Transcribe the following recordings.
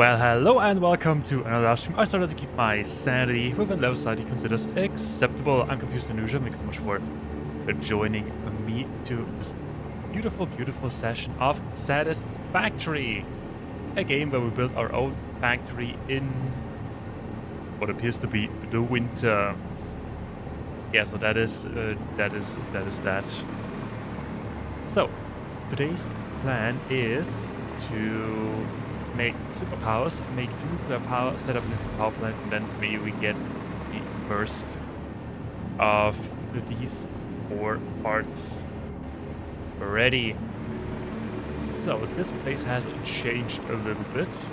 Well, hello and welcome to another live stream. I started to keep my sanity with a level society considers acceptable. I'm confused and usual. Thanks so much for joining me to this beautiful, beautiful session of Satisfactory, a game where we build our own factory in what appears to be the winter. Yeah, so that is that. So today's plan is to make superpowers, make nuclear power, set up a nuclear power plant, and then maybe we get the first of these 4 parts ready. So this place has changed a little bit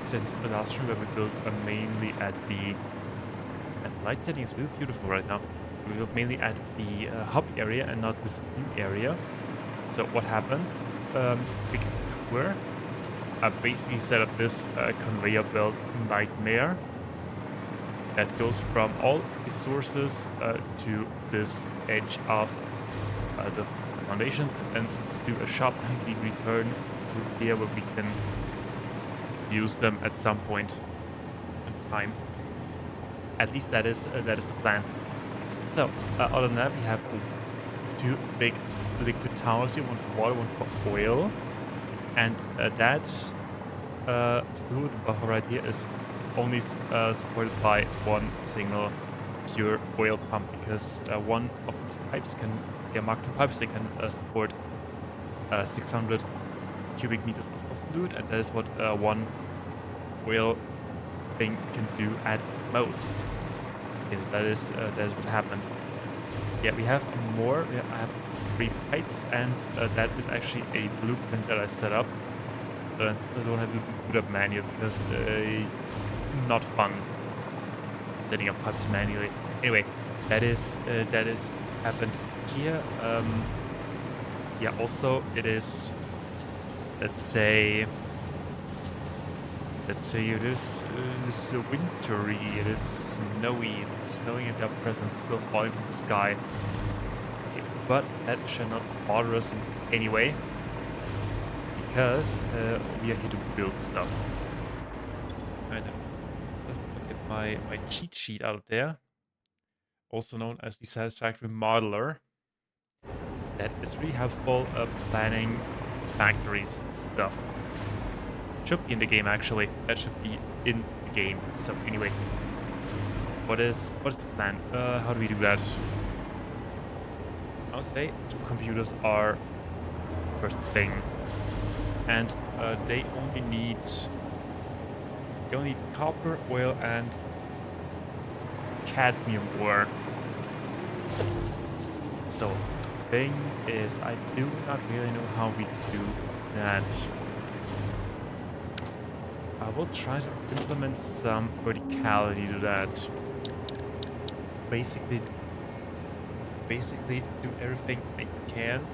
since the last stream where we built mainly at the light setting is really beautiful right now. We built mainly at the hobby area and not this new area. So what happened? Quick tour. I basically set up this conveyor belt nightmare that goes from all the sources to this edge of the foundations, and then do a sharp return to here where we can use them at some point in time. At least that is the plan. So other than that, we have 2 big liquid towers here, one for water, one for oil. And that fluid buffer right here is only supported by one single pure oil pump, because one of these pipes can, Mark II pipes, they can support 600 cubic meters of fluid, and that is what one oil thing can do at most. Okay, so that is what happened. Yeah, we have more. I have 3 pipes, and that is actually a blueprint that I set up. I don't have to do it up manually because not fun setting up pipes manually. Anyway, that is happened here. Yeah, also it is, let's say it is wintry, it is snowy, it's snowing and dust presents still falling from the sky. Okay, but that shall not bother us in any way, because we are here to build stuff. Alright, look at my cheat sheet out there, also known as the Satisfactory Modeler. That is really helpful planning factories and stuff. Should be in the game, actually. That should be in the game. So anyway, what is the plan? How do we do that? I would say 2 computers are the first thing, and they only need copper, oil, and cadmium ore. So the thing is, I do not really know how we do that. I will try to implement some verticality to that. Basically do everything I can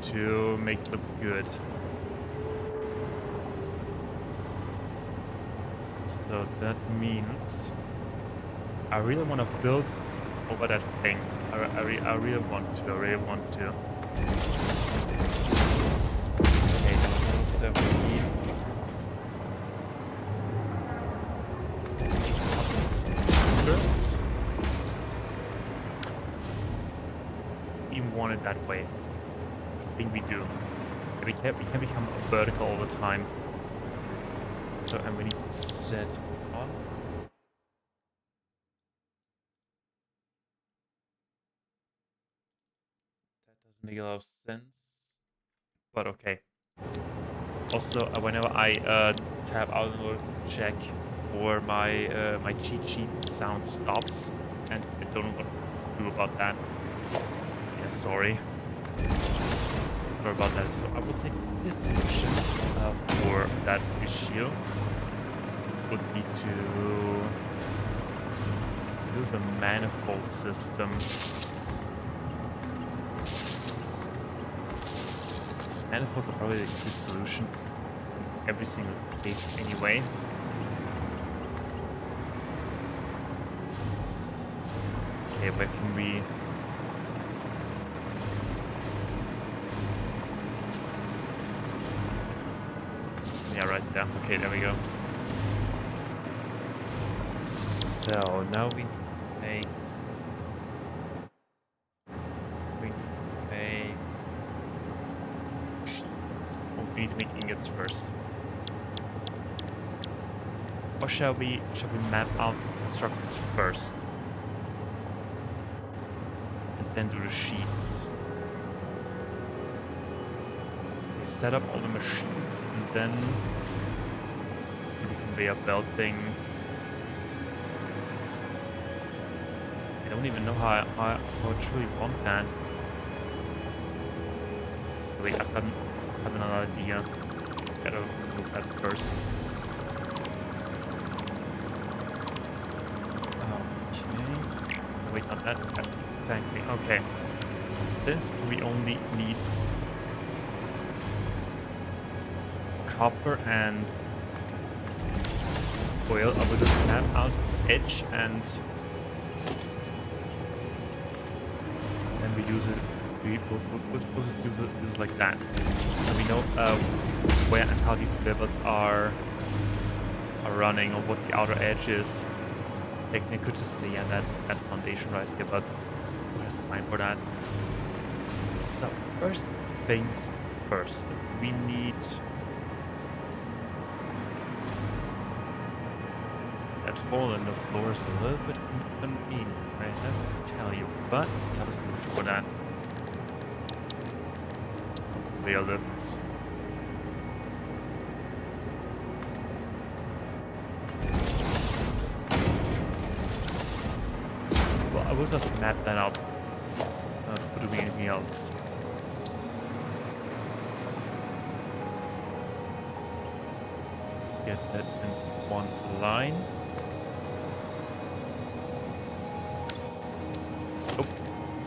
to make it look good. So that means I really want to build over that thing. I really want to. Okay, that we need. Even want it that way. I think we do. We can become vertical all the time. So, and we need to set on. That doesn't make a lot of sense, but okay. Also, whenever I tab out in order to check for my my cheat sheet, sound stops, and I don't know what to do about that. Yeah, sorry about that. So I would say the solution for that issue would be to use a manifold system. Manifolds are probably the good solution in every single case anyway. Okay, where can we... Yeah, right there. Okay, there we go. So now we make sheets. Oh, we need to make ingots first. Or shall we map out the structures first? And then do the sheets. We set up all the machines and then the conveyor belt thing. I don't even know how I truly want that. Wait, I have another idea. Gotta move that first. Okay. Wait, not that. Exactly. Okay. Since we only need copper and oil, I will just map out edge and then we use it. We'll just use it like that. So we know where and how these levels are running or what the outer edge is. Technically, could just say that foundation right here, but who has time for that? So first things first, we need that hole in the floor is a little bit inconvenient, I have to tell you, but I have a solution for that. Conveyor lifts. Well, I will just map that out. Not doing anything else. Get that in one line. Oh,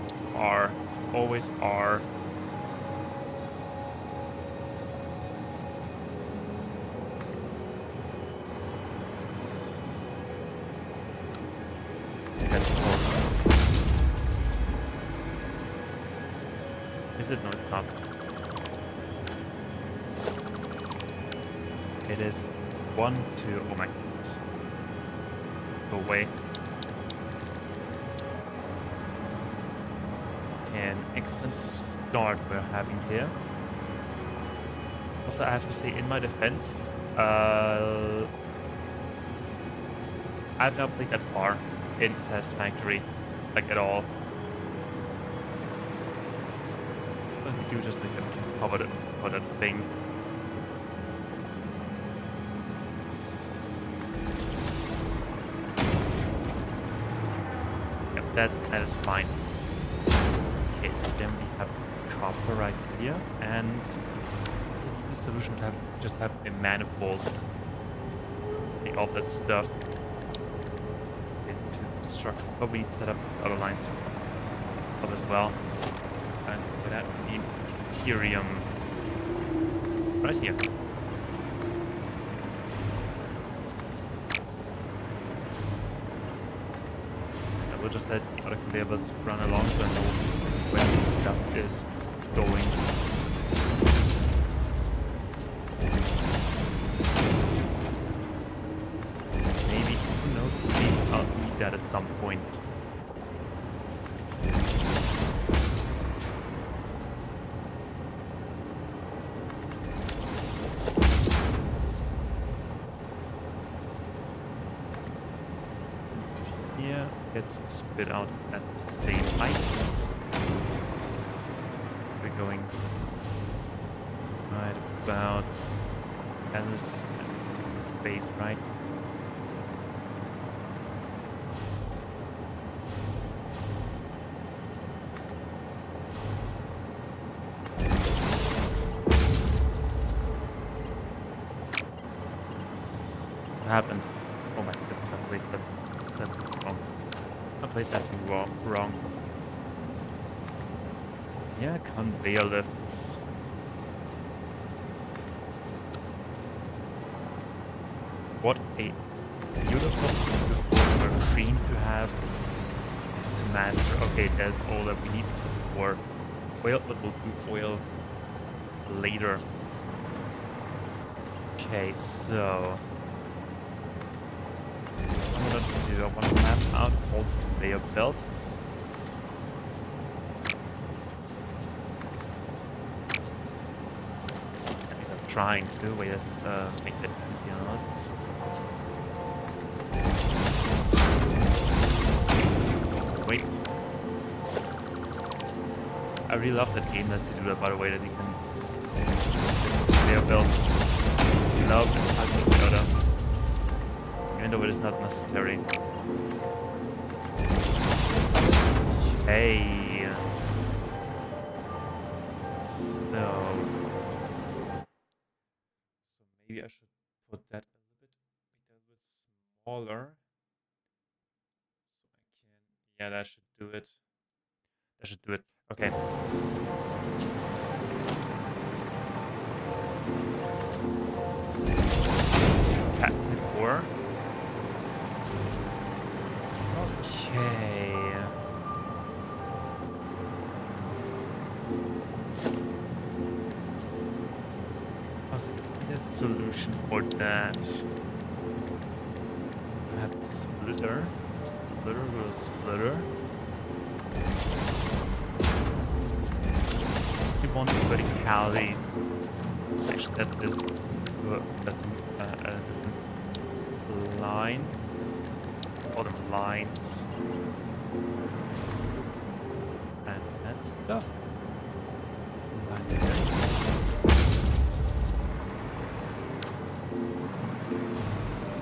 it's R. It's always R. Is it? No, it's not. It is 1, 2. Oh my goodness. Go away. An excellent start we're having here. Also, I have to say, in my defense, I've not played that far in Satisfactory, like at all. But we do just think that we can cover that thing. Yep, that is fine. Okay, then we have copper right here, and it's an easy solution to just have a manifold. Take all that stuff into the structure. But we need to set up other lines up as well. And for that we need deuterium right here. I will just let the other conveyor belts run along so I know where the stuff is going. Maybe, who knows, maybe I'll need that at some point. Here gets spit out at the same height. We're going right about as base, right? What happened? Oh my goodness, I placed that wrong. I placed that wrong. Yeah, conveyor lifts. What a beautiful machine to have to master. Okay, there's all that we need for oil, but we'll do oil later. Okay, so want to do? I want to map out all the conveyor belts. At least I'm trying to. Wait, let's make that easy on us. Wait. I really love that game lets you do that, by the way, that you can conveyor belts love and touch each other. Even though it is not necessary. Hey. So maybe I should put that a little bit smaller. So I can, yeah, that should do it. That should do it. Okay. Patent ore. Okay. What's the solution for that? I have a splitter. Splitter with splitter. We want verticality. Actually, that is that's a different line. Bottom lines and that stuff. Like this.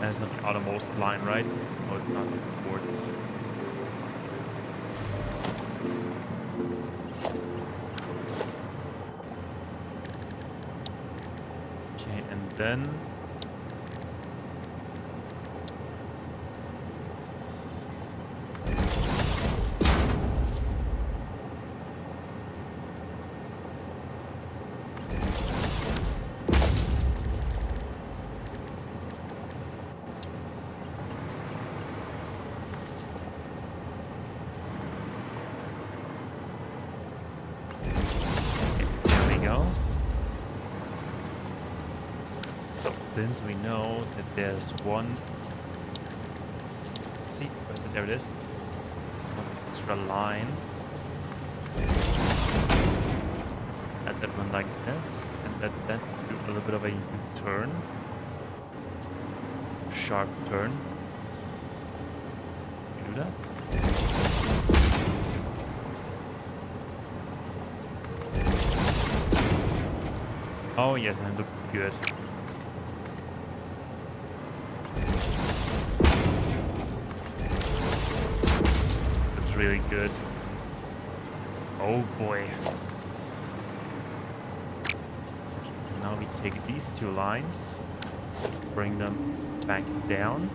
That's not the outermost line, right? No, it's not. It's towards. Okay, and then. Since we know that there's one, see, there it is, one extra line, add that one like this, and let that do a little bit of a U-turn, sharp turn. You do that? Oh yes, and it looks good. Really good. Oh boy. Now we take these two lines, bring them back down.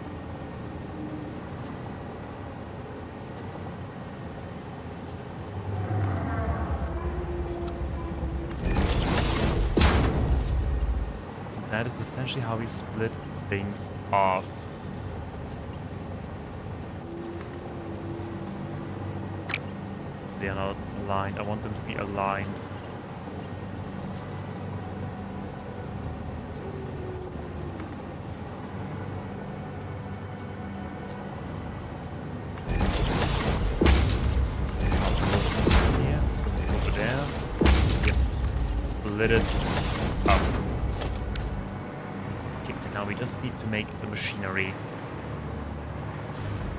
And that is essentially how we split things off. They are not aligned. I want them to be aligned. Here, over there. Yes, split it up. Okay, now we just need to make the machinery.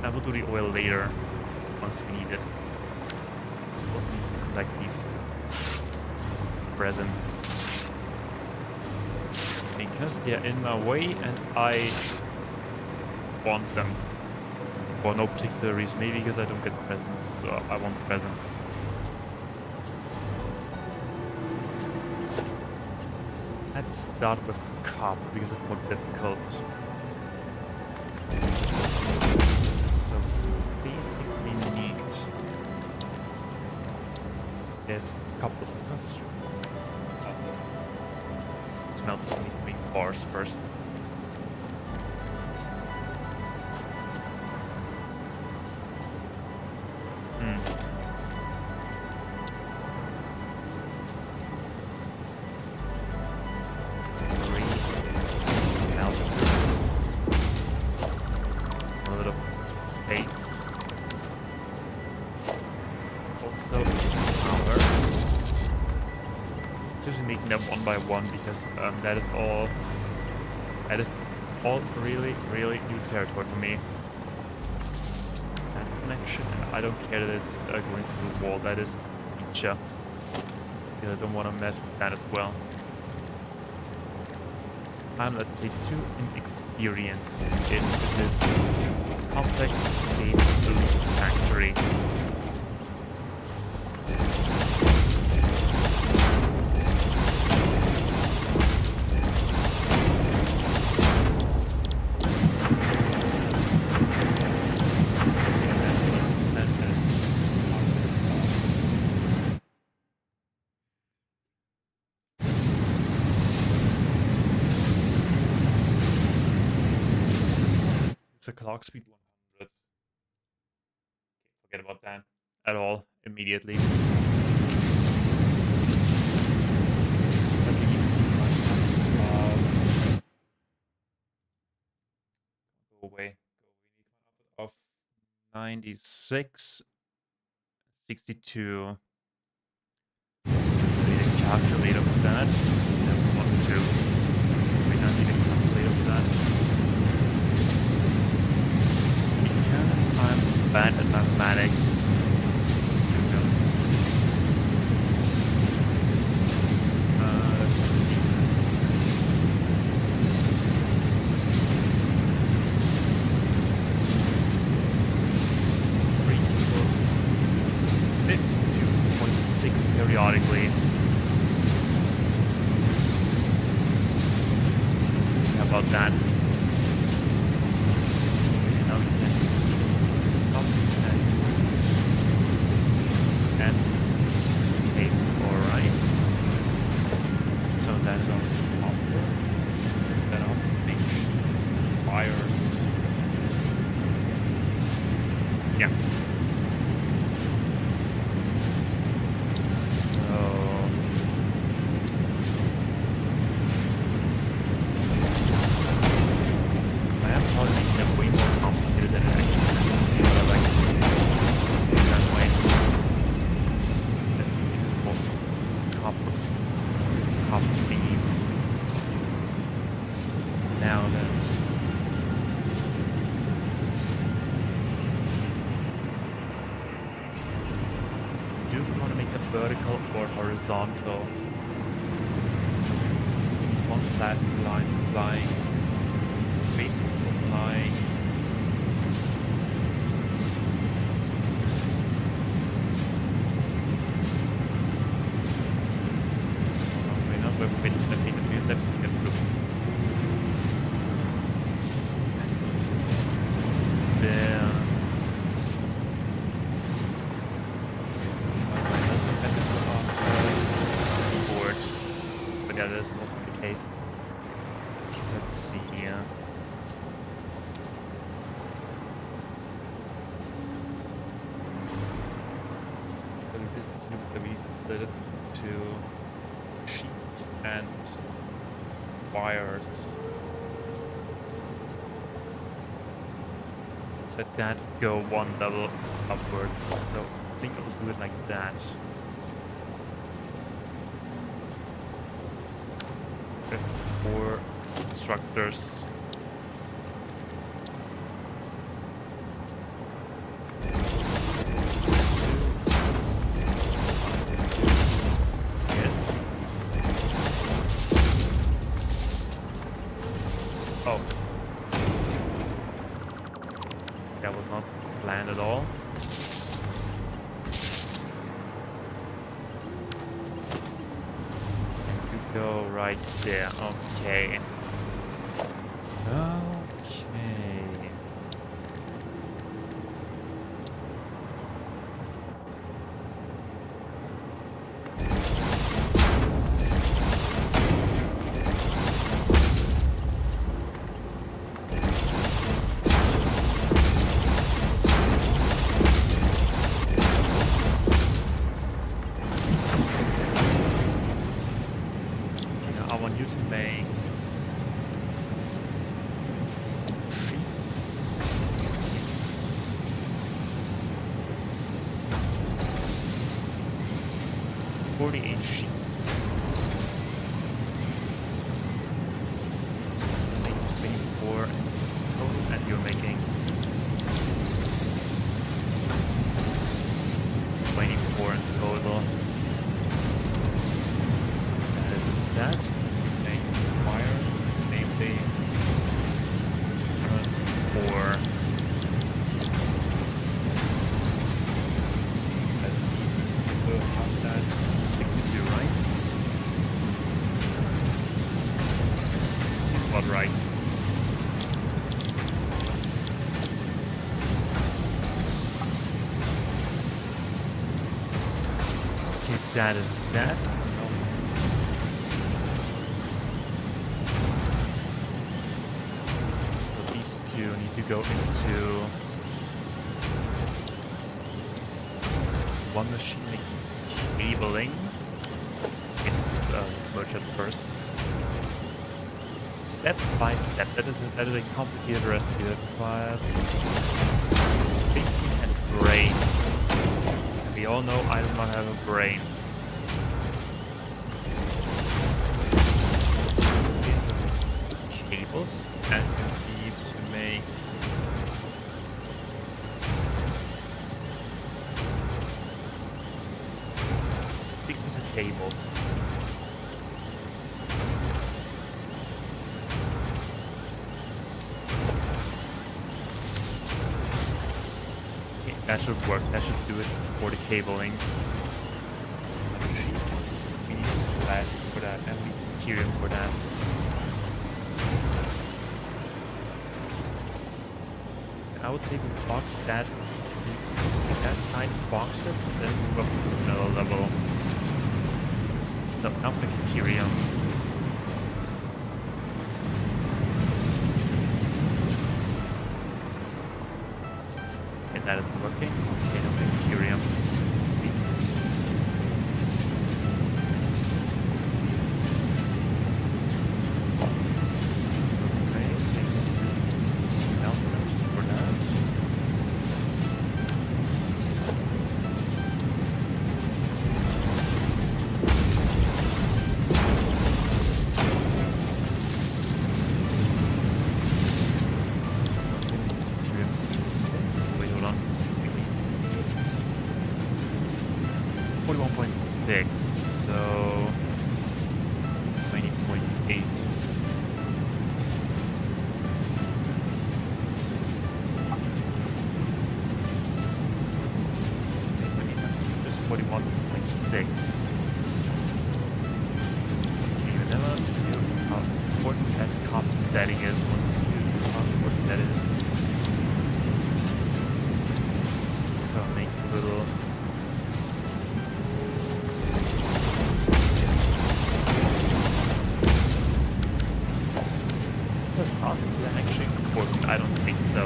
I will do the oil later once we need it. Like these presents because they are in my way and I want them for no particular reason. Maybe because I don't get presents, so I want presents. Let's start with copper because it's more difficult. So basically need. There's a couple of us. Smelters need to make bars first. Three smelters. A little also power. Especially making them one by one because that is all really, really new territory for me. And connection, and I don't care that it's going through the wall. That is feature. Because I don't want to mess with that as well. I'm, let's say, too inexperienced in this complex game factory. It's a clock speed 100. Forget about that at all immediately. Go away. We need one of 96, 62. We need a calculator for that. That's 1, 2. We don't need a calculator for that. Because I'm bad at mathematics. Let's see. Three equals 52.6 periodically. How about that? And paste, alright. So that is on offer. Then I'll make wires. Yeah. So I am probably making it way more complicated than it actually is. But I like to do it that way. Let's see copy these. Now then. Do we want to make it vertical or horizontal? One plastic line flying, basically flying. But yeah, that's mostly the case. Let's see here. So this is we split it to sheets and wires. Let that go one level upwards. So I think I'll do it like that. Okay, 4 instructors. Oh. That was not planned at all. And you go right there. Okay. Okay. I want you to make 48 sheets. Making 24 total, and you're making 24 in total. That make wire namely 4. Have that 62, right? Seems about right. Okay, that is that. So these two need to go into one machine making cabling. Merge it first. Step by step. That is a complicated recipe that requires thinking and brain. And we all know I do not have a brain. Cables, and you need to make 62 cables. Okay, that should work. That should do it for the cabling. We need glass for that, and we need material for that. And I would say we box that. Take that side, box it, and then move up to another level. So now for the material. And that is working. Okay, now for material. So amazing. Just smelters for that. Wait, hold on. 41.6, so 20.8. Just 41.6. You never knew how important that copy setting is once you know how important that is. So make a little. Is it possibly actually important? I don't think so.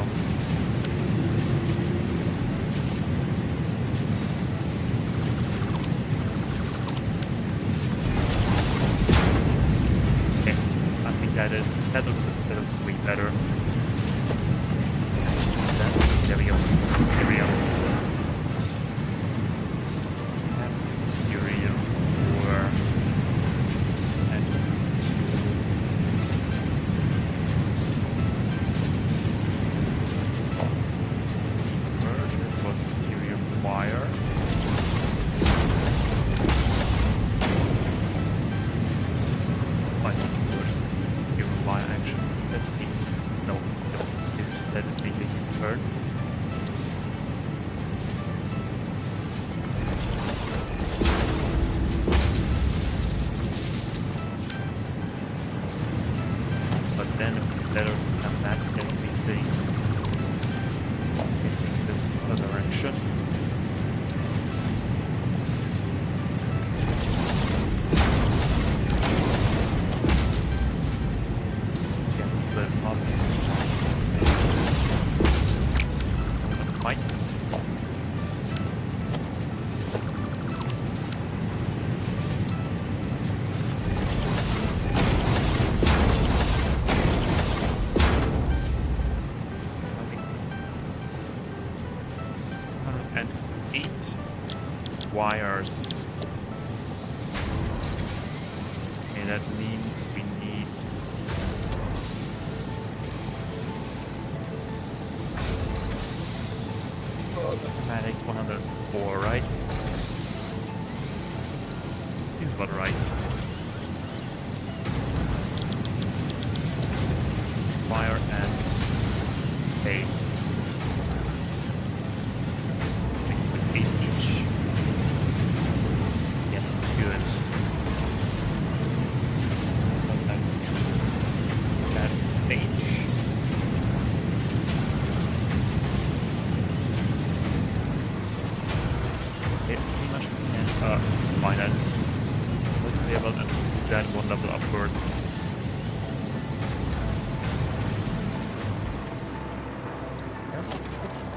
Okay, I think that looks way better. There we go. There we go. And stereo for and merge with material wire. I think merge material wire actually. That means no, it's just that it makes a turn. But then it would be better to come back and we see facing this other direction. So we can split up. Might. And 8 wires. that means we need mathematics 104, right? Seems about right. Fire and paste. With 8 each. Yes, good. That page. Okay, pretty much we can combine that. Let's be able to do that one level upwards.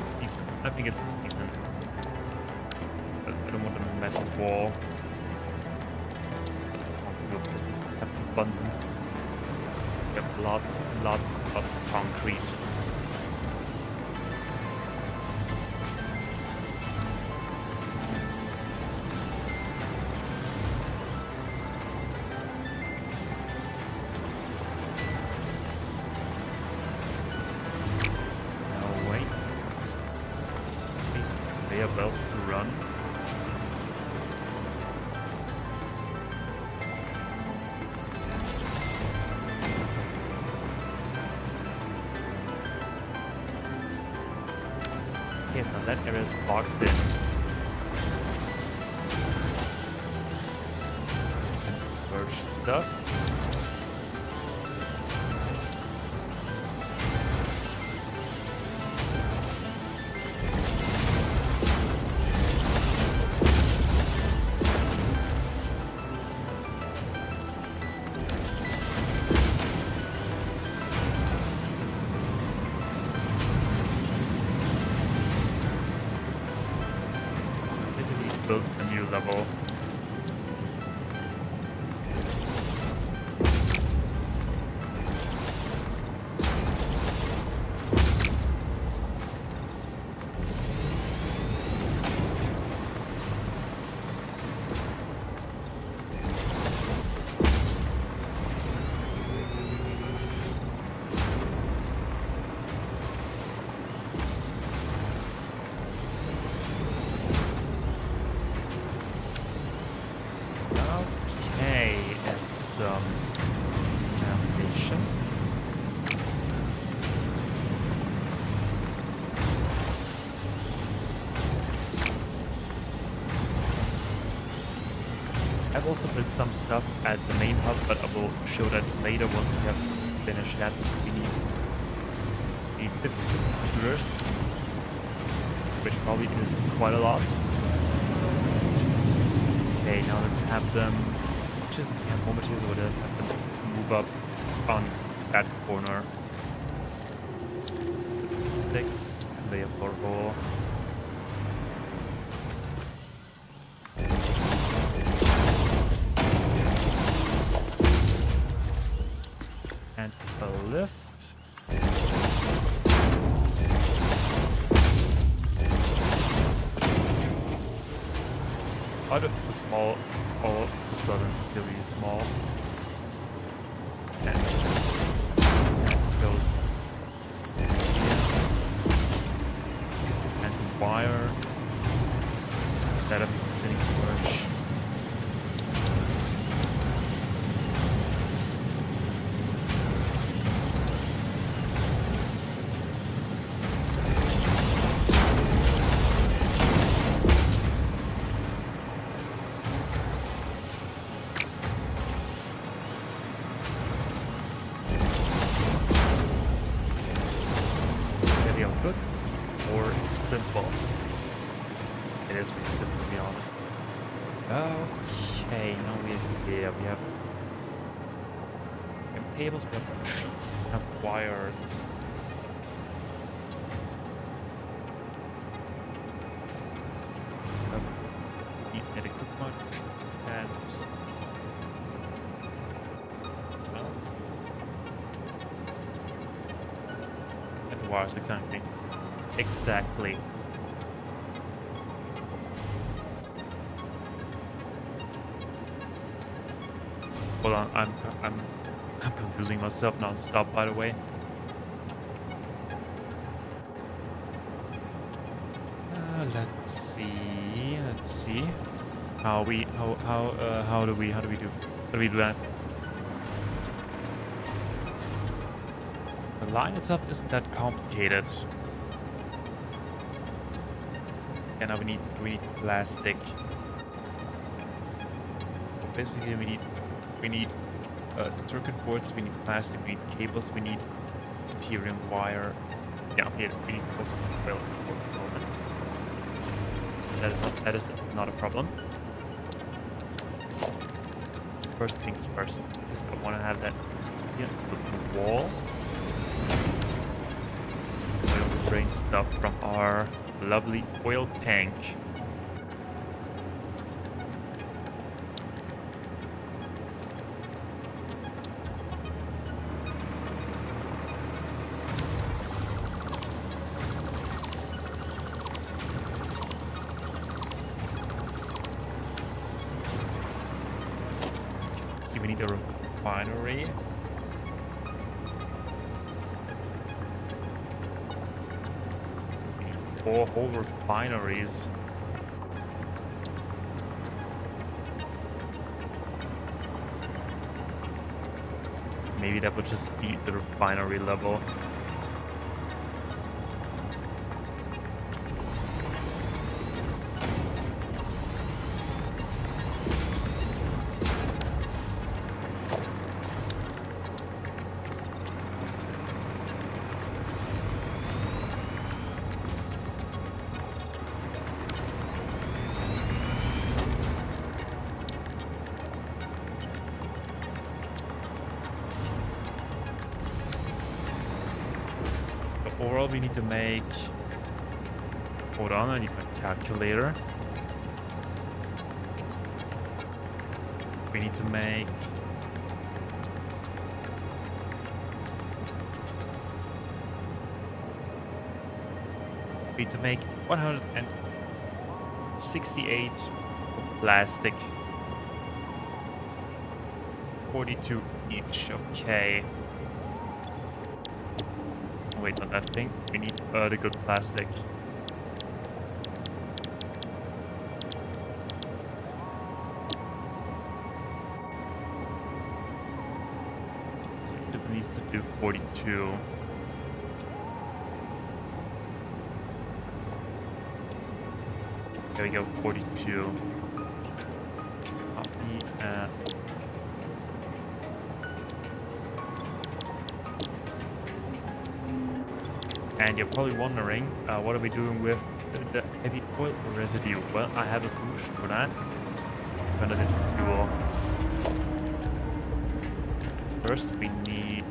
It's decent. I think it's decent. But I don't want a metal wall. Because we have abundance. We have lots and lots of concrete. Belts to run. Okay, now that area is boxed in. Merge stuff. Build a new level. Foundations. I've also built some stuff at the main hub, but I will show that later once we have finished that. We need 50 computers, which probably is quite a lot. Okay, now let's have them. Just have more materials over there. Let's have them move up on that corner. Sticks, lay a floor hole. And a lift. Out of the small, all of a sudden really small. And goes here. And the wire that I'm sitting storage. Good or simple. It is pretty simple, to be honest. Okay, now we have cables, we have sheets, we have wires. Need equipment and wires, exactly. Exactly. Hold on, I'm confusing myself non-stop, by the way. Let's see. How do we do that? The line itself isn't that complicated. And now we need plastic. Basically, we need circuit boards. We need plastic. We need cables. We need Ethereum wire. Yeah, okay. We need oil. That is not a problem. First things first, because I want to have that here the wall. Oil drain stuff from our lovely oil tank. See, we need a refinery. We need 4 whole refineries. Maybe that would just be the refinery level. Overall, we need to make... Hold on, I need my calculator. We need to make... We need to make 168 plastic. 42 each, okay. Wait, not that thing. We need the good plastic. So it needs to do 42. There we go, 42. Copy, and you're probably wondering, what are we doing with the heavy oil residue? Well, I have a solution for that. Turn it into fuel. First, we need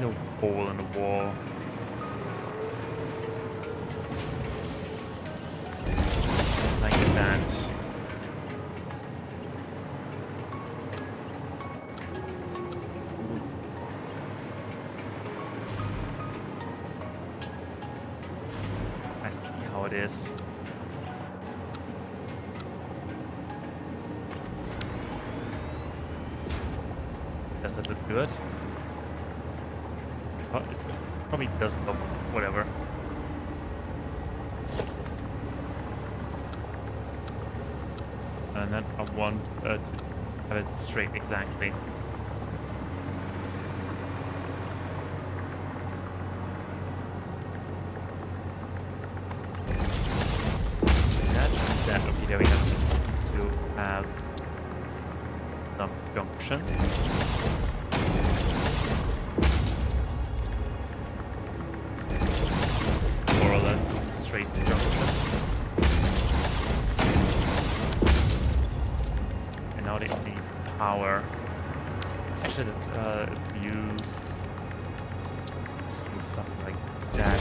a hole in the wall. Like that. How it is. Does that look good? Oh, it probably doesn't look, whatever. And then I want to have it straight exactly. Okay, there we have to have some junction. More or less straight junction. And now they need power. Actually, let's use something like that.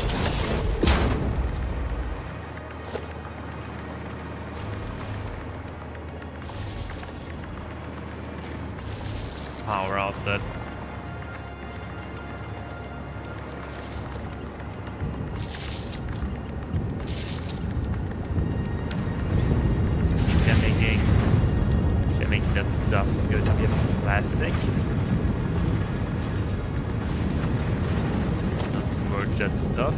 Power outlet. They're making jet stuff. Good, now we have some plastic. That's some more jet stuff.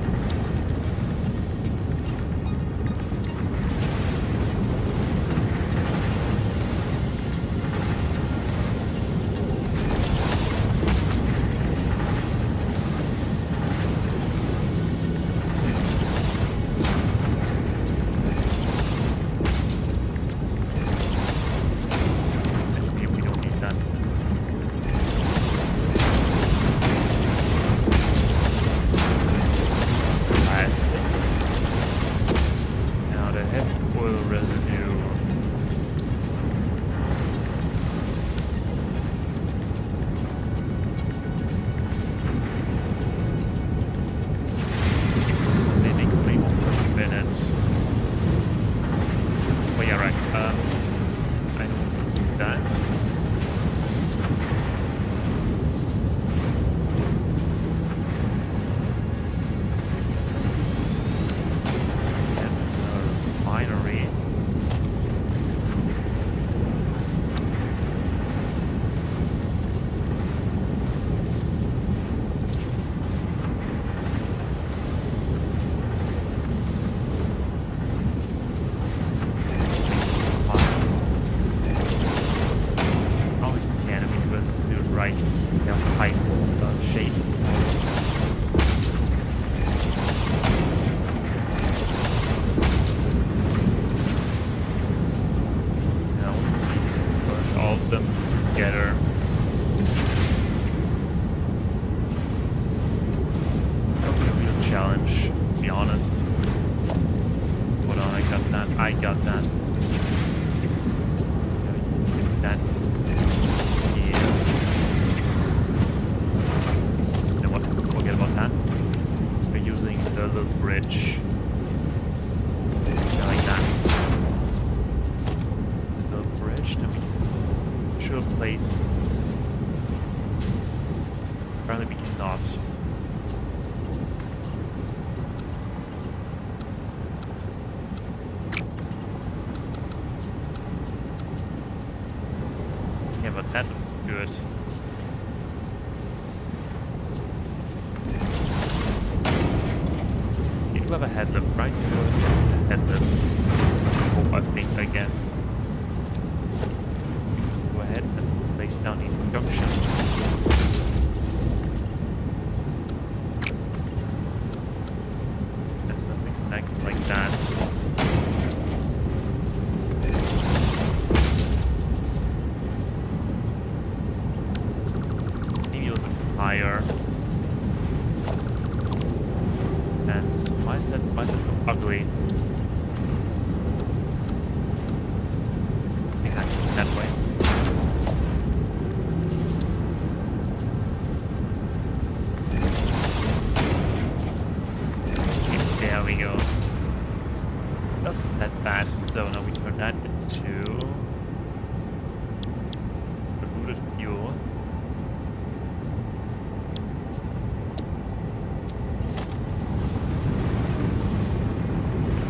That looks good. You do have a headlamp, right? You have a headlamp. Oh, I think, I guess. Just go ahead and place down these junctions. Let something connect like that. Higher. And why is that so ugly? Exactly that way. There we go. Wasn't that bad. So now we turn that into diluted fuel.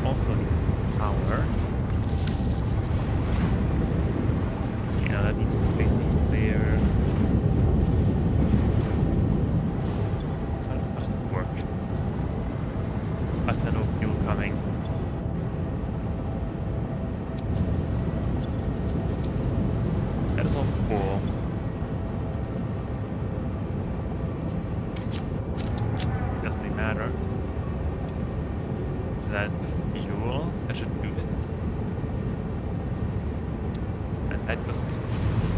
Also needs power. Yeah, that needs to basically clear. How does that work? Is there no fuel coming? That is all full. Doesn't really matter. That fuel, that should do it. And that goes to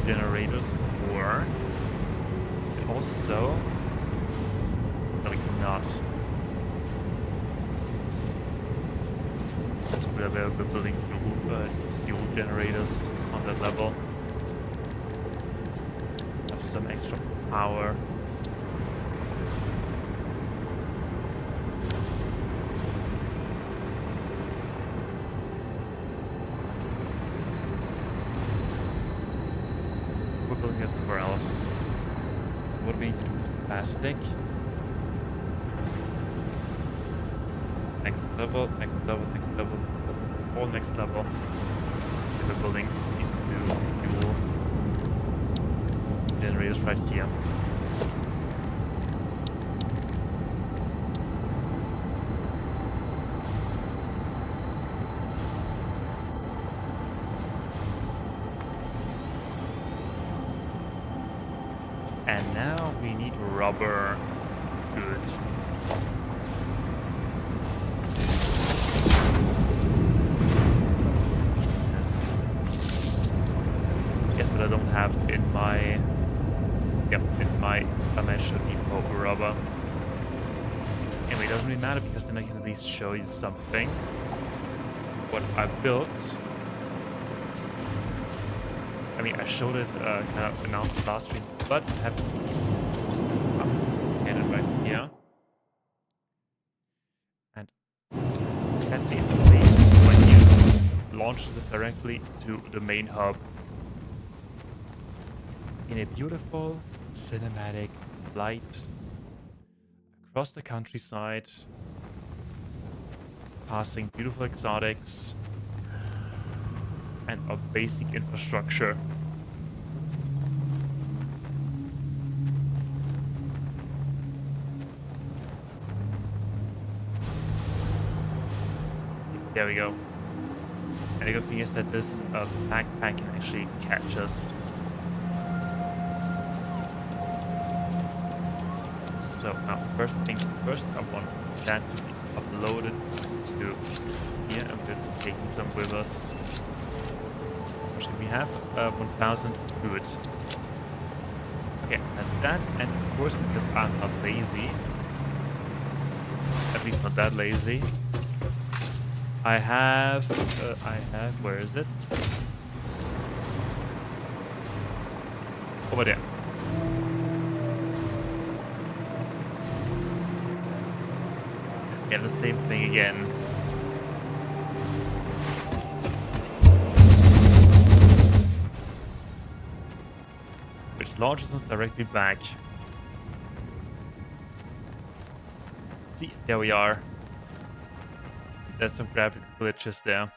generators, or also, no, we cannot. That's where we're building fuel generators on that level. Have some extra power. Building it somewhere else. What do we need to do with plastic? Next level, next level, next level, all next level. We're building these two fuel generators right here. And now we need rubber. Good. Yes. Guess what I don't have in my dimensional depot rubber. Anyway, it doesn't really matter because then I can at least show you something. What I built. I mean, I showed it, kind of announced it last stream, but I have these and right here. And that basically, when you launch this directly to the main hub in a beautiful cinematic flight across the countryside, passing beautiful exotics and our basic infrastructure. There we go. And the good thing is that this backpack can actually catch us. So now, first things first, I want that to be uploaded to here. I'm going to be taking some with us. What should we have? 1000. Good. Okay, that's that. And of course, because I'm not lazy, at least not that lazy, I have, where is it? Over there. Yeah, the same thing again. Which launches us directly back. See, there we are. There's some graphic glitches there.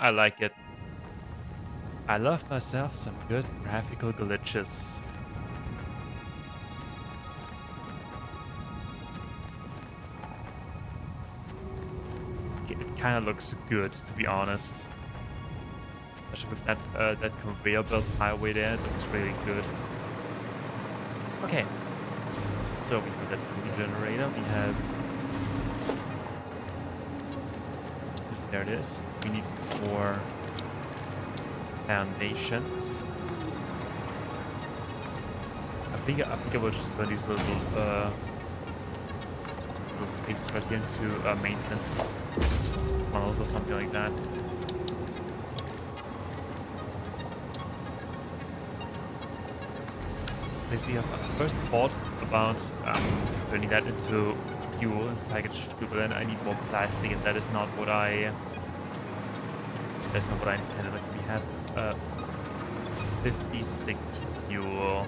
I like it. I love myself some good graphical glitches. It kind of looks good, to be honest. Especially with that conveyor belt highway there, it looks really good. Okay. So we have that generator. We have... There it is. We need 4 foundations. I think I will just turn these little spaces right here into maintenance tunnels or something like that. So basically, I first thought about turning that into fuel, packaged fuel, but then I need more plastic, and that is not what I. That's not what I intended. Like we have 56 fuel.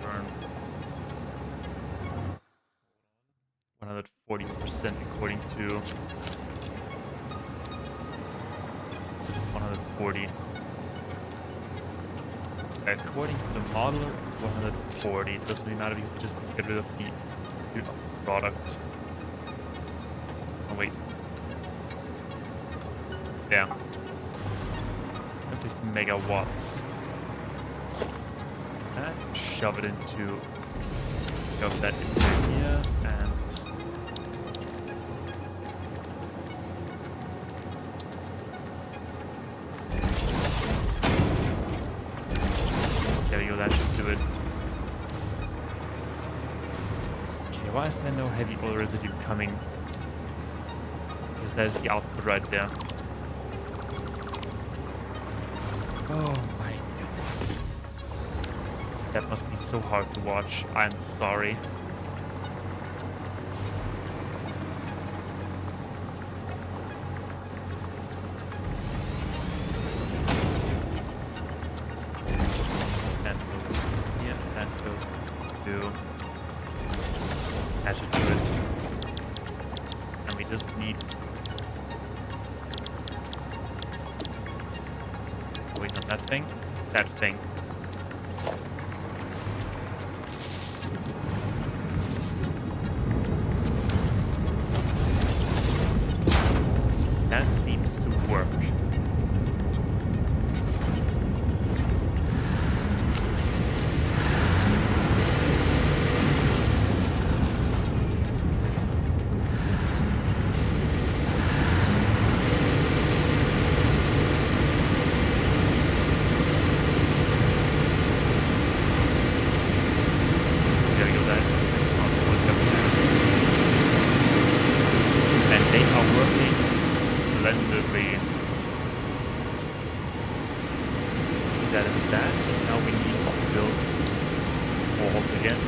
Burn 140% according to 140. According to the model, it's 140. It doesn't really matter because we just need to get rid of the product. Oh wait. Yeah. 50 megawatts. And shove that into here and there we go, that should do it. Okay, why is there no heavy oil residue coming? Because there's the output right there. Oh my goodness. That must be so hard to watch. I'm sorry. That goes here, that goes to... That should do it. And we just need... Wait, That thing? That thing. That seems to work. That is that. So now we need to build walls again.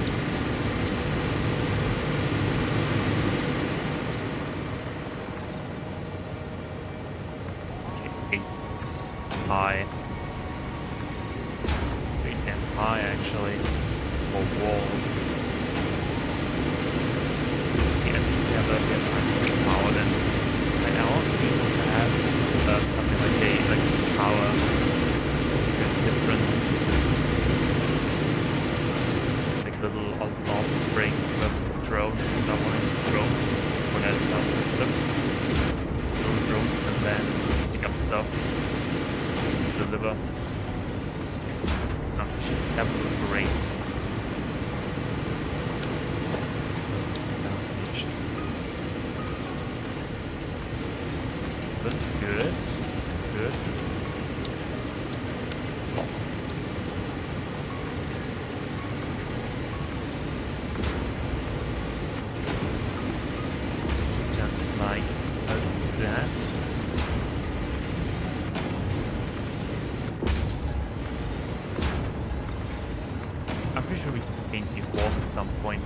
Okay, 8 high. 8 and high actually for walls. Okay, at least we have a nice tower then. And I also need to have something like a tower. Different like little offsprings with drones, because I want to use drones for that system. Little drones can then pick up stuff, deliver. That would be great. Good. Good. I'm pretty sure we can paint these walls at some point.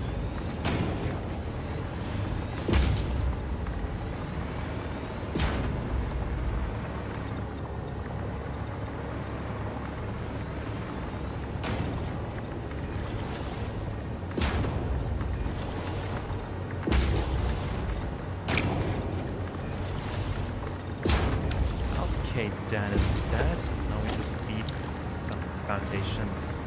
Okay, that is that. Now we just need some foundations.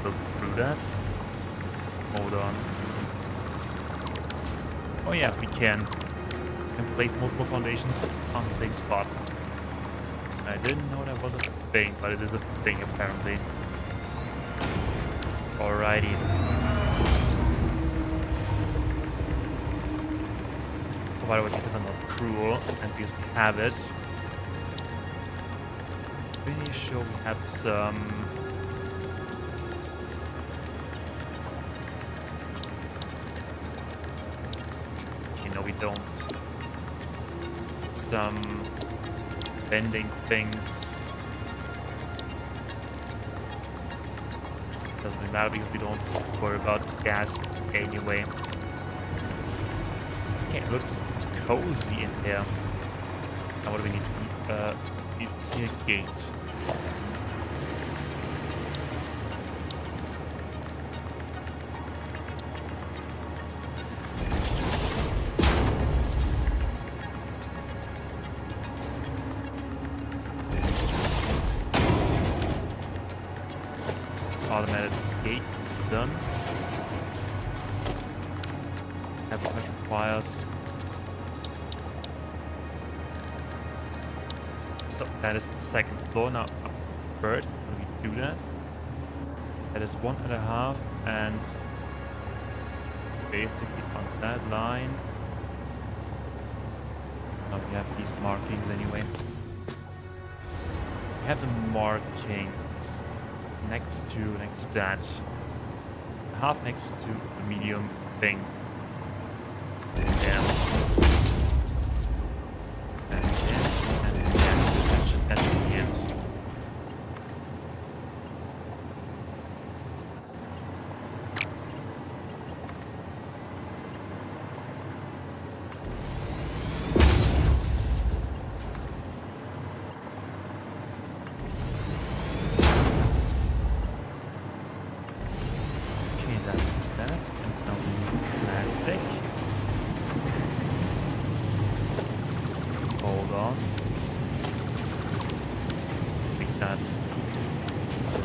Look through that. Hold on. Oh yeah, we can. And place multiple foundations on the same spot. I didn't know that was a thing, but it is a thing apparently. Alrighty. Oh, by the way, because I'm not cruel and because we have it. Pretty sure we have some. Okay, no, we don't. Some bending things. Doesn't really matter because we don't worry about gas anyway. Okay, it looks cozy in here. Now what do we need? We need a gate. Automated gate done. Advertise requires. So that is the second floor. Now up third. How do we do that? That is 1.5 and basically on that line. Now we have these markings anyway. We have the markings next to that, half next to the medium thing. Yeah. And then, at the end. plastic. Hold on. Make that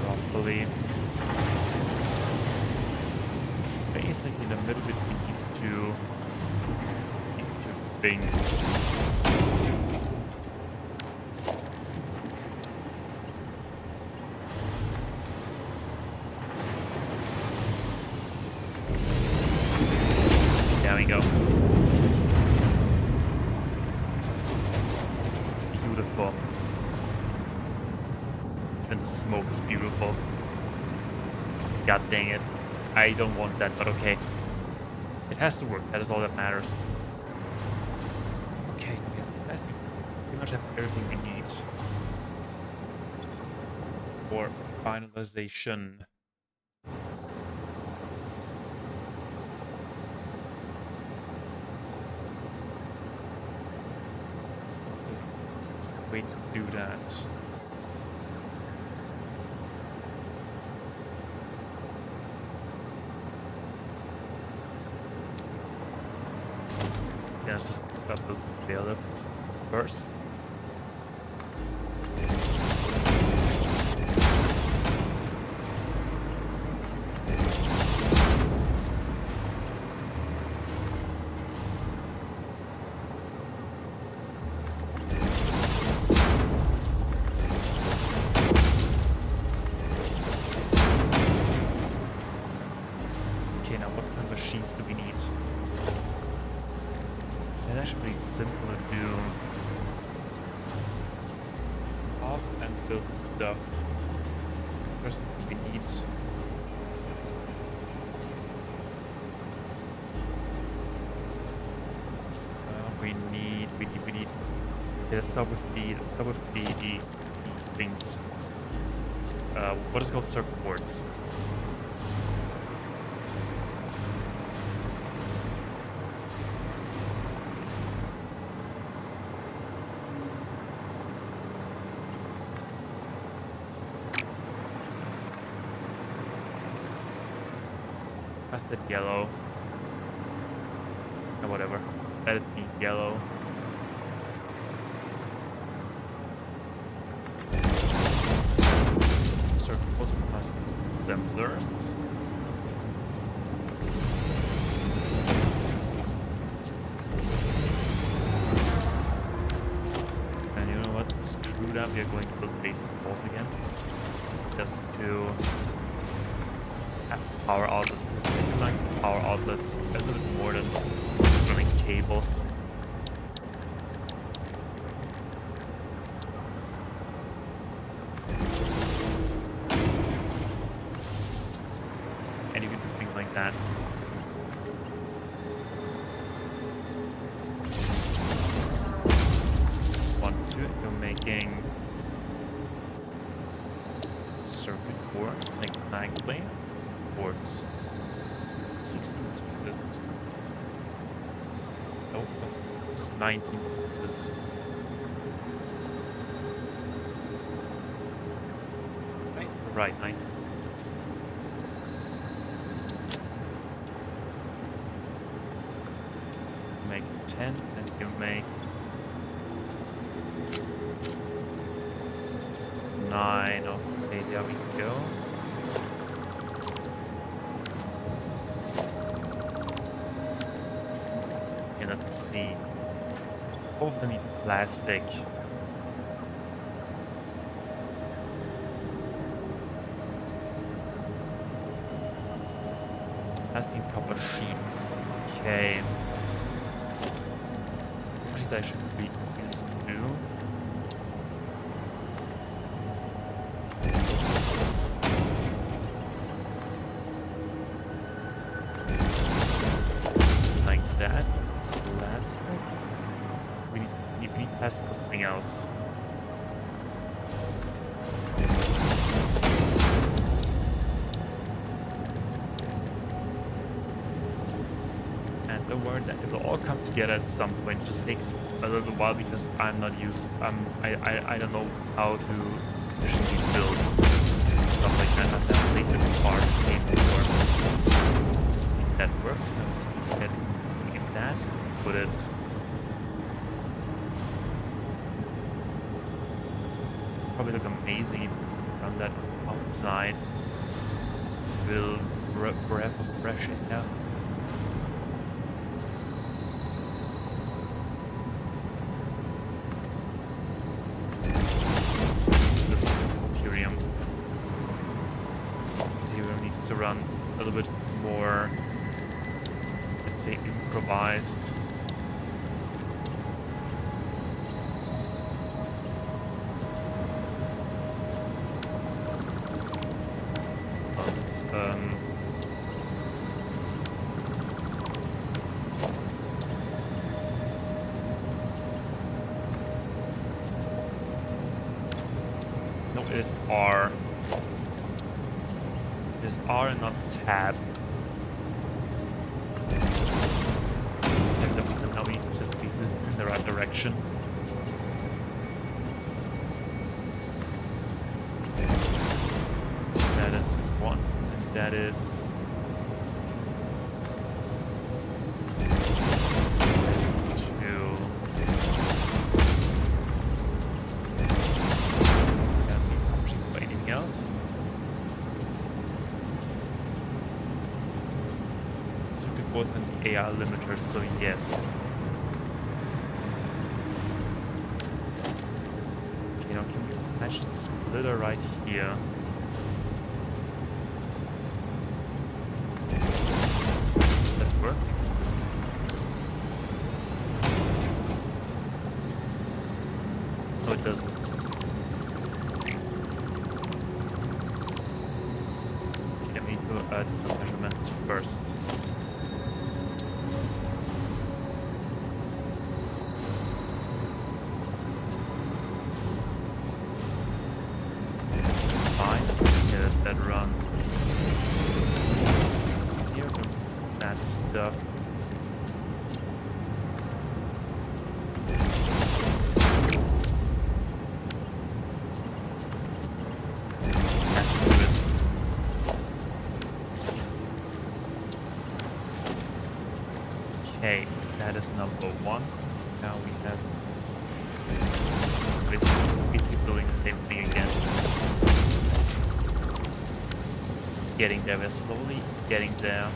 properly. Basically, the middle between these two things. There we go. Beautiful. And the smoke is beautiful. God dang it. I don't want that, but okay. It has to work. That is all that matters. Okay, we have plastic. We pretty much have everything we need for finalization. What's the way to do that? Yeah, let's just build the bailiffs first. Okay, now what kind of machines do we need? It's actually pretty simple to do. Off and build stuff. First thing we need. We need. Okay, let's start with the things. What is it called? Circuit boards. Pasted yellow. Or whatever. Let it be yellow. Circles plus assemblers. And you know what? Screw that. We are going to build basic walls again. Just to power outlets, because I do like power outlets a little bit more than running cables. And you can do things like that. One, two, you're making circuit boards, exactly. Boards. 16 pieces. Nope, this is 19 pieces. Right, 19 pieces. Make 10 and you make 9. Okay, there we go. Let's see. Both of them need plastic. Plastic copper sheets. Okay. Sheets actually be easy to do. Like that. We need plastic for something else. And don't worry that it will all come together at some point. It just takes a little while because I'm not used. I don't know how to efficiently build stuff like that. I've never played this part game before. That works. Now we just need to get that, put it. Probably look amazing if we run that outside. Will breath of fresh air. Material needs to run a little bit more, let's say, improvised. No, it is R. It is R and not tab. Except that now we just piece it in the right direction. That is one, and that is. And the AR limiters, so yes. You know, can we attach the splitter right here? Does that work? No, it doesn't. Okay, then we need to do some measurements first. That run here from that stuff. Let's do it. Okay, that is number one. Now we have basically doing the same thing again. Getting there, we're slowly getting there.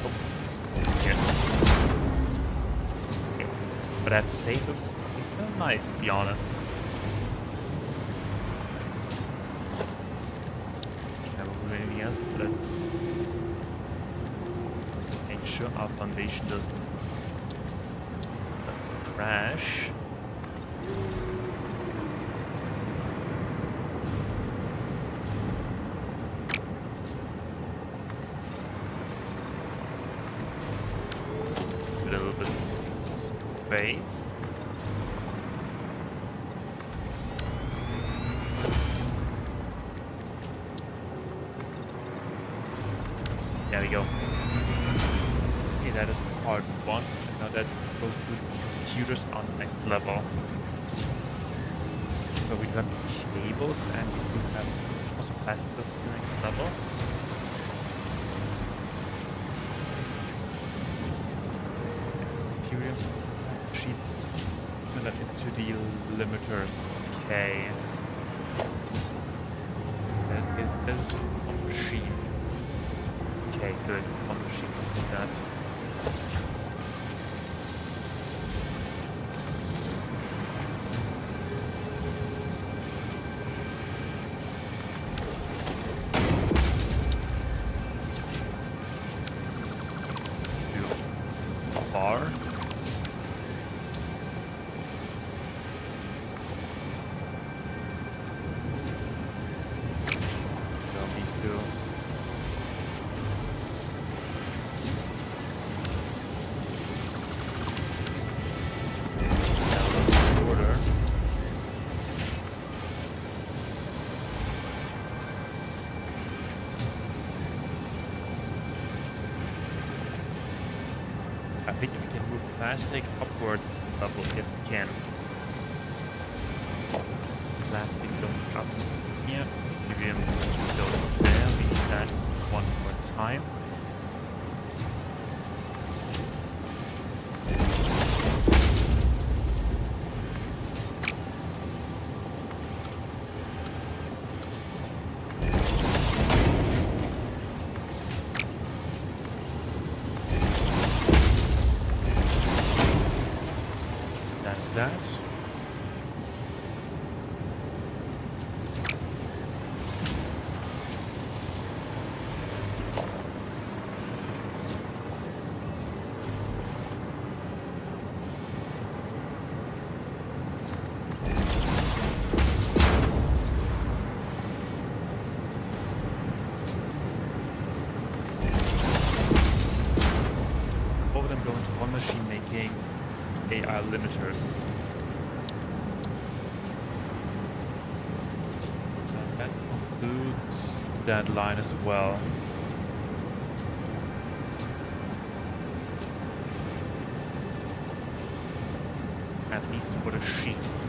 Oh. Yes. Okay. But I have to say, it looks nice, to be honest. I will do anything else, but let's make sure our foundation doesn't crash. Space. There we go. Okay, that is part one. Now that goes to the computers on the next level. So we got cables and we do have also capacitors to the next level. Material. Into the limiters. Okay. There's one machine. Okay, good. One machine can do that. Too far. I think we can move plastic upwards level. Yes, we can. Plastic going up here. Medium goes there. We need that. time. That's that. Both of them go into one machine making AI limiters. And that concludes that line as well. At least for the sheets.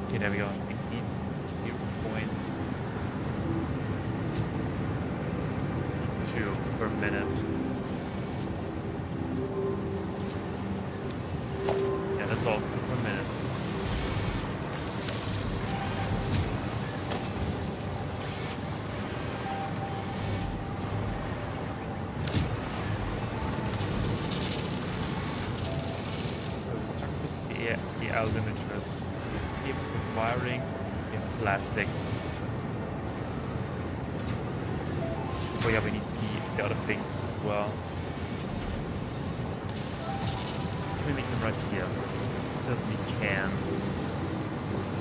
Okay, there we go. We need 0.2 per minute. Yeah, that's all per minute. The AI limiters. Cables with wiring in plastic. Oh yeah, we need the other things as well. Can we make them right here? Certainly can.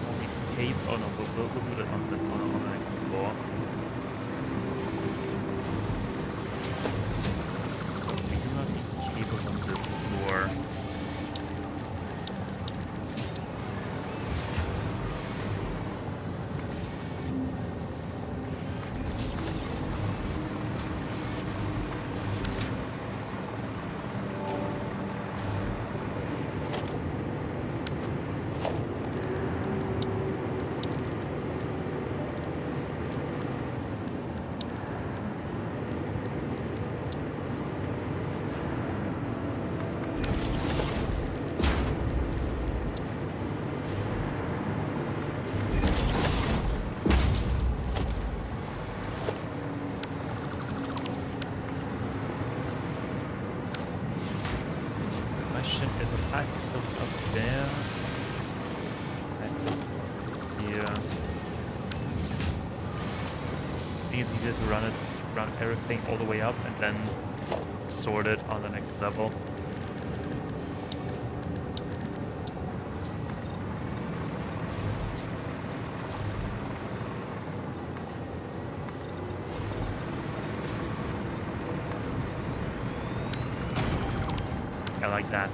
Only tape. Oh no, we'll do that on the next floor. We do not need cables on this floor. Is the plastic goes up there. That goes here. I think it's easier to run everything all the way up and then sort it on the next level. I like that.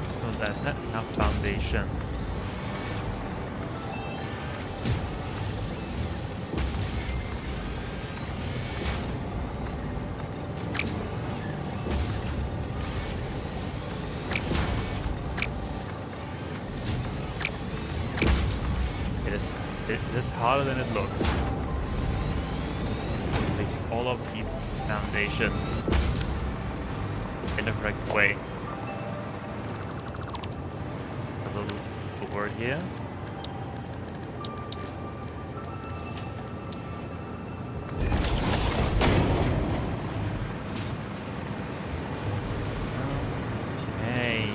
So there's not enough foundations. It is harder than it looks. Placing all of these foundations in the correct way. A little word here. Okay.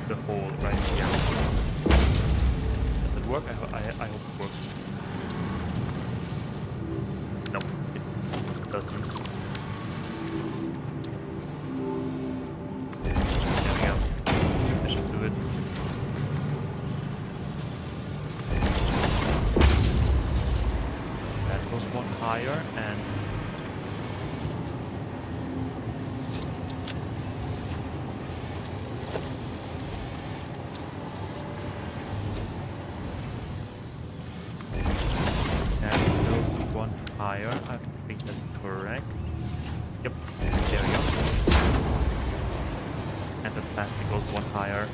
the hole right here. Does it work? I hope it works. No, it doesn't. There we go. I should do it. That goes one higher and higher. I think that's correct. Yep, there we go. And the plastic goes one higher.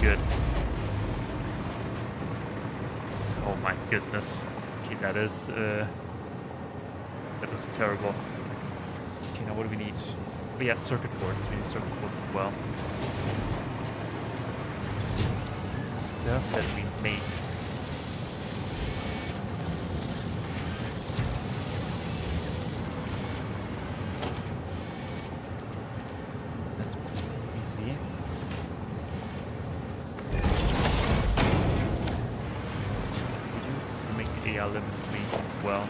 Good. Oh my goodness. Okay, that is that was terrible. Okay, now what do we need? Oh yeah, circuit boards. We need circuit boards as well. Stuff that we made. That's easy. We make the AR limit 3 as well.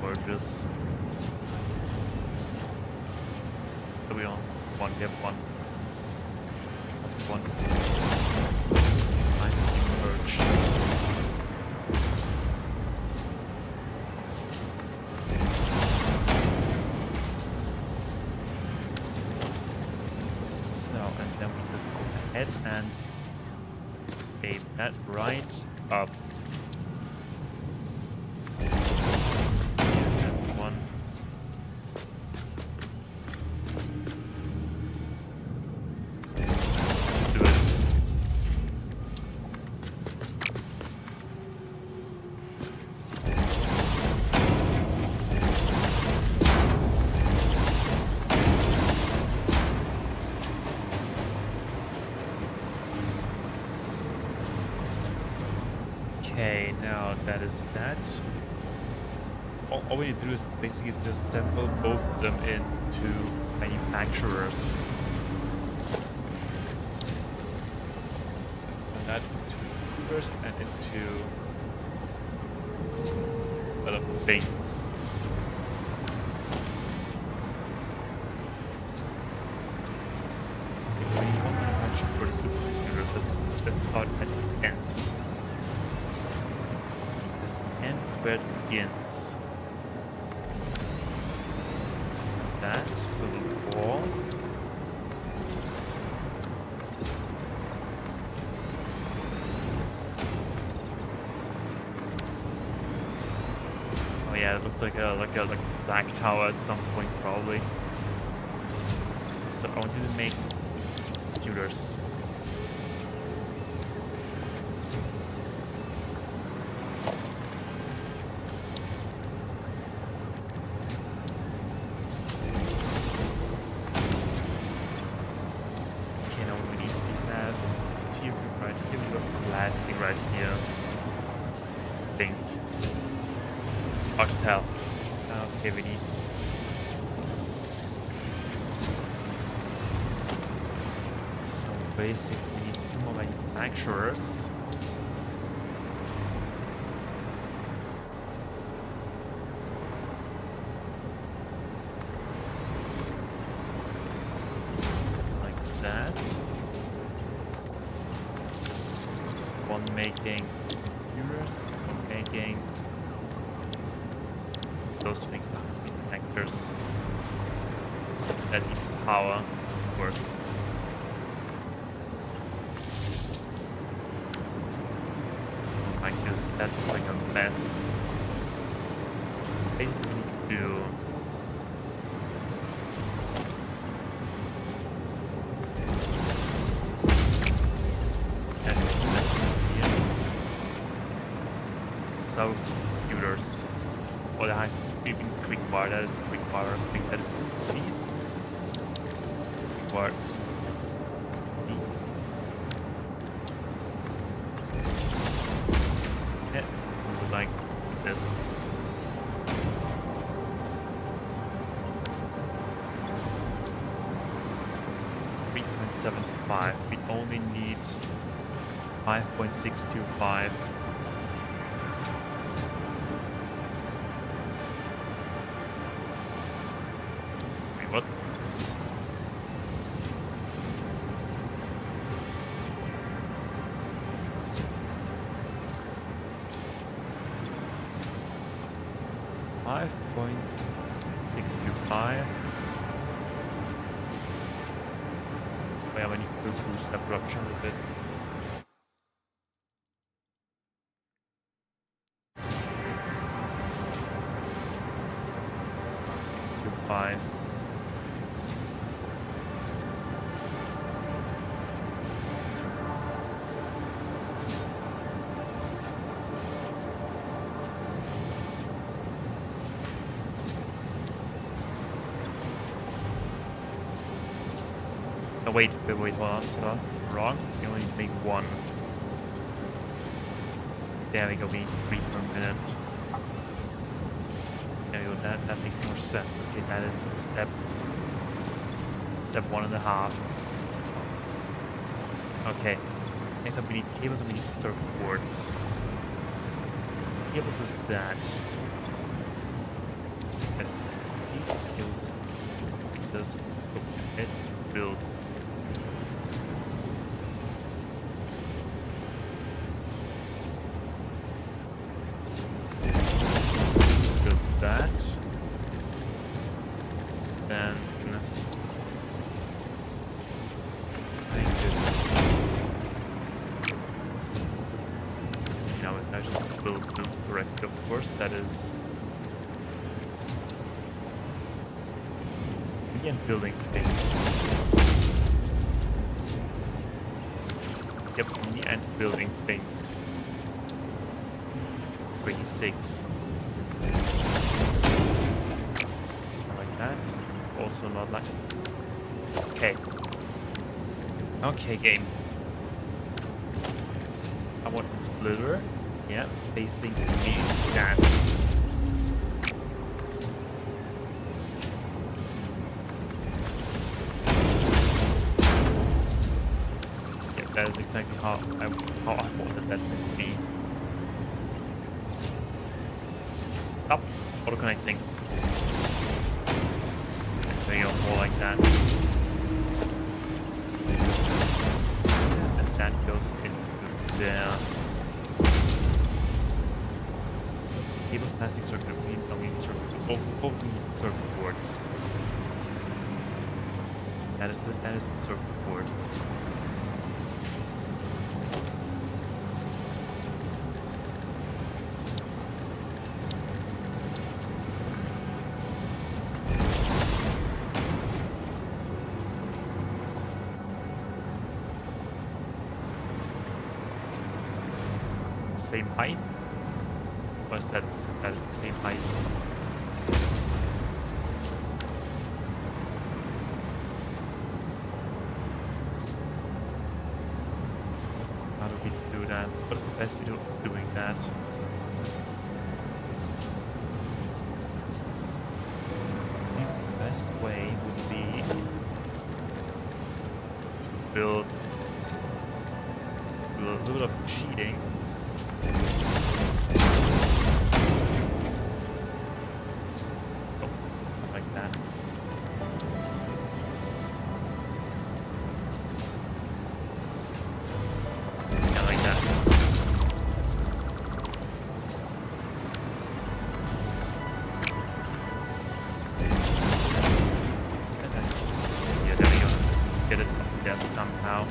Merges. So we on one, we have one. One. Merge. So, and then we just go ahead and aim that right up. Okay, now that is that. All we need to do is basically just assemble both of them into manufacturers. And that into computers and into other things. Okay, so we need one manufacturer for the supercomputers. Let's start at the end. Ends where it begins. That little wall. Oh yeah, it looks like a flag tower at some point probably. So I want you to make some computers. Right here. I think. Hard to tell. Okay, we need. So basically, we need 2 more manufacturers. Like that. One making computers, one making those things that must be connectors. That needs power, of course. Oh my goodness, that looks like a mess. Basically, we need to do so computers. Or the highest even quick bar, that is quick bar, I think that is C. Quick bar is D. like this. $3.75. We only need 5.625. Wait, what? $5.625. Yeah, we need to boost that production a bit. Five. No, wait, hold on. Wrong. We only make one. There we go, we need 3 per minute. There we go, that makes more sense. Okay, that is step 1.5. Okay. Next up we need cables and we need circuit boards. Cables is that. Let's see. Cables is this. It build. That. Then I just now I just build correct, of course. That is again building things. Yep, me and building things. 26. That. Also not like... Okay. Okay, game. I want a splitter. Yeah, facing me. That. Yeah, that is exactly how I wanted that to be. Stop auto connecting. There you go, more like that. And that goes into there. So, cables passing circuit, we need circuit, both need circuit boards. That is the circuit board. Same height? Or is that is the same height? How do we do that? What is the best way of doing that? I think the best way would be to build a little bit of cheating. Somehow,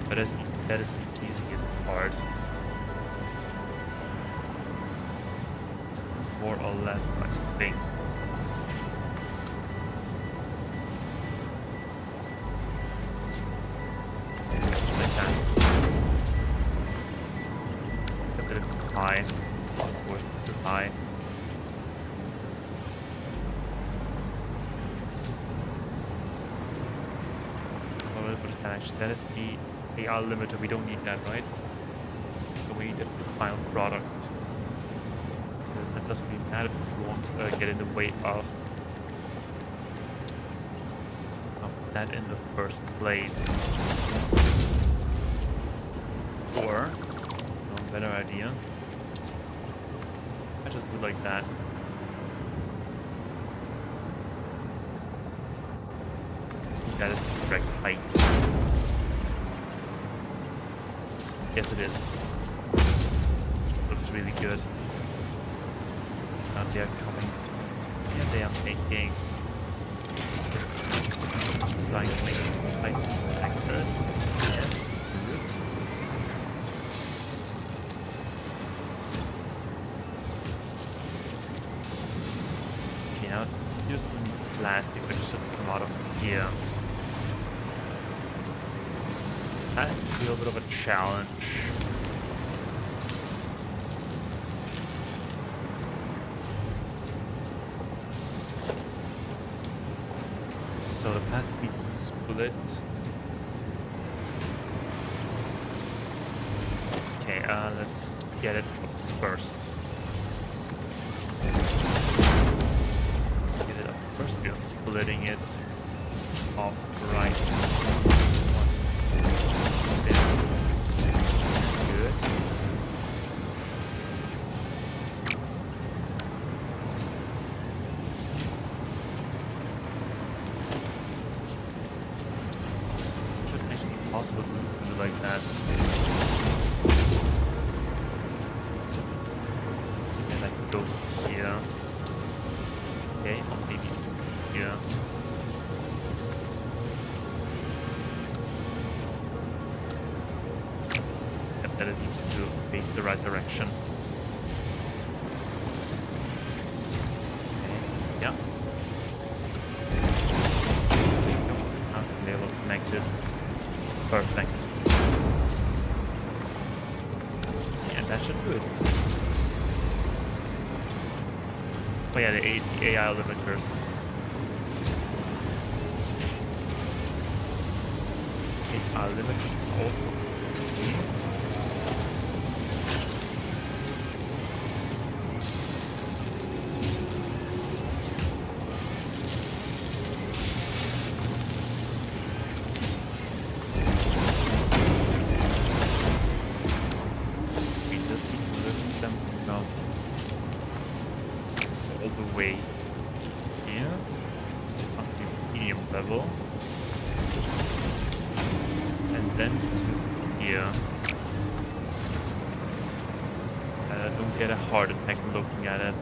but that is the easiest part, more or less, I think. Like that. But it's too high. Of course, it's too high. What is that actually? That is the AR limiter. We don't need that, right? So we need the final product. that won't get in the way of that in the first place. Or, no better idea. I just do like that. That is the correct height. Yes, it is. Looks really good. Now they are coming. Yeah, they are making slightly nice factors. Yes, good. Okay, now use some plastic which should come out of here. Has to be a little bit of a challenge. So the plastic needs to split. Okay, let's get it up first. Get it up first. We are splitting it off right. Good. Should actually be possible to do it like that. And I can go here. Okay, or maybe here. That it needs to face the right direction. Okay, yeah. They look connected. Perfect. And that should do it. Oh yeah, the AI limiters. AI limiters also. Level, and then to here. Don't get a heart attack looking at it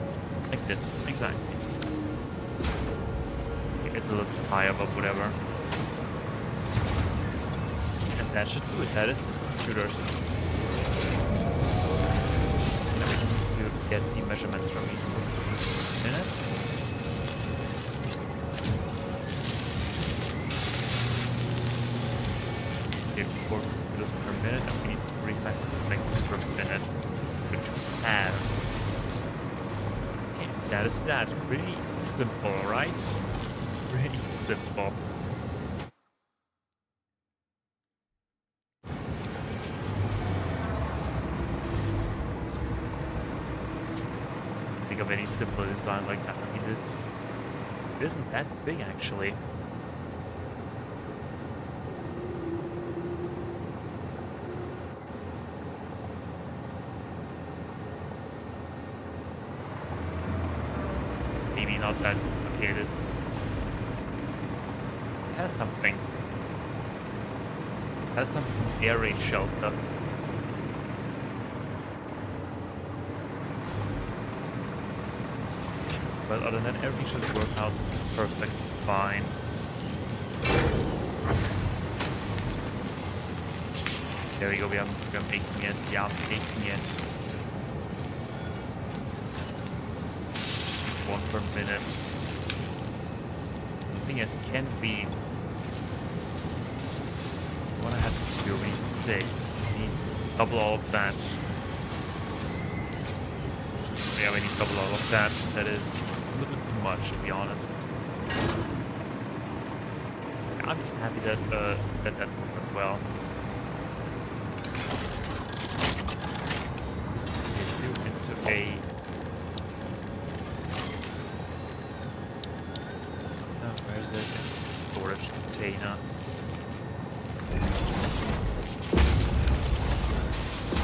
like this. Exactly. It's a little too high, but whatever. And that should do it. That is the computers. Now we need to get the measurements from each minute. Okay, 4 computers per minute, and we need 45 computers per minute, which we have. Okay, that is that. Pretty simple, right? Pretty simple. Think of any simple design like that. I mean, it isn't that big actually. Maybe not that. Okay, this has something. Has some air raid shelter. But other than that, everything should work out perfectly fine. There we go, we're making it. Yeah, I'm making it. It's 1 per minute. The thing is, can we... What I have to do, we need 6. We need double all of that. Yeah, we need double all of that. That is a little bit too much, to be honest. I'm just happy that that worked well. Into a arena.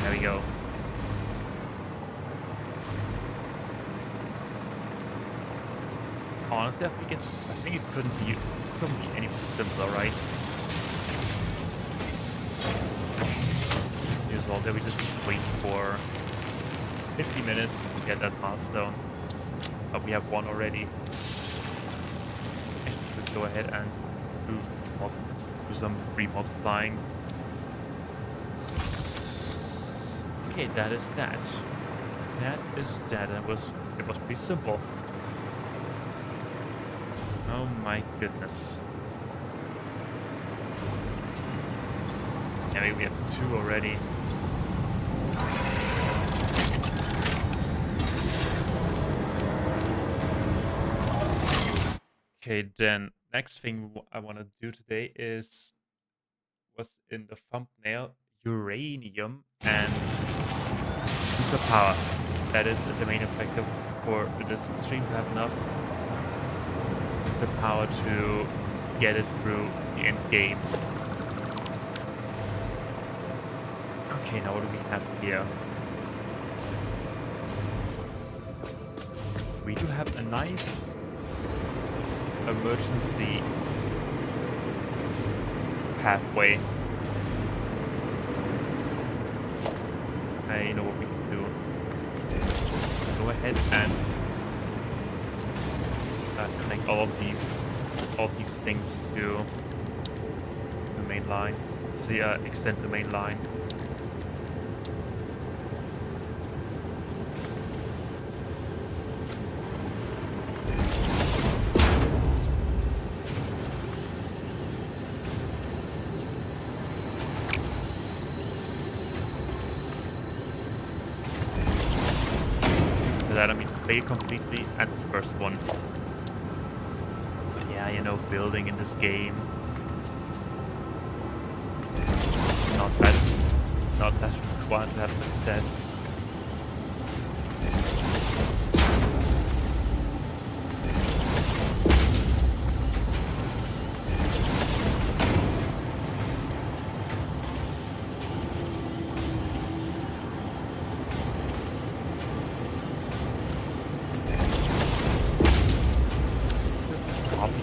There we go. Honestly, I think it couldn't be any simpler, right? Here's all that we just wait for 50 minutes to get that milestone. But we have one already. I should go ahead and do some free multiplying. Okay, that is that. That is that. It was pretty simple. Oh my goodness. Yeah, we have 2 already. Okay, then next thing I want to do today is what's in the thumbnail: uranium and superpower. That is the main objective for this stream, to have enough the power to get it through the end game. Okay, now what do we have here? We do have a nice emergency pathway. I know what we can do. Go ahead and connect all of these things to the main line. See, extend the main line. That, I mean, fail completely at the first one. But yeah, you know, building in this game, not that required to have success.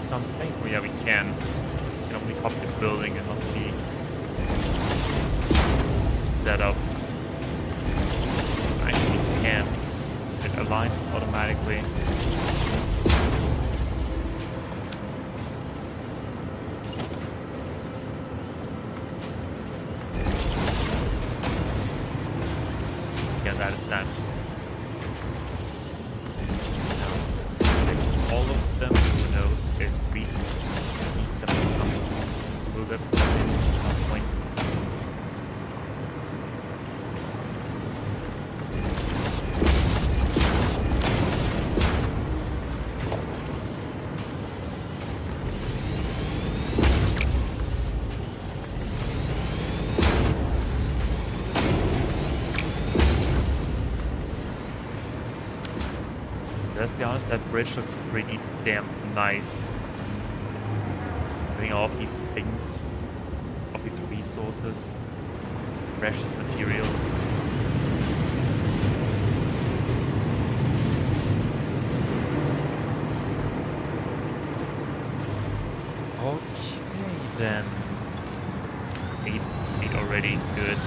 Something? Oh yeah, we can. We can only copy the building and not the setup. Actually, we can. It aligns automatically. Yeah, that is that. All of them, who knows if we need them some, will them at some point. Let's be honest, that bridge looks pretty damn nice. Having all of these things, all these resources, precious materials. Okay then. 8 already, good.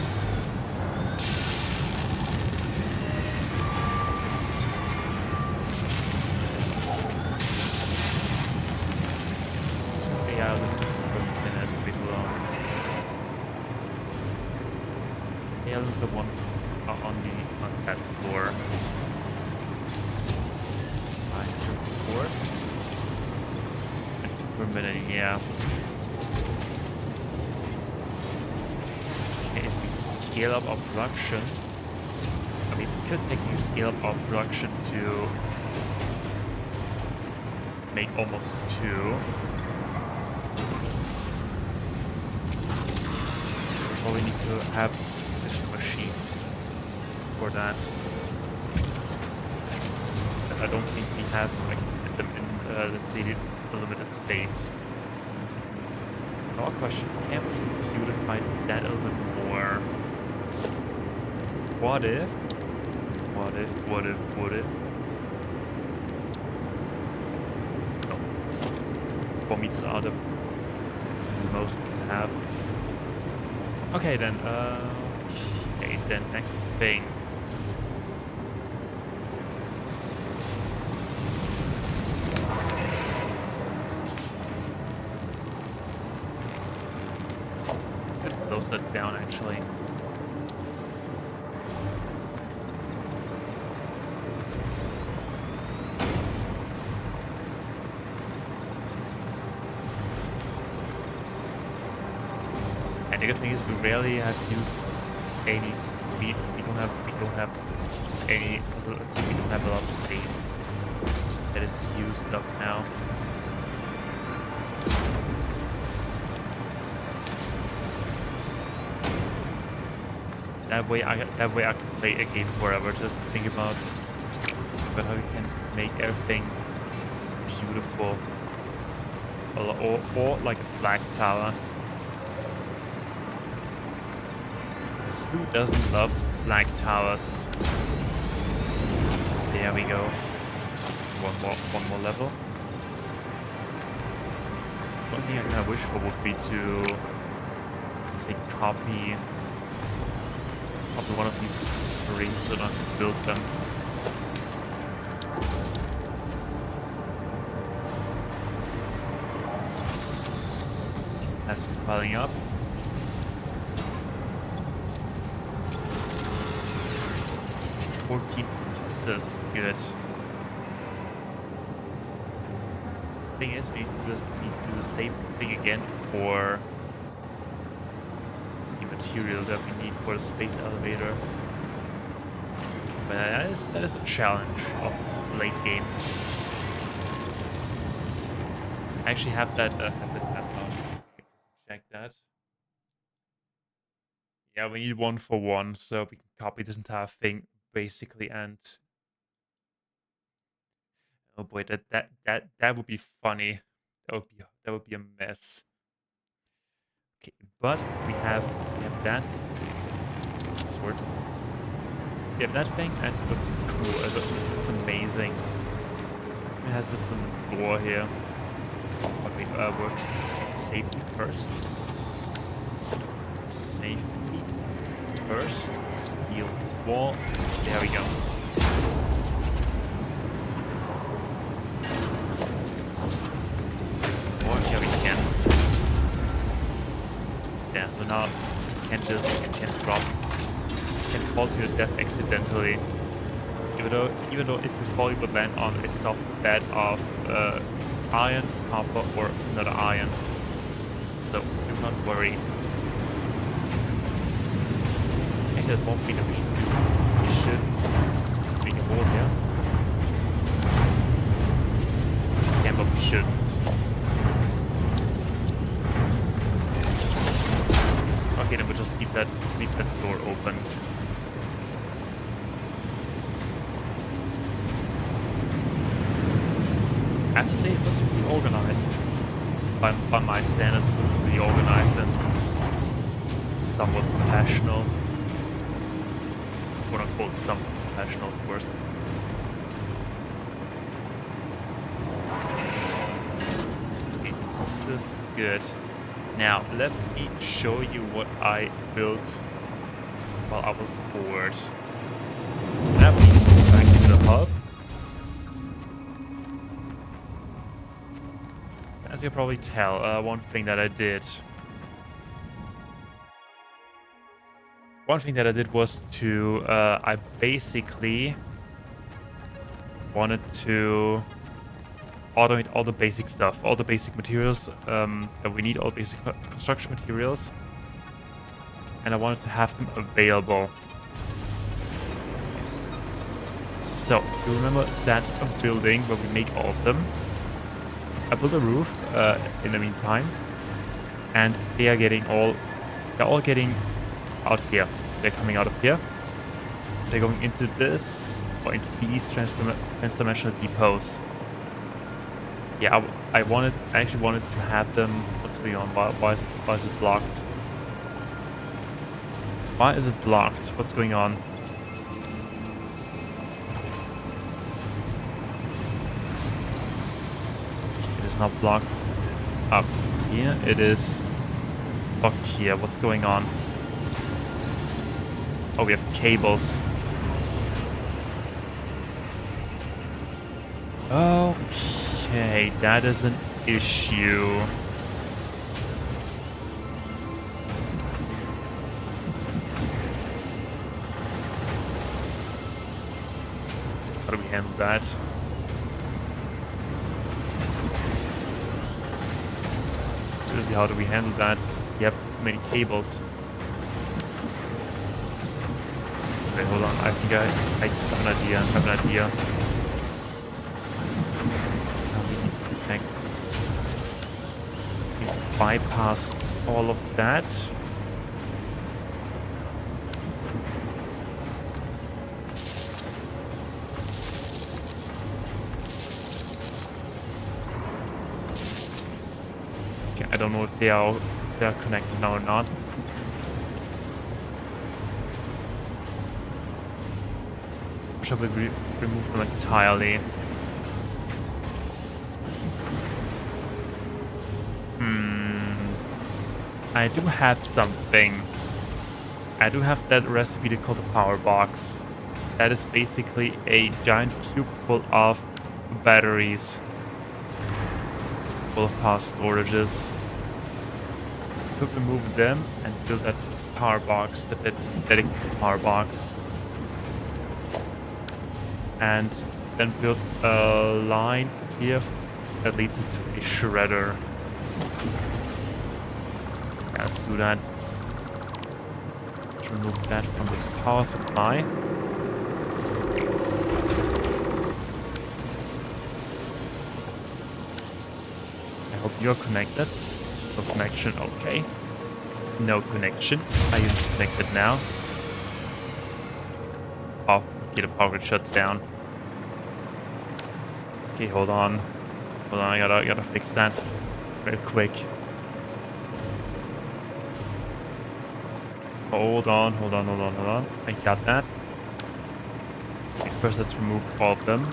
Yeah, we'll just put in as a bit long. Yeah, there's the one on that floor. 2 quartz. And 2 per minute, yeah. Okay, if we scale up our production, I mean, we could technically scale up our production to make almost 2. Well, we need to have additional machines for that. I don't think we have like them in let's say the limited space. Our question, can we beautify that a little bit more? What if? What if? No. 4 meters are the most we can have. Okay then, next thing. Close that down actually. And the good thing is we rarely have used any speed. We don't have any, let's see, we don't have a lot of space that is used up now. That way I can play a game forever. Just think about how we can make everything beautiful, or like a flag tower. Because who doesn't love flag towers? There we go. One more level. One thing I kind of wish for would be to, say, copy one of these rings so I don't have to build them. That's just piling up. Pieces, good. Thing is, we need to do the same thing again for material that we need for the space elevator. But that is the challenge of late game. I actually have that map on. Check that. Yeah, we need 1 for 1, so we can copy this entire thing basically. And oh boy, that would be funny. That would be a mess. Okay, but we have that sword. We have that thing, and it looks cool. It's amazing. It has this little door here. Okay, works. Safety first. Safety first. Steel wall. There we go. Or here we can. Yeah, so now you can't fall to your death accidentally. Even though if you fall, you would land on a soft bed of iron, copper, or another iron. So do not worry. Actually, there's one thing that we should do. We should make a hole here. Yeah, but we shouldn't. Okay, then we'll just leave that door open. I have to say, it looks pretty organized. By my standards, it looks pretty organized and somewhat professional. Quote unquote, somewhat professional, of course. This is good. Now, let me show you what I built while I was bored. Now we go back to the hub. As you can probably tell, one thing that I did was to, I basically wanted to automate all the basic stuff, all the basic materials that we need, all basic construction materials, and I wanted to have them available. So, you remember that building where we make all of them? I built a roof in the meantime, and they're all getting out here. They're coming out of here. They're going into this, or into these transdimensional depots. Yeah, I actually wanted to have them. What's going on? Why is it blocked? Why is it blocked? What's going on? It is not blocked up here. It is blocked here. What's going on? Oh, we have cables. Okay, that is an issue. How do we handle that? Seriously, how do we handle that? We have many cables. Wait, hold on. I think I have an idea. I have an idea. Now we need to connect. We need to bypass all of that. Okay, I don't know if they are connected now or not. Shall we remove them entirely? I do have something. I do have that recipe they call the power box. That is basically a giant cube full of batteries, full of power storages. Could remove them and fill that power box, that dedicated power box. And then build a line here that leads into a shredder. Yeah, let's do that. Let's remove that from the power supply. I hope you're connected. No connection, okay. No connection. Are you connected now? Oh, okay, the power got shut down. Okay, hold on. Hold on, I gotta fix that real quick. Hold on. I got that. Okay, first let's remove all of them.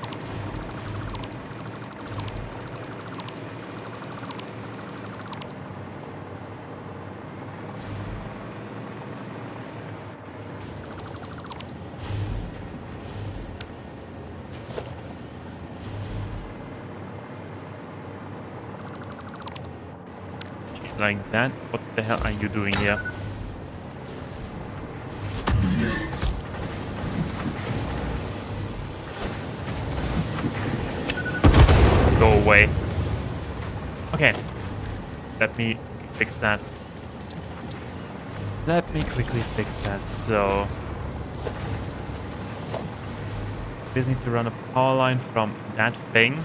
Like that. What the hell are you doing here? Go away. Okay. Let me fix that. Let me quickly fix that. So we just need to run a power line from that thing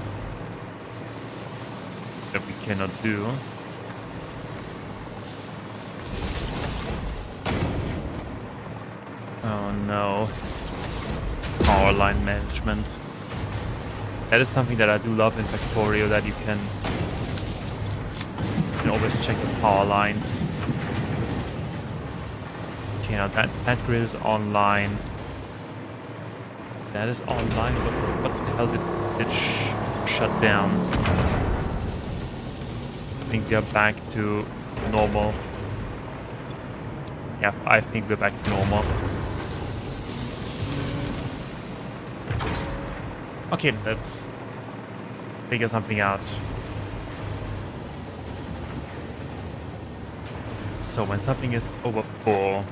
that we cannot do. Oh no. Power line management. That is something that I do love in Factorio, that you can always check the power lines. Okay, now that grid is online. That is online. What the hell did shut down? I think we are back to normal. Yeah, I think we're back to normal. Okay, let's figure something out. So when something is over full,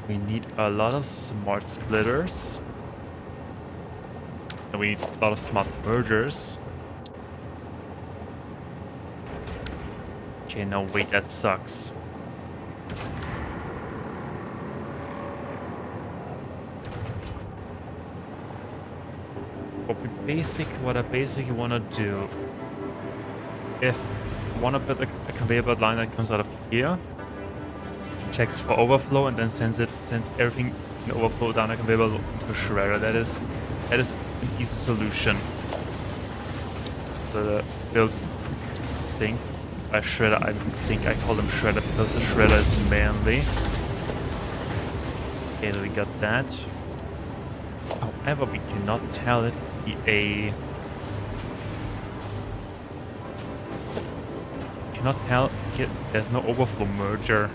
we need a lot of smart splitters. And we need a lot of smart mergers. Okay, no, wait, that sucks. What I basically want to do, if I want to build a conveyor belt line that comes out of here, checks for overflow, and then sends everything in overflow down a conveyor belt into a shredder. That is an easy solution. build sink. Shredder, I mean sink. I call them shredder because the shredder is manly. Okay, so we got that. However, we cannot tell it to be a... Cannot tell. There's no overflow merger.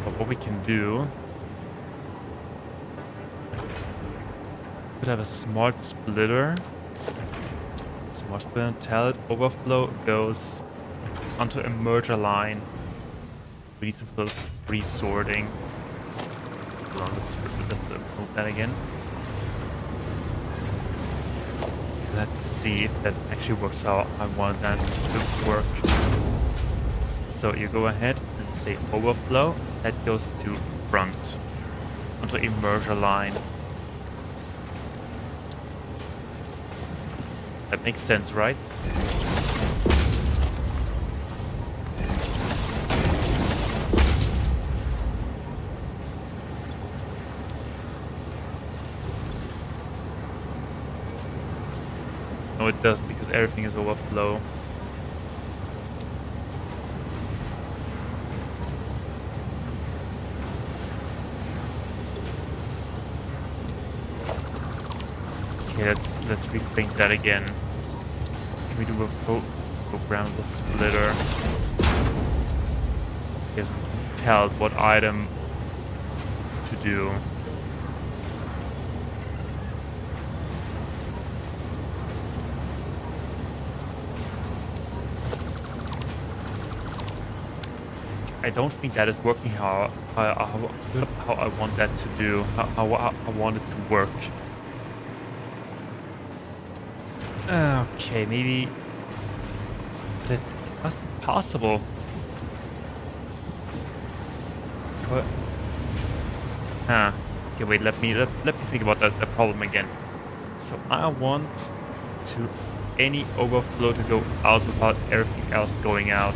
But what we can do... Could have a smart splitter. Smart splitter, tell it overflow goes onto a merger line. We need some sort of resorting. Hold on, let's move that again. Let's see if that actually works how I want that to work. So you go ahead and say overflow. That goes to front onto a merger line. That makes sense, right? No, it doesn't because everything is overflow. Okay, let's rethink that again. Can we do a programmable splitter? Yes, we can tell what item to do. I don't think that is working how I want that to do, how I want it to work. Okay, maybe that must be possible. What? Huh. Okay, wait. Let me think about that problem again. So I want to any overflow to go out without everything else going out.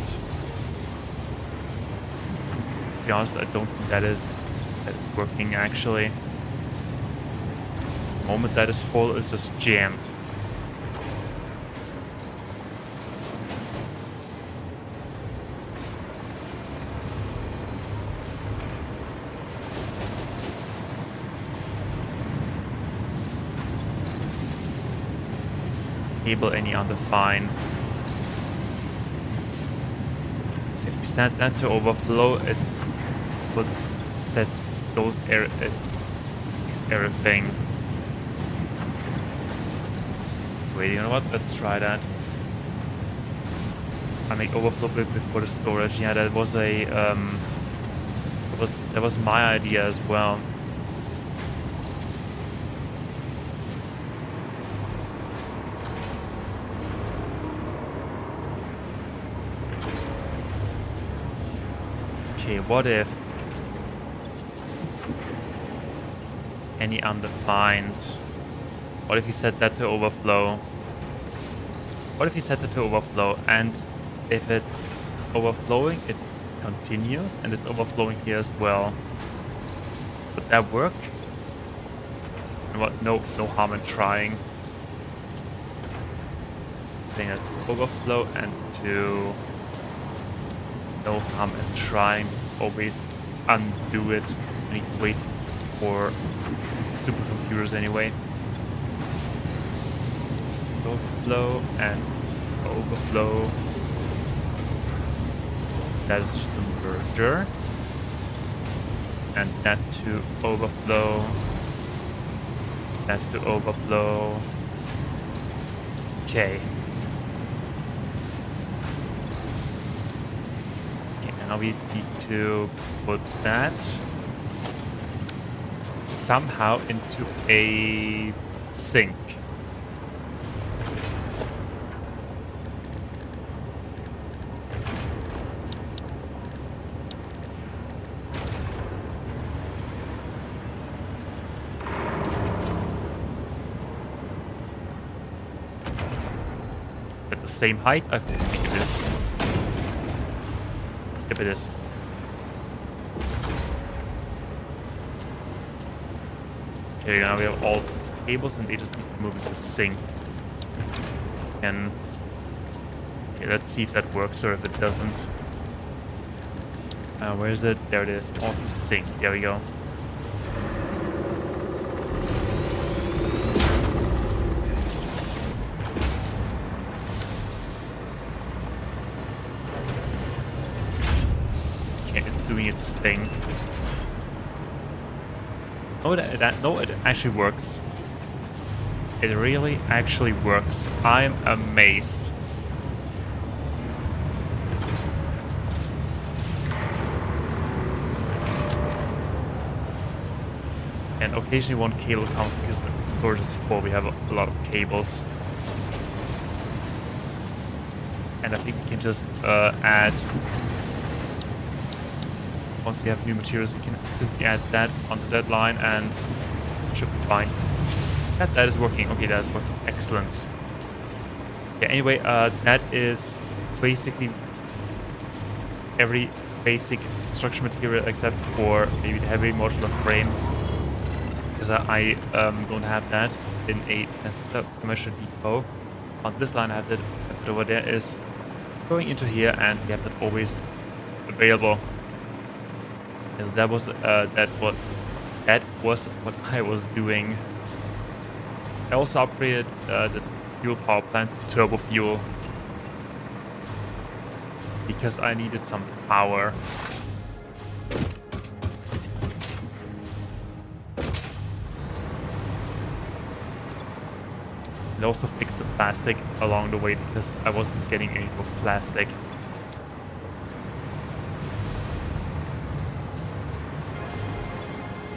To be honest, I don't think that is working actually. The moment that is full, it's just jammed. Enable any undefined. If we set that to overflow, it would set those everything. Wait, you know what? Let's try that. I make overflow before the storage. Yeah, that was a that was my idea as well. Okay, what if any undefined? What if you set that to overflow? What if you set that to overflow and if it's overflowing, it continues and it's overflowing here as well? Would that work? And what? No harm in trying. Saying that to overflow and to. No harm in trying. Always undo it. I need to wait for supercomputers anyway. Overflow and overflow. That is just a merger. And that to overflow. That to overflow. Okay. Now we need to put that somehow into a sink. At the same height, I think it is. Yep, it is. Okay, now we have all these cables and they just need to move into sync. And okay, let's see if that works or if it doesn't. Where is it? There it is. Awesome sync. There we go. Okay, it's doing its thing. Oh, no, it actually works. It really actually works. I'm amazed. And occasionally one cable comes because the storage is full. We have a lot of cables. And I think we can just add... Once we have new materials, we can simply add that onto that line and it should be fine. That is working. Okay, that is working. Excellent. Yeah, anyway, that is basically every basic construction material except for maybe the heavy modular frames. Because I don't have that in a commercial depot. On this line, I have that over there is going into here, and we have that always available. And that was what I was doing. I also upgraded the fuel power plant to turbo fuel because I needed some power. And also fixed the plastic along the way because I wasn't getting any more plastic.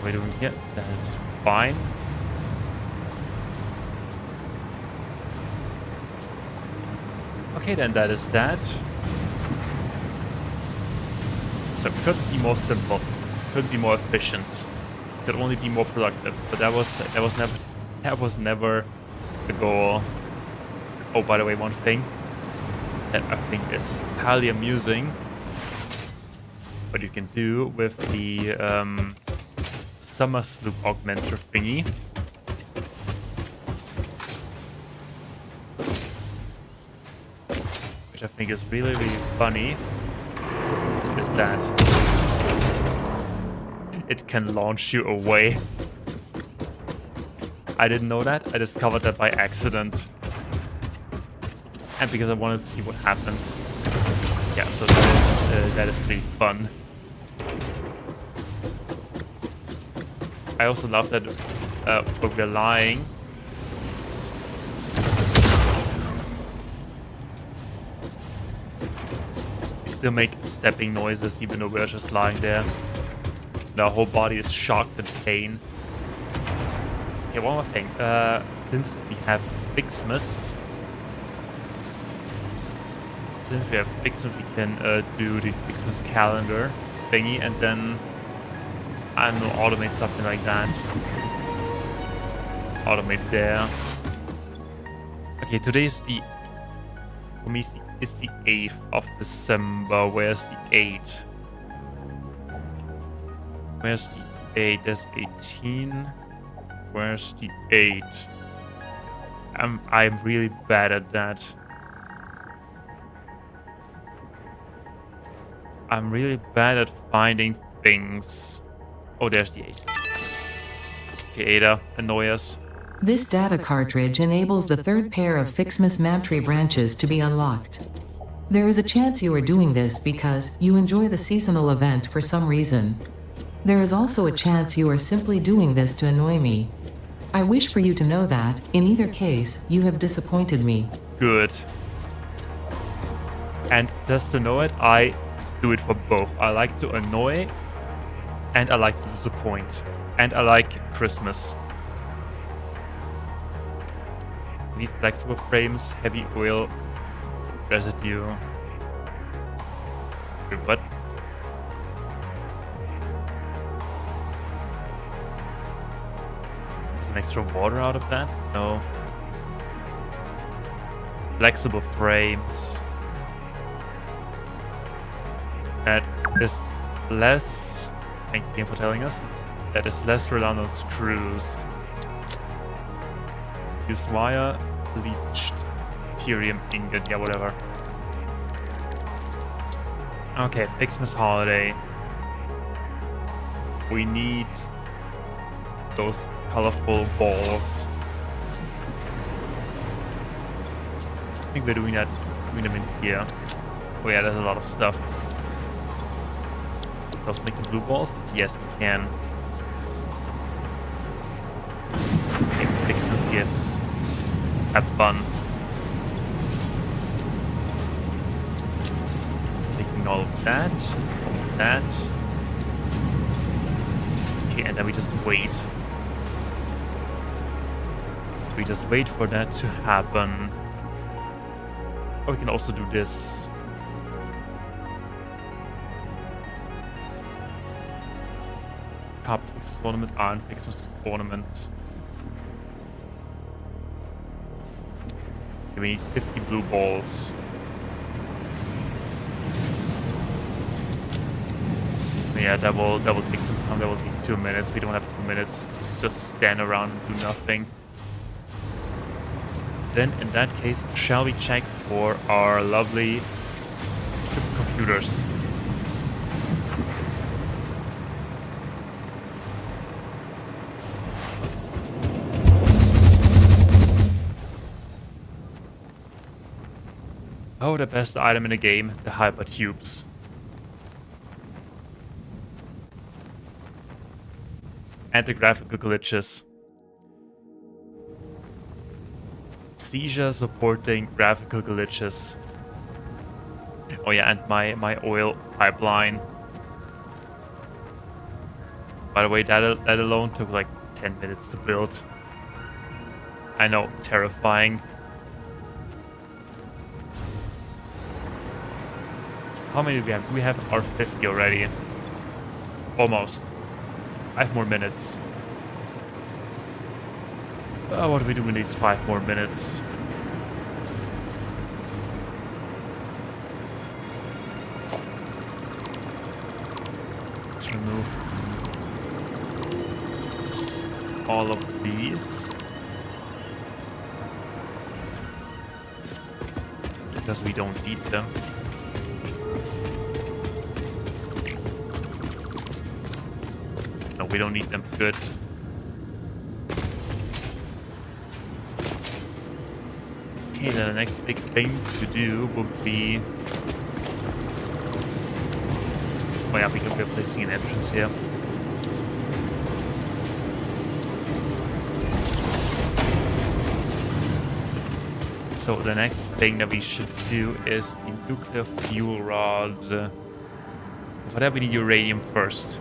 What are we doing here? That is fine. Okay, then that is that. So it could be more simple, could be more efficient, could only be more productive. But that was never the goal. Oh, by the way, one thing that I think is highly amusing, what you can do with the summer sloop augmenter thingy. Which I think is really, really funny, is that it can launch you away. I didn't know that. I discovered that by accident. And because I wanted to see what happens. Yeah, so that is pretty fun. I also love that when we're lying, we still make stepping noises even though we're just lying there. And our whole body is shocked and pain. Okay, one more thing. Since we have Xmas, we can do the Xmas calendar thingy and then, I don't know, automate something like that. Automate there. Okay, today's for me, it's the 8th of December. Where's the 8th? Where's the 8th? There's 18. Where's the 8th? I'm really bad at that. I'm really bad at finding things. Oh, there's the 8th. Okay, Ada, annoy us. This data cartridge enables the third pair of Fixmas map-tree branches to be unlocked. There is a chance you are doing this because you enjoy the seasonal event for some reason. There is also a chance you are simply doing this to annoy me. I wish for you to know that, in either case, you have disappointed me. Good. And just to know it, I do it for both. I like to annoy, and I like to disappoint. And I like Christmas. Heavy flexible frames, heavy oil residue. Wait, what? Some extra water out of that? No. Flexible frames. That is less... Thank you for telling us. That is less reliant on screws. Fused wire, bleached Ethereum ingot, yeah, whatever. Okay, Xmas holiday. We need those colorful balls. I think we're doing them in here. Oh yeah, there's a lot of stuff. Let's make the blue balls. Yes, we can. Okay, Xmas gifts. Have fun. Taking all of that. All of that. Okay, and then we just wait. We just wait for that to happen. Or we can also do this. Carpet Fixmas ornament, Iron Fixmas ornament. Okay, we need 50 blue balls. Yeah, that will take some time. That will take 2 minutes. We don't have 2 minutes. Just stand around and do nothing. Then, in that case, shall we check for our lovely supercomputers? Oh, the best item in the game, the hypertubes. And the graphical glitches. Seizure supporting graphical glitches. Oh yeah, and my oil pipeline. By the way, that alone took like 10 minutes to build. I know, terrifying. How many do we have? Do we have our 50 already? Almost. 5 more minutes. What do we do in these 5 more minutes? Let's remove all of these. Because we don't need them. No, we don't need them. Good. Okay, then the next big thing to do would be... Oh yeah, because we're placing an entrance here. So the next thing that we should do is the nuclear fuel rods. For that we need uranium first.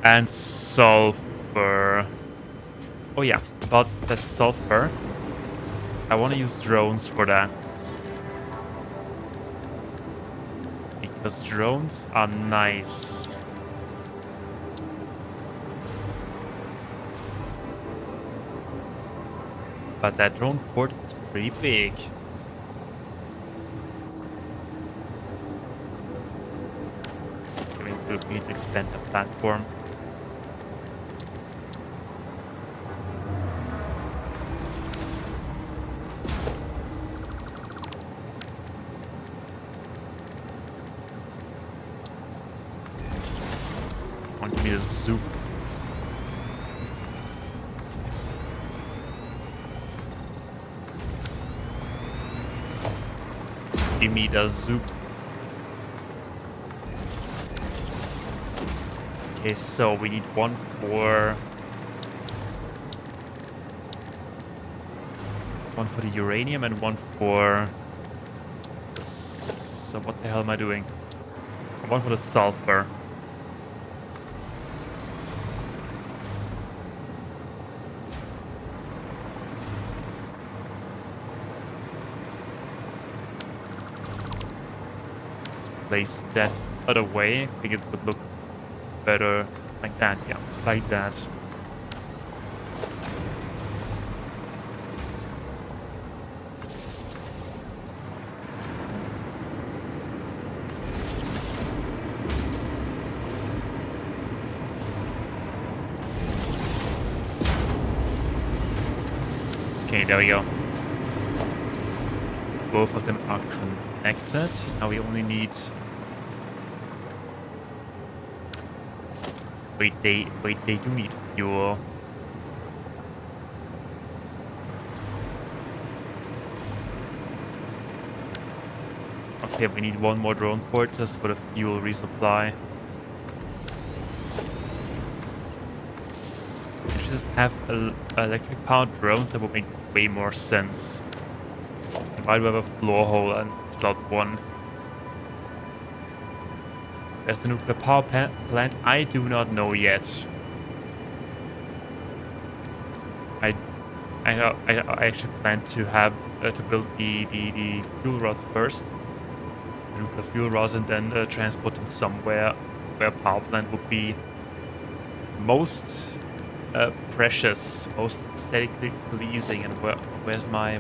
And sulfur. Oh yeah, about the sulfur. I want to use drones for that. Because drones are nice. But that drone port is pretty big. We need to expand the platform. Give me a soup. Give me the soup. Okay, so we need one for the uranium and one for... So what the hell am I doing? One for the sulfur. Place that other way. I think it would look better like that. Yeah, like that. Okay, there we go. Both of them are connected. Now we only need... Wait, they do need fuel. Okay, we need one more drone port just for the fuel resupply. We should just have electric powered drones. That would make way more sense. Why do we have a floor hole and slot 1? Where's the nuclear power plant? I do not know yet. I actually plan to have to build the fuel rods first, the nuclear fuel rods, and then transport them somewhere where a power plant would be most precious, most aesthetically pleasing. And where's my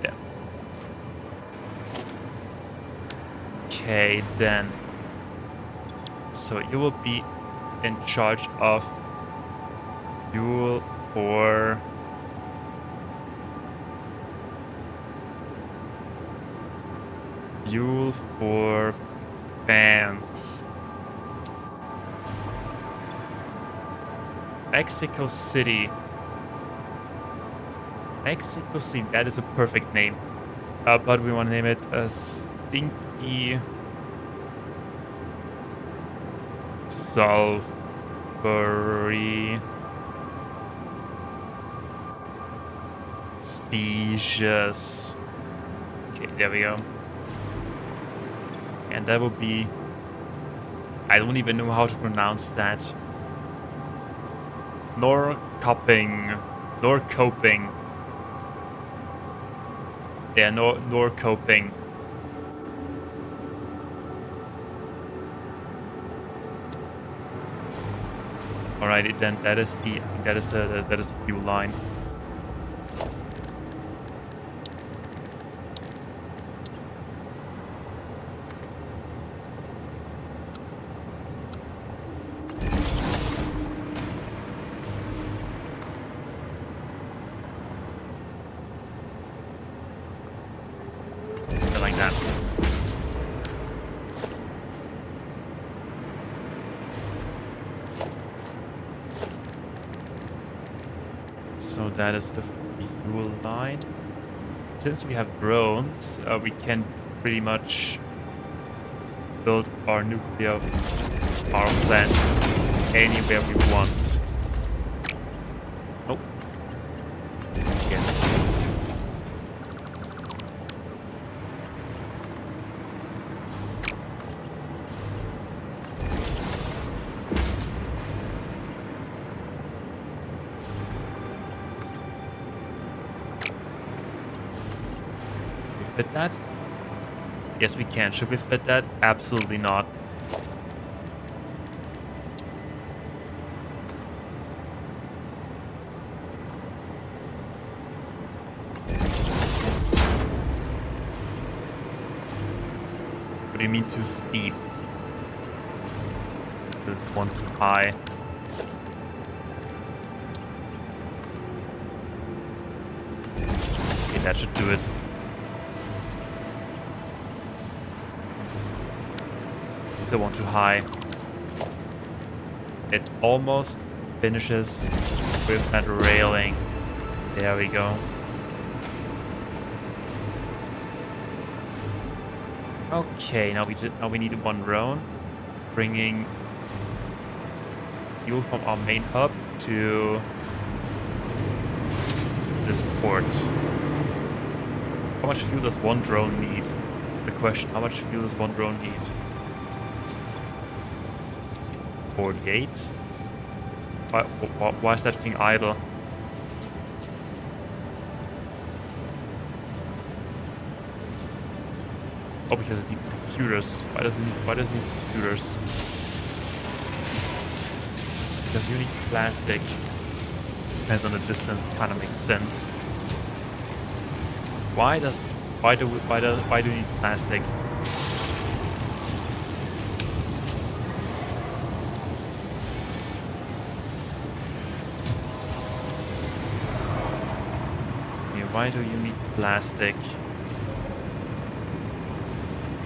yeah. Okay, then. So you will be in charge of fuel for fans. Mexico City. Mexico City, that is a perfect name. But we want to name it a Stinky Sulfury Seizures. Okay, there we go. And that will be... I don't even know how to pronounce that. Norcoping. Yeah, Norcoping. Alright, then that is the fuel line. Like that. So that is the fuel line. Since we have drones, we can pretty much build our nuclear power plant anywhere we want. Oh. Yes. Fit that? Yes, we can. Should we fit that? Absolutely not. What do you mean too steep? This one too high. Okay, that should do it. Still one too high. It almost finishes with that railing. There we go. Okay, now we need one drone, bringing fuel from our main hub to this port. How much fuel does one drone need? The question: how much fuel does one drone need? 48. Why is that thing idle? Oh, because it needs computers. Why does it need computers? Because you need plastic. Depends on the distance, kind of makes sense. Why do you need plastic? Why do you need plastic?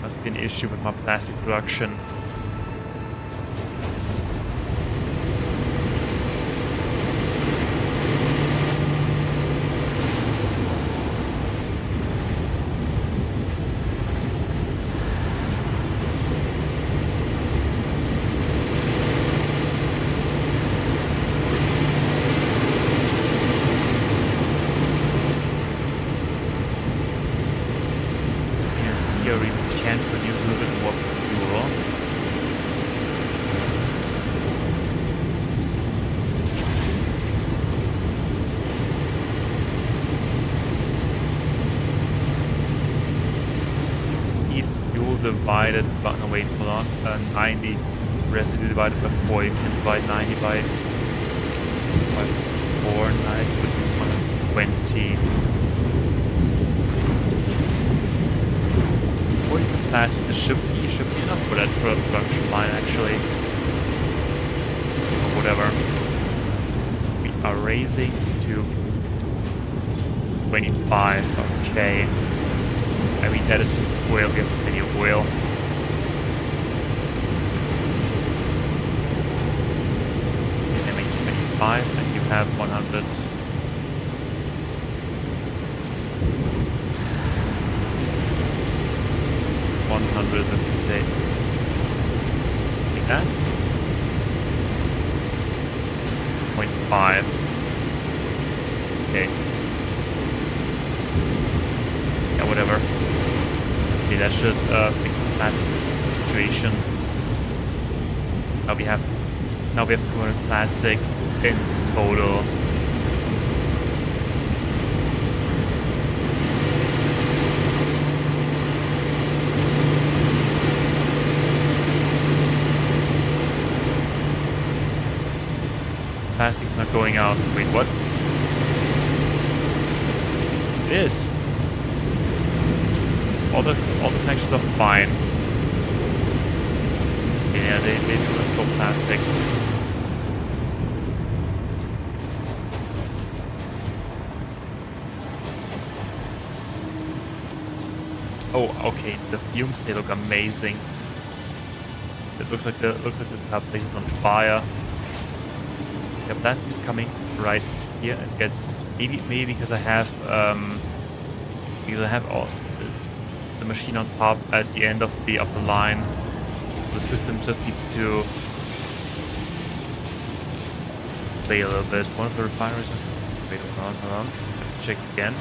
Must be an issue with my plastic production. We can produce a little bit more fuel. Fuel divided by, no wait, hold on, 90 residue divided by 4. You can divide 90 by 4, nice, with 120. Or you can pass it, should be enough for that production line actually. Or whatever. We are raising to 25, okay. I mean, that is just oil, we have plenty of oil. Okay, make 25 and you have 100. Let's say. Like that. 0.5. Okay. Yeah, whatever. Okay, that should fix the plastic situation. Now we have 200 plastic in total. Plastic's not going out. Wait, what? It is. All the connections are fine. Yeah, they do still plastic. Oh, okay. The fumes, they look amazing. It looks like this entire place is on fire. The plastic is coming right here and gets maybe because I have all the machine on top at the end of the upper line. The system just needs to play a little bit. One of the refineries. Wait, hold on. Have to check again.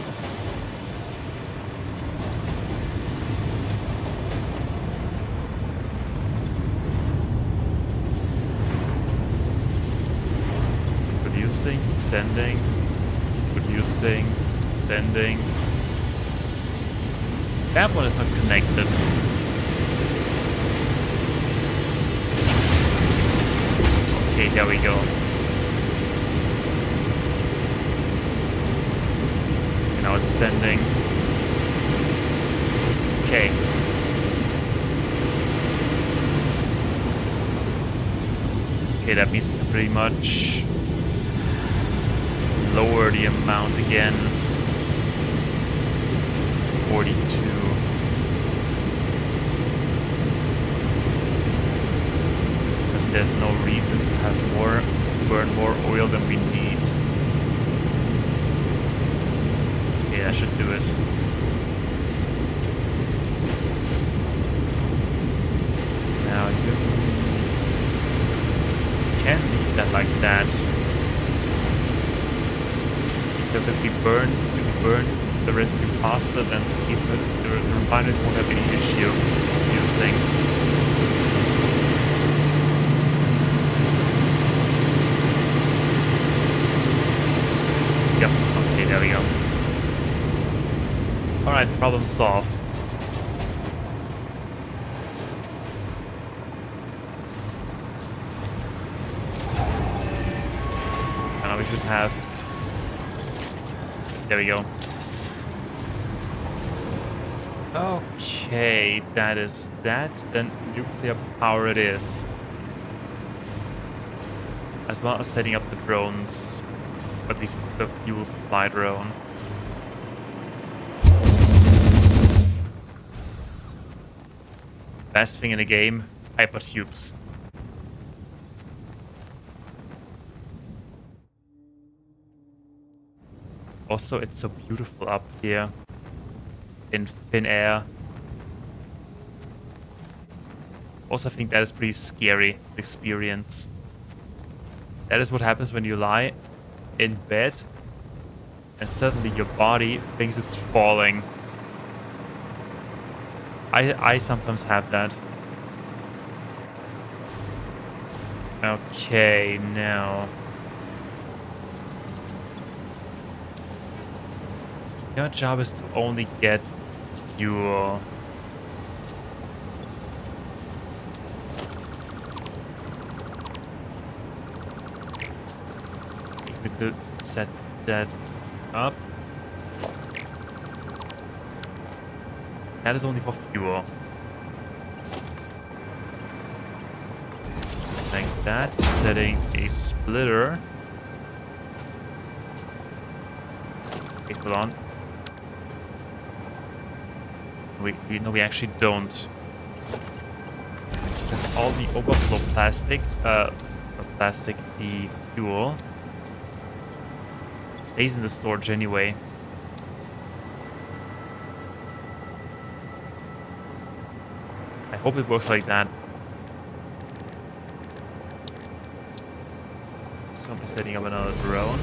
Sending, producing, sending. That one is not connected. Okay, there we go. Now it's sending. Okay. Okay, that means we can pretty much lower the amount again. 42. Because there's no reason to have burn more oil than we need. Okay, that should do it. Now you can leave that like that. Because if we burn the residue faster, then the refineries won't have any issue using. Yep, okay, there we go. Alright, problem solved. And now we should have. There we go. Okay, that is that. Then nuclear power it is. As well as setting up the drones. At least the fuel supply drone. best thing in the game, hypertubes. Also, it's so beautiful up here in thin air. Also, I think that is pretty scary to experience. That is what happens when you lie in bed and suddenly your body thinks it's falling. I sometimes have that. Okay, now. Your job is to only get fuel. We could set that up. That is only for fuel. Like that. Setting a splitter. Okay, hold on. No, we actually don't. Because all the overflow plastic, the fuel, stays in the storage anyway. I hope it works like that. So I'm setting up another drone.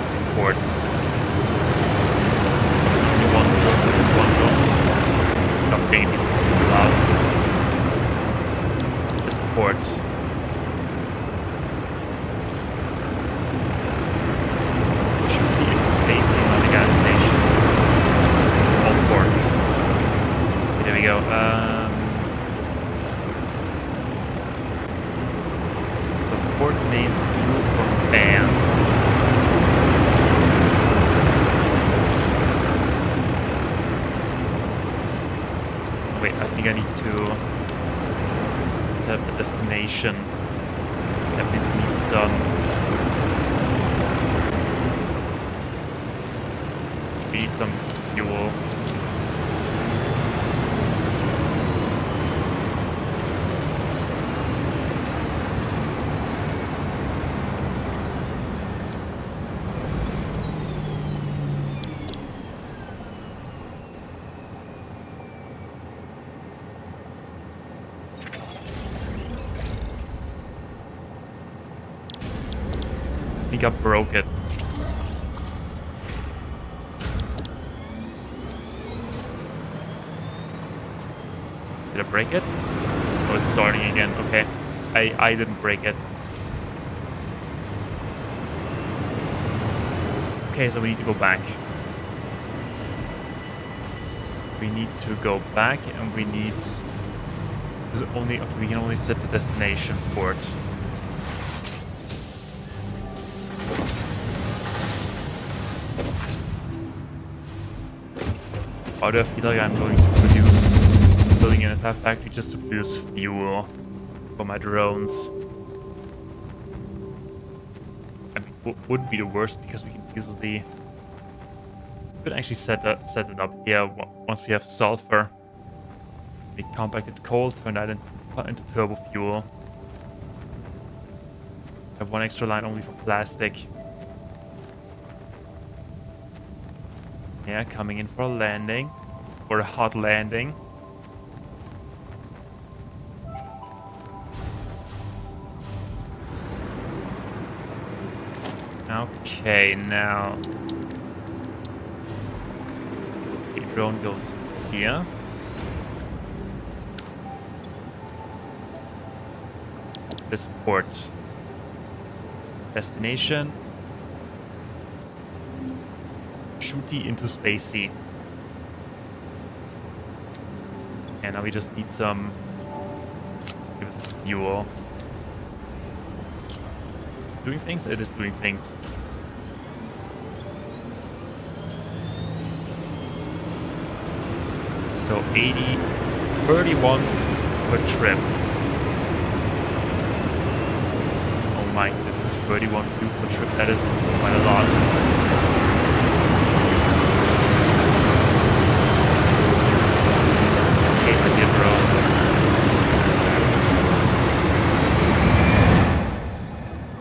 Support. Only one drone. Not paying me, this is allowed. The support. Spacing on the gas station. All ports. Okay, there we go. Support name fuel for fans. Wait, I think I need to set up the destination. That means we need some. Need some fuel. I think I broke it. Did I break it? Oh, it's starting again. Okay. I didn't break it. Okay, so we need to go back. We need to go back and we need... Okay, we can only set the destination port. Why do I feel like I'm going to building an entire factory just to produce fuel for my drones? I mean, would be the worst because we can easily... We could actually set it up here once we have sulfur. Make compacted coal, turn that into turbo fuel. Have one extra line only for plastic. Yeah, coming in for a landing. For a hot landing. Okay, now... The drone goes here. This port. Destination. Shooty into spacey. And now we just need some... Give us fuel. Doing things? It is doing things. So 31 per trip. Oh my goodness, 31 fuel per trip. That is quite a lot. Okay, my dear drone.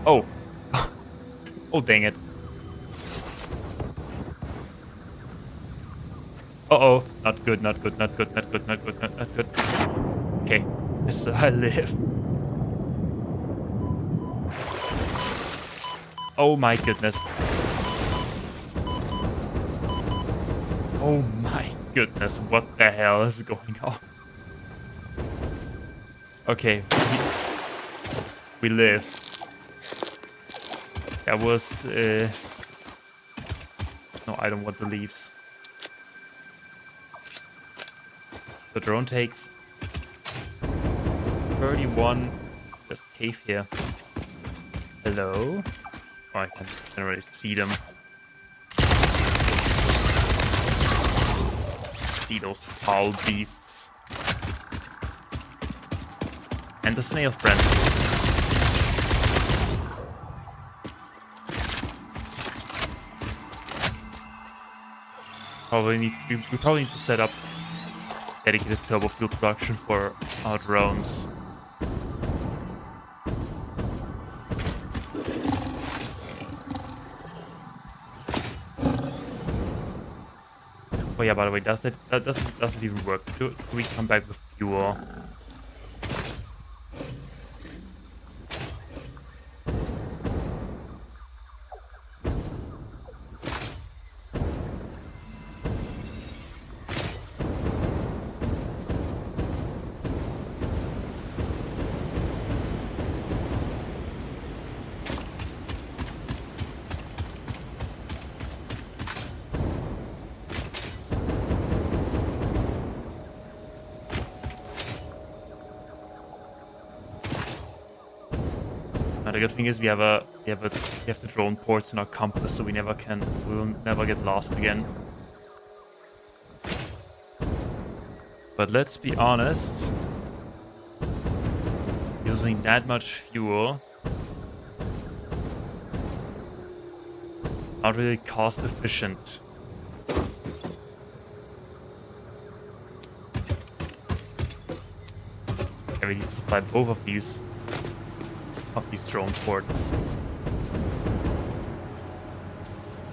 Oh. Oh, dang it. Uh-oh. Not good, not good, not good, not good, not good, not good. Okay. Yes, I live. Oh my goodness. Oh my goodness. What the hell is going on? Okay. We live. That was... No, I don't want the leaves. The drone takes 31. There's a cave here. Hello? Oh, I can already see them. See those foul beasts. And the snail friend. We probably need to set up dedicated turbo fuel production for our drones. Oh yeah, by the way, that doesn't even work. Do we come back with fuel? The good thing is we have the drone ports in our compass, so we will never get lost again. But let's be honest, using that much fuel, not really cost efficient. And we need to supply both of these drone ports.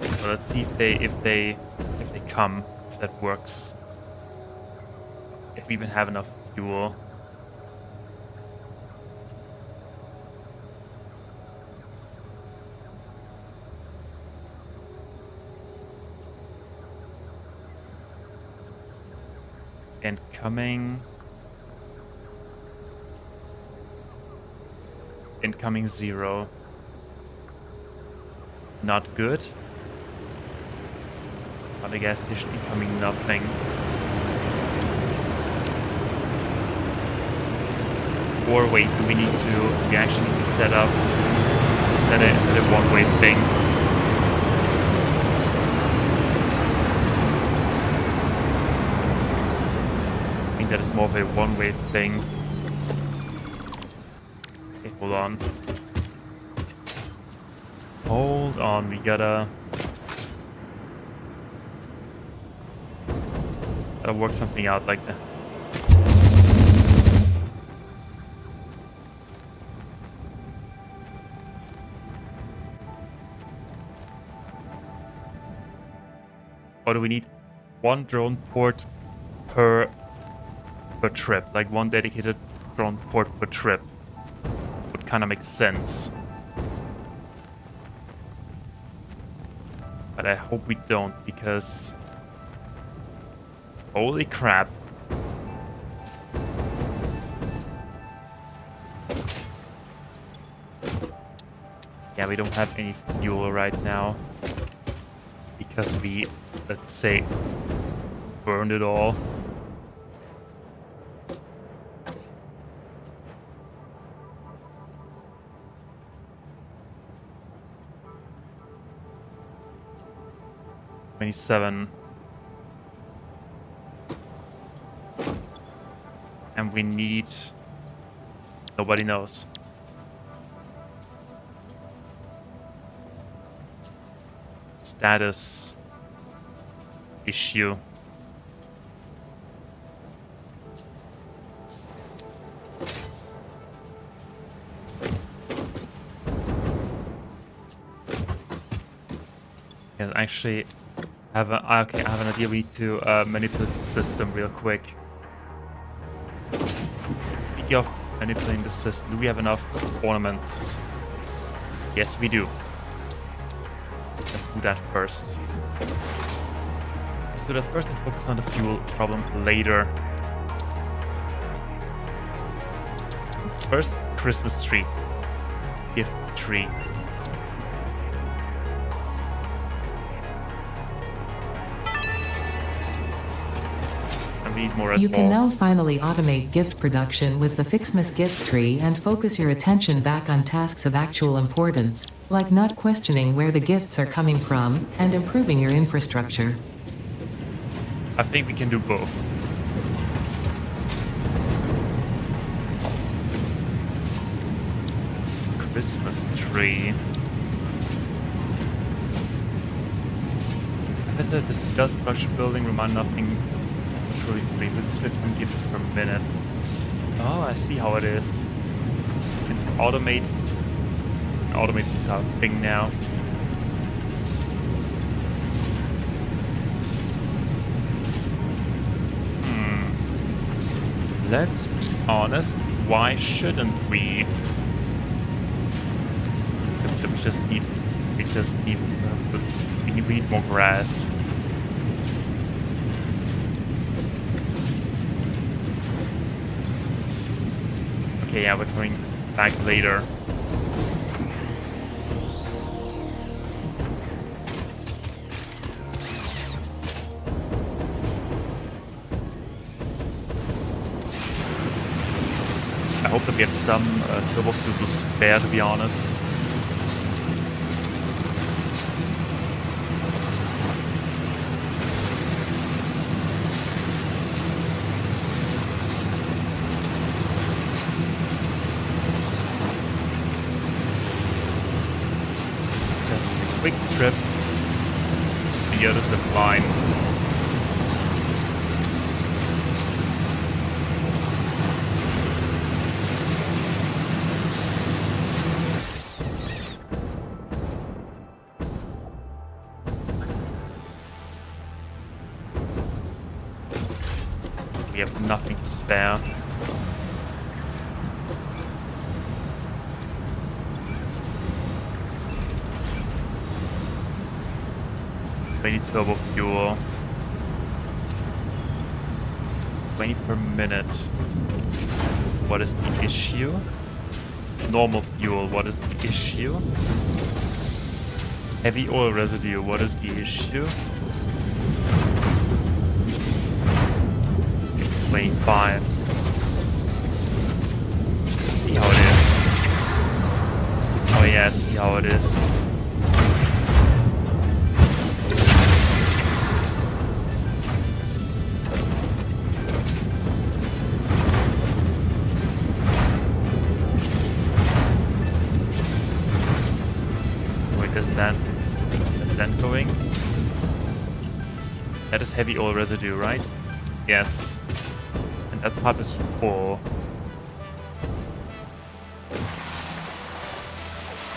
So let's see if they come, if that works. If we even have enough fuel. And coming. Incoming 0. Not good. On the gas station, incoming nothing. Or wait, do we actually need to set up, is that a one-way thing? I think that is more of a one-way thing. Hold on. Hold on, we gotta work something out like that. Or do we need one drone port per trip? Like one dedicated drone port per trip? Kind of makes sense, but I hope we don't, because holy crap, yeah, we don't have any fuel right now because we, let's say, burned it all. $27. And we need... Nobody knows. status issue. Yeah, actually, I have an idea. We need to manipulate the system real quick. Speaking of manipulating the system, do we have enough ornaments? Yes, we do. Let's do that first. Let's do that first and focus on the fuel problem later. First, Christmas tree. Gift tree. Need more you can now balls. finally automate gift production with the Fixmas gift tree and focus your attention back on tasks of actual importance, like not questioning where the gifts are coming from, and improving your infrastructure. I think we can do both. Christmas tree. As I said, this does production building remind nothing. Truly free with 15 gifts per minute. Oh, I see how it is. You can automate this kind of thing now. Let's be honest, why shouldn't we? We need more grass. Okay, yeah, we're coming back later. I hope that we have some turbo fuel to spare, to be honest. Quick trip via the zip line. We have nothing to spare. We need turbo fuel. 20 per minute. What is the issue? Normal fuel, what is the issue? Heavy oil residue, what is the issue? 25. Let's see how it is. Oh yeah, see how it is. Is that going? That is heavy oil residue, right? Yes. And that part is full.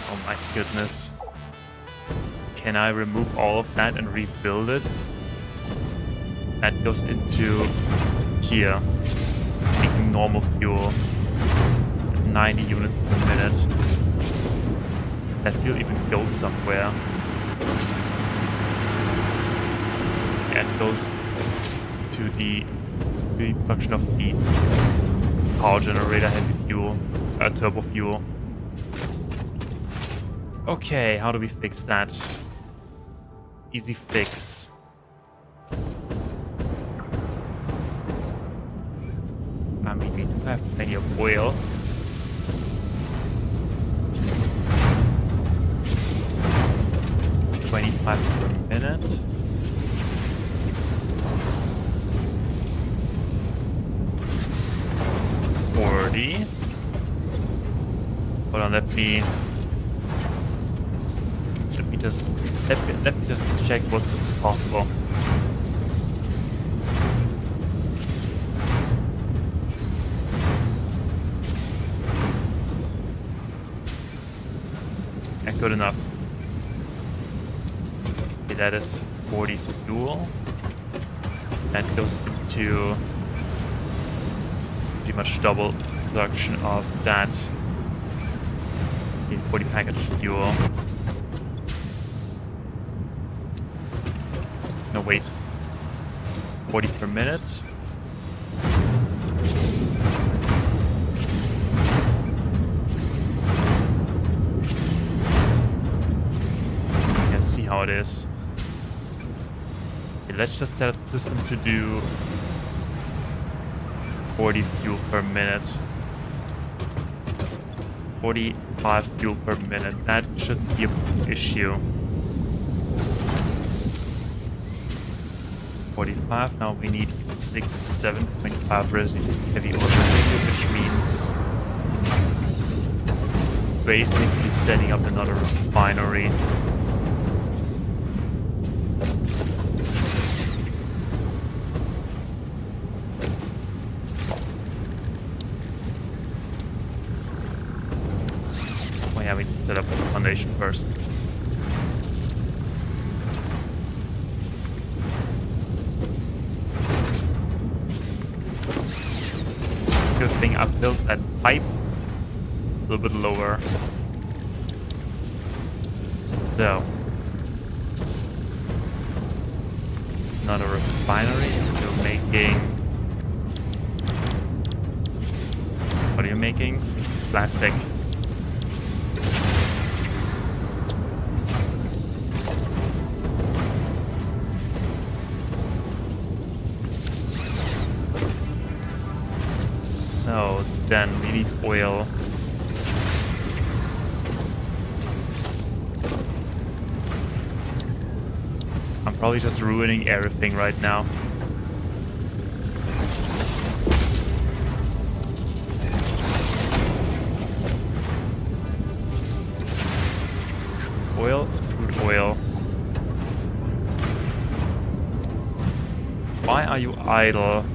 Oh my goodness. Can I remove all of that and rebuild it? That goes into here. Making normal fuel. 90 units per minute. That fuel even goes somewhere. Yeah, it goes to the production of the power generator heavy fuel, turbo fuel. Okay, how do we fix that? Easy fix. I mean, we do have plenty of oil. $25 per minute. $40. Hold on, let me let me just check what's possible. Yeah, good enough. Okay, that is 40 fuel. That goes into pretty much double production of that. Okay, 40 package fuel. No, wait. 40 per minute. Let's see how it is. Okay, let's just set up the system to do 40 fuel per minute. 45 fuel per minute. That shouldn't be an issue. 45. Now we need 67.5 residue, heavy oil residue, which means basically setting up another refinery. Oh yeah, we need to set up the foundation first. Good thing I built that pipe a little bit lower. So, another refinery. You're making. What are you making? Plastic. So then we need oil. I'm probably just ruining everything right now. Oil, crude oil. Why are you idle?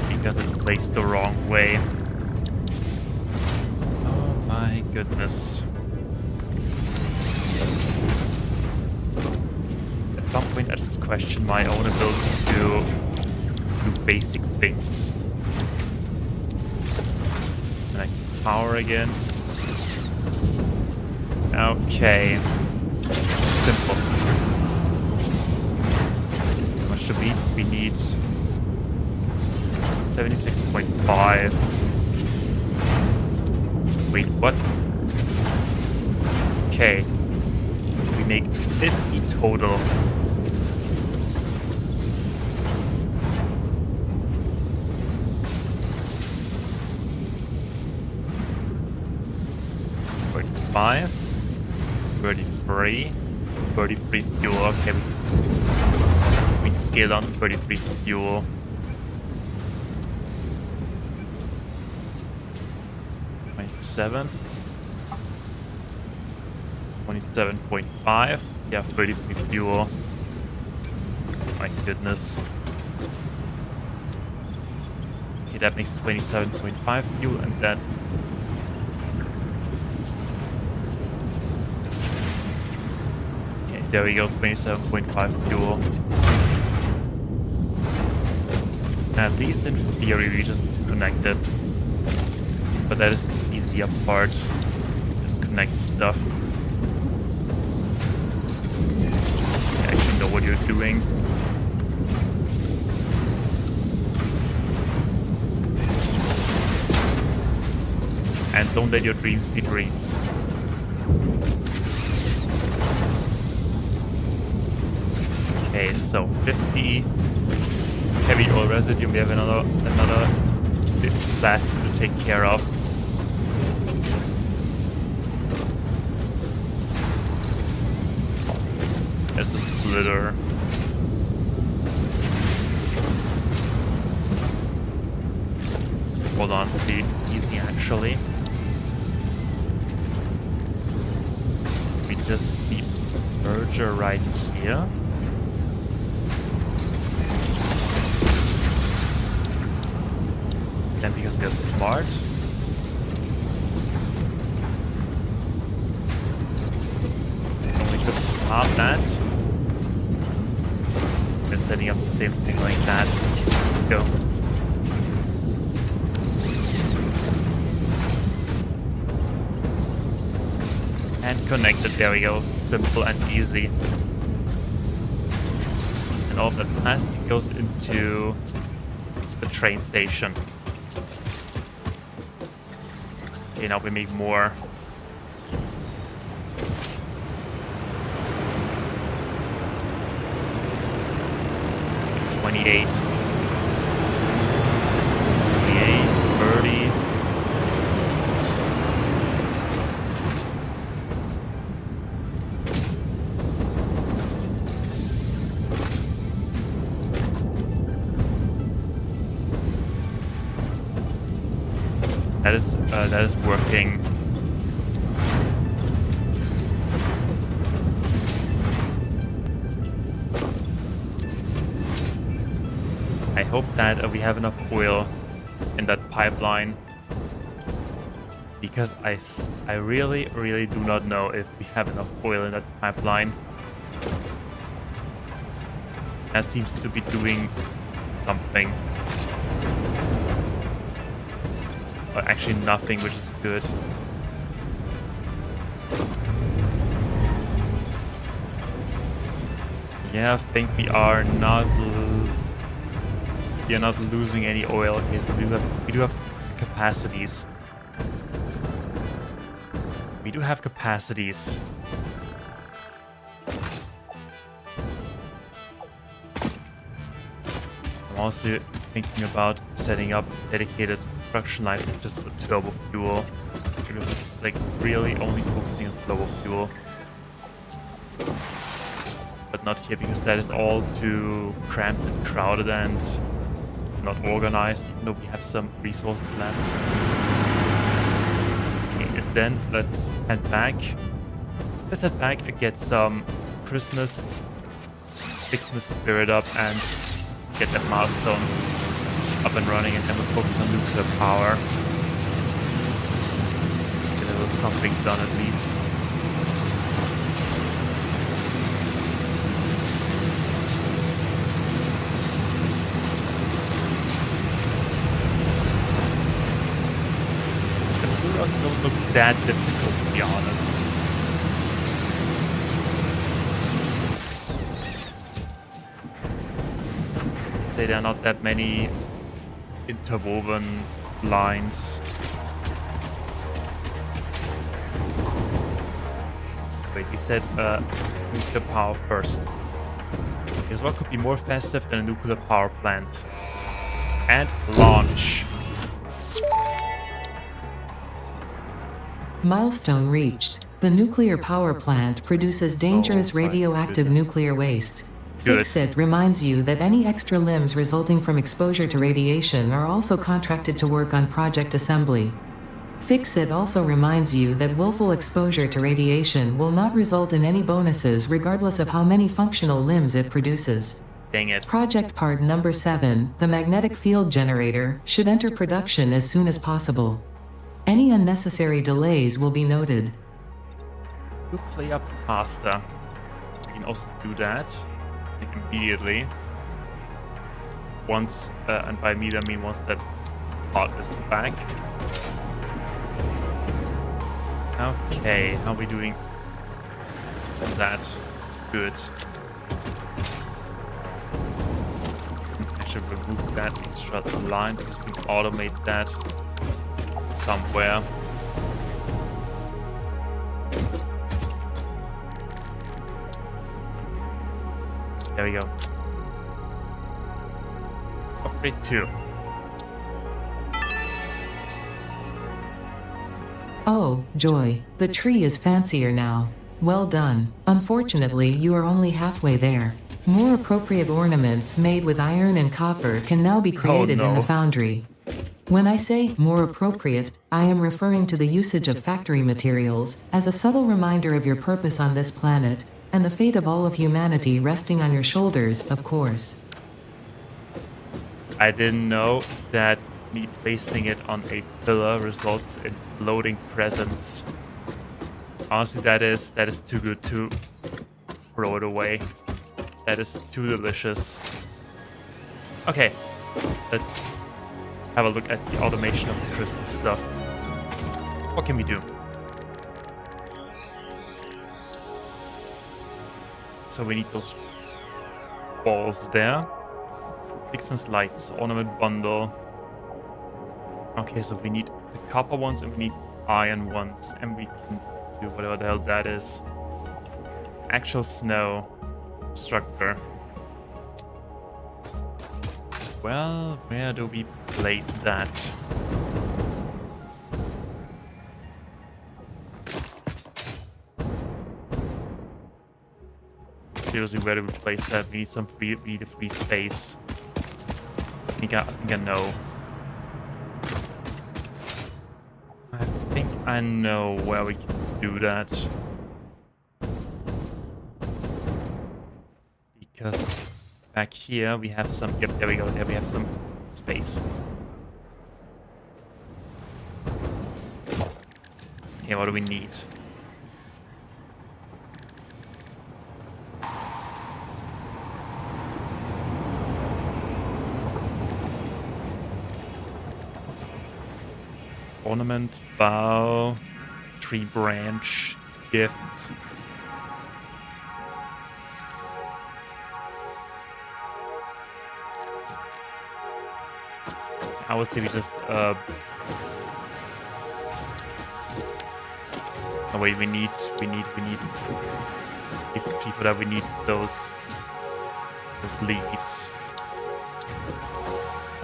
Because it's placed the wrong way. Oh my goodness. At some point I just question my own ability to do basic things. Connect power again. Okay. Simple. How much do we need? 76.5. Wait, what? Okay. We make 50 total. $35, 33, 33 fuel. Okay, we can scale down to 33 fuel. 27.5. Yeah, 33 fuel. My goodness. Okay, that makes 27.5 fuel, and then okay, there we go, 27.5 fuel. At least in theory, we just connect it. But that is the easier part. Just connect stuff. You actually know what you're doing. And don't let your dreams be dreams. Okay, so 50 heavy oil residue. We have another 50 plastic to take care of. There's the splitter. Hold on, it'll be easy actually. just the merger right here. Then because we are smart. We could start that. We're setting up the same thing like that. Go. And connected, there we go. Simple and easy. And all of that plastic goes into the train station. Okay, now we make more. $28, 30. That is working. I hope that we have enough oil in that pipeline, because I really do not know if we have enough oil in that pipeline. That seems to be doing something. Or actually nothing, which is good. Yeah, I think we are not losing any oil. Okay, so we do have capacities. We do have capacities. I'm also thinking about setting up dedicated production line for just the turbo fuel. Maybe it's like really only focusing on turbo fuel. But not here, because that is all too cramped and crowded and not organized, even though we have some resources left. Okay, and then let's head back. Let's head back and get some Christmas spirit up and get that milestone up and running, and then we'll focus on nuclear power. Get a little something done at least. The Plutos don't look that difficult, to be honest. I'd say there are not that many interwoven lines. Wait, we said nuclear power first. Because what could be more festive than a nuclear power plant? And launch. Milestone reached. The nuclear power plant produces dangerous radioactive nuclear waste. Fix-It reminds you that any extra limbs resulting from exposure to radiation are also contracted to work on project assembly. Fix-It also reminds you that willful exposure to radiation will not result in any bonuses regardless of how many functional limbs it produces. Dang it. Project part number 7, the magnetic field generator, should enter production as soon as possible. Any unnecessary delays will be noted. Nuclear pasta. We can also do that. Like immediately. Once, and by me I mean once that part is back. Okay, how are we doing on that? Good. I should remove that extra line because we can automate that somewhere. There we go. Upgrade 2. Oh, joy. The tree is fancier now. Well done. Unfortunately, you are only halfway there. More appropriate ornaments made with iron and copper can now be created in the foundry. When I say more appropriate, I am referring to the usage of factory materials as a subtle reminder of your purpose on this planet, and the fate of all of humanity resting on your shoulders, of course. I didn't know that me placing it on a pillar results in floating presents. Honestly, that is too good to throw it away. That is too delicious. Okay, let's have a look at the automation of the Christmas stuff. What can we do? So we need those balls there. Christmas lights, ornament bundle. Okay, so we need the copper ones and we need iron ones. And we can do whatever the hell that is. Actual snow structure. Well, where do we place that? Seriously, where do we place that? We need a free space. I think I know. I think I know where we can do that. Because back here we have some, yep, there we go, there we have some space. Okay, what do we need? Ornament, bow, tree branch, gift. I would say we just oh wait, we need if for that we need those leaves.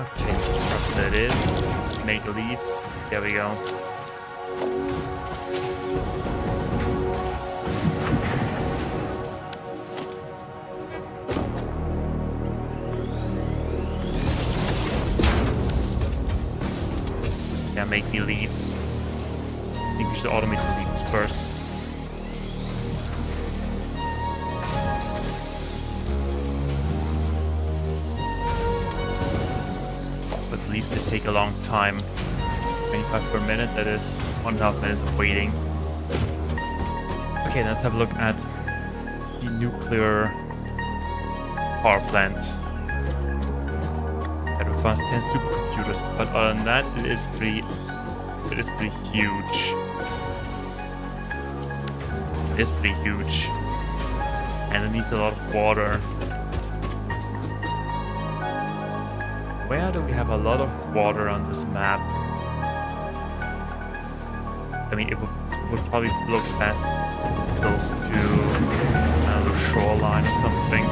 Okay, that's what it is. Make leaves. There we go. Yeah, make the leaves. I think we should automate the leaves first. But leaves they take a long time. 25 per minute, that is 1.5 minutes of waiting. Okay, let's have a look at the nuclear power plant. That requires 10 supercomputers, but other than that, it is pretty huge. It is pretty huge. And it needs a lot of water. Where do we have a lot of water on this map? I mean, it would probably look best close to the shoreline or something.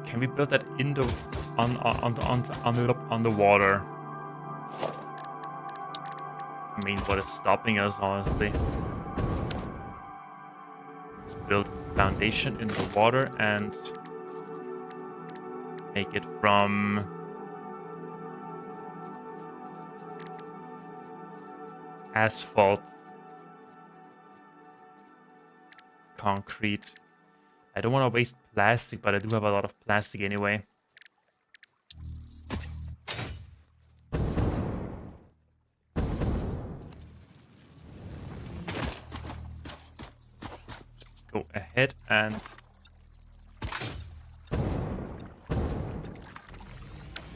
Can we build that in the on the water? I mean, what is stopping us, honestly? Let's build a foundation in the water and make it from asphalt, concrete. I don't want to waste plastic, but I do have a lot of plastic anyway. Go ahead and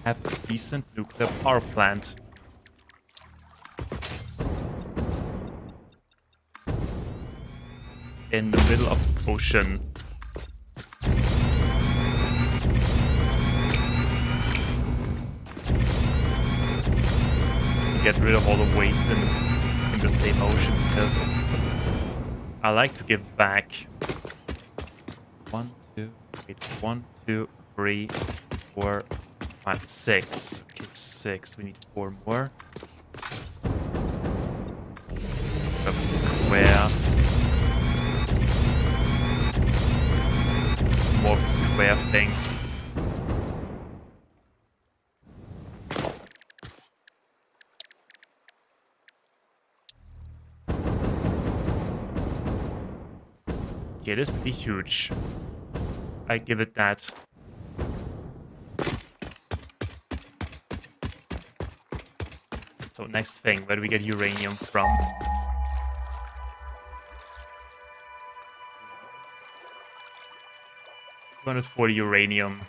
have a decent nuclear power plant. In the middle of the ocean. Get rid of all the waste in the same ocean because I like to give back. 1, 2, 3, 4, 5, 6. 6. We need 4 more. A square. More of a square thing. Yeah, it is pretty huge. I give it that. So next thing, where do we get uranium from? 240 uranium.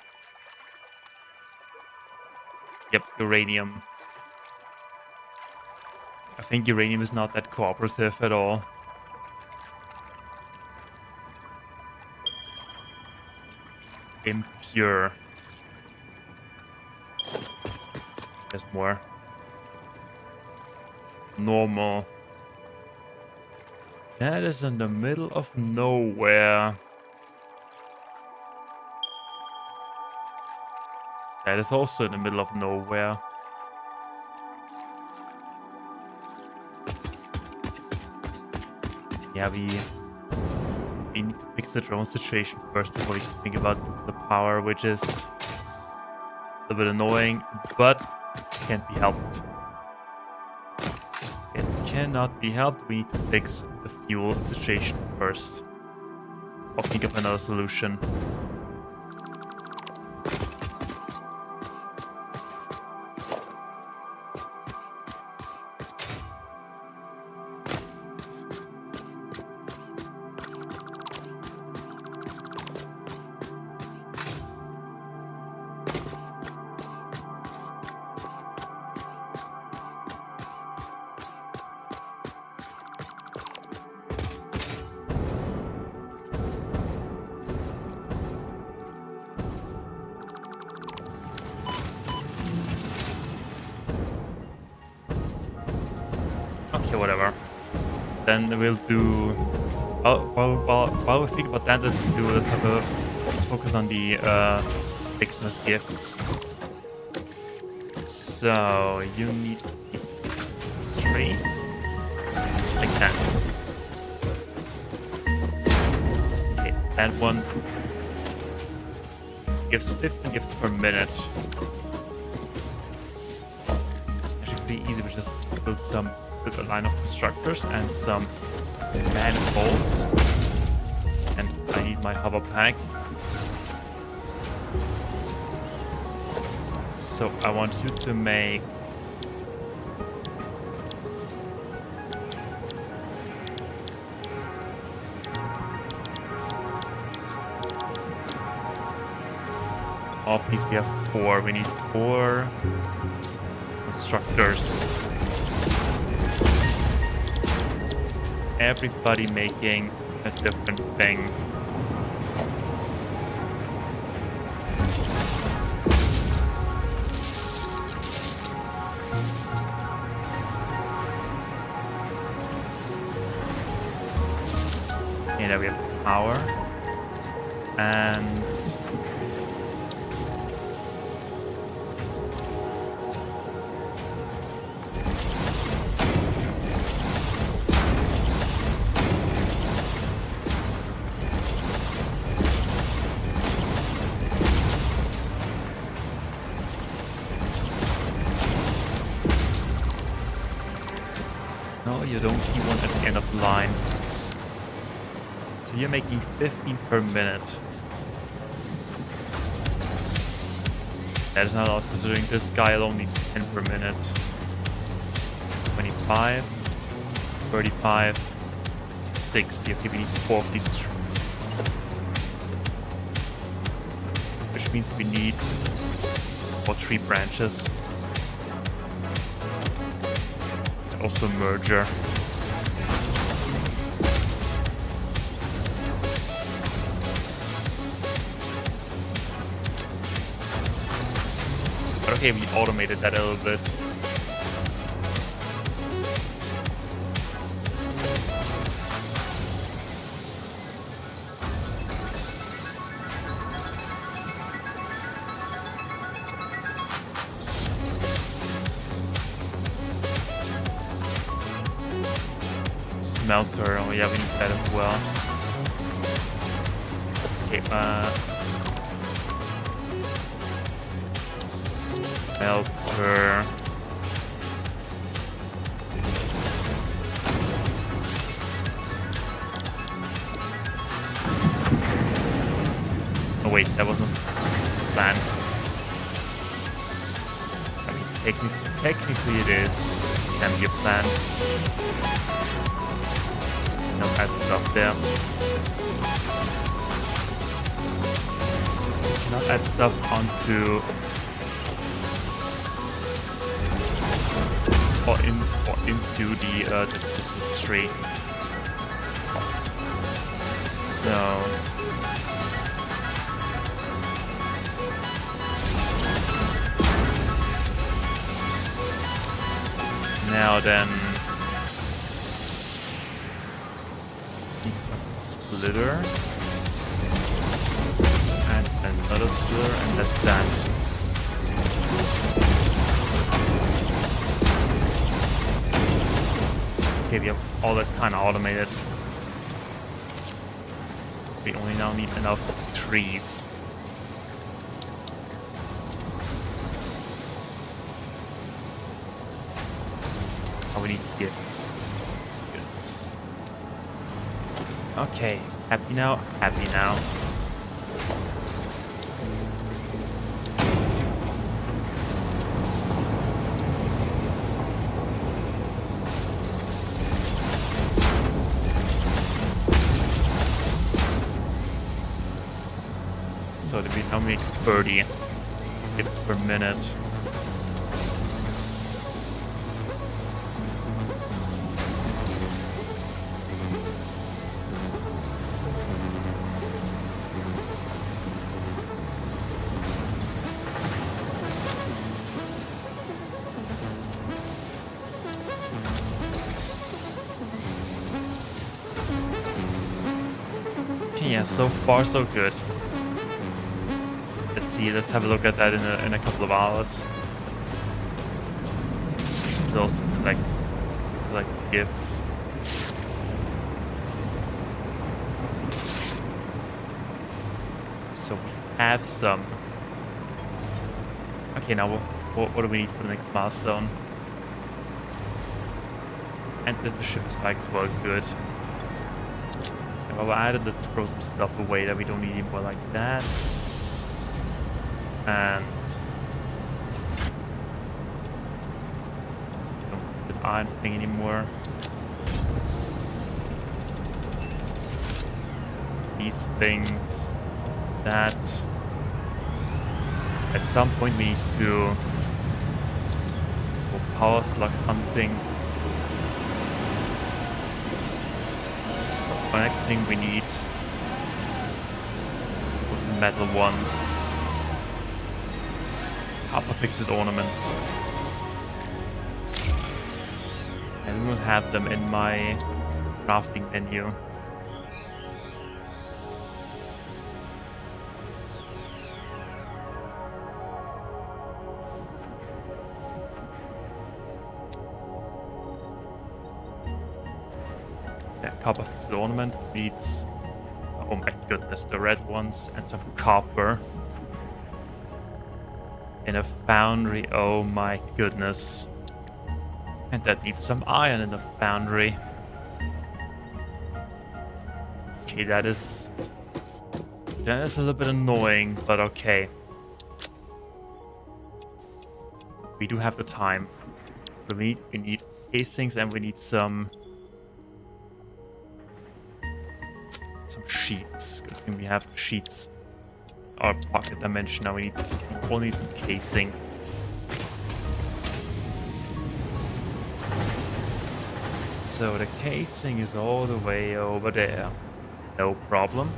Yep, uranium. I think uranium is not that cooperative at all. Impure. There's more. Normal. That is in the middle of nowhere. That is also in the middle of nowhere. Yeah, we need to fix the drone situation first before we can think about nuclear power, which is a little bit annoying, but can't be helped. It cannot be helped. We need to fix the fuel situation first. Or think of another solution. Okay, whatever. Then we'll do. While we think about that, let's focus on the Xmas gifts. So you need a Christmas tree, like that. Okay, that one gives 15 gifts per minute. Actually, pretty easy. We just build a line of constructors and some manifolds. And I need my hover pack. So I want you to make of these. We have 4. We need 4 constructors. Everybody making a different thing. And then we have power. And you don't see one at the end of the line. So you're making 15 per minute. That is not a lot considering this guy alone needs 10 per minute. 25, 35, 60. Okay, we need 4 of these streets. Which means we need 3 branches. Also merger. But okay, we automated that a little bit. smelter. Oh yeah, we need that as well. Okay, smelter. Oh wait, that wasn't the plan. I mean, technically it is. Can be a plan. No bad stuff there. Not add stuff onto or into the Christmas tree. So now then, splitter. And another splitter, and that's that. Okay, we have all that kind of automated. We only now need enough trees. Oh, we need gifts. Gifts. Okay, happy now, happy now. So we now make 30 hits per minute. Okay, yeah, so far so good. Let's see, let's have a look at that in a couple of hours. Those collect gifts. So we have some. Okay, now what do we need for the next milestone? And the ship is back as well, good. And while we're at it, let's throw some stuff away that we don't need anymore, like that. And don't need the iron thing anymore. These things that at some point we need to go power slug hunting. So the next thing we need those metal ones. Upper fixed ornament. And we will have them in my crafting menu. Yeah, copper fixed ornament needs, oh my goodness, the red ones and some copper. In a foundry, oh my goodness. And that needs some iron in the foundry. Okay, that is a little bit annoying, but okay. We do have the time. We need casings and we need some sheets. Good thing we have sheets. Our pocket dimension. Now we all need some casing. So the casing is all the way over there. No problem.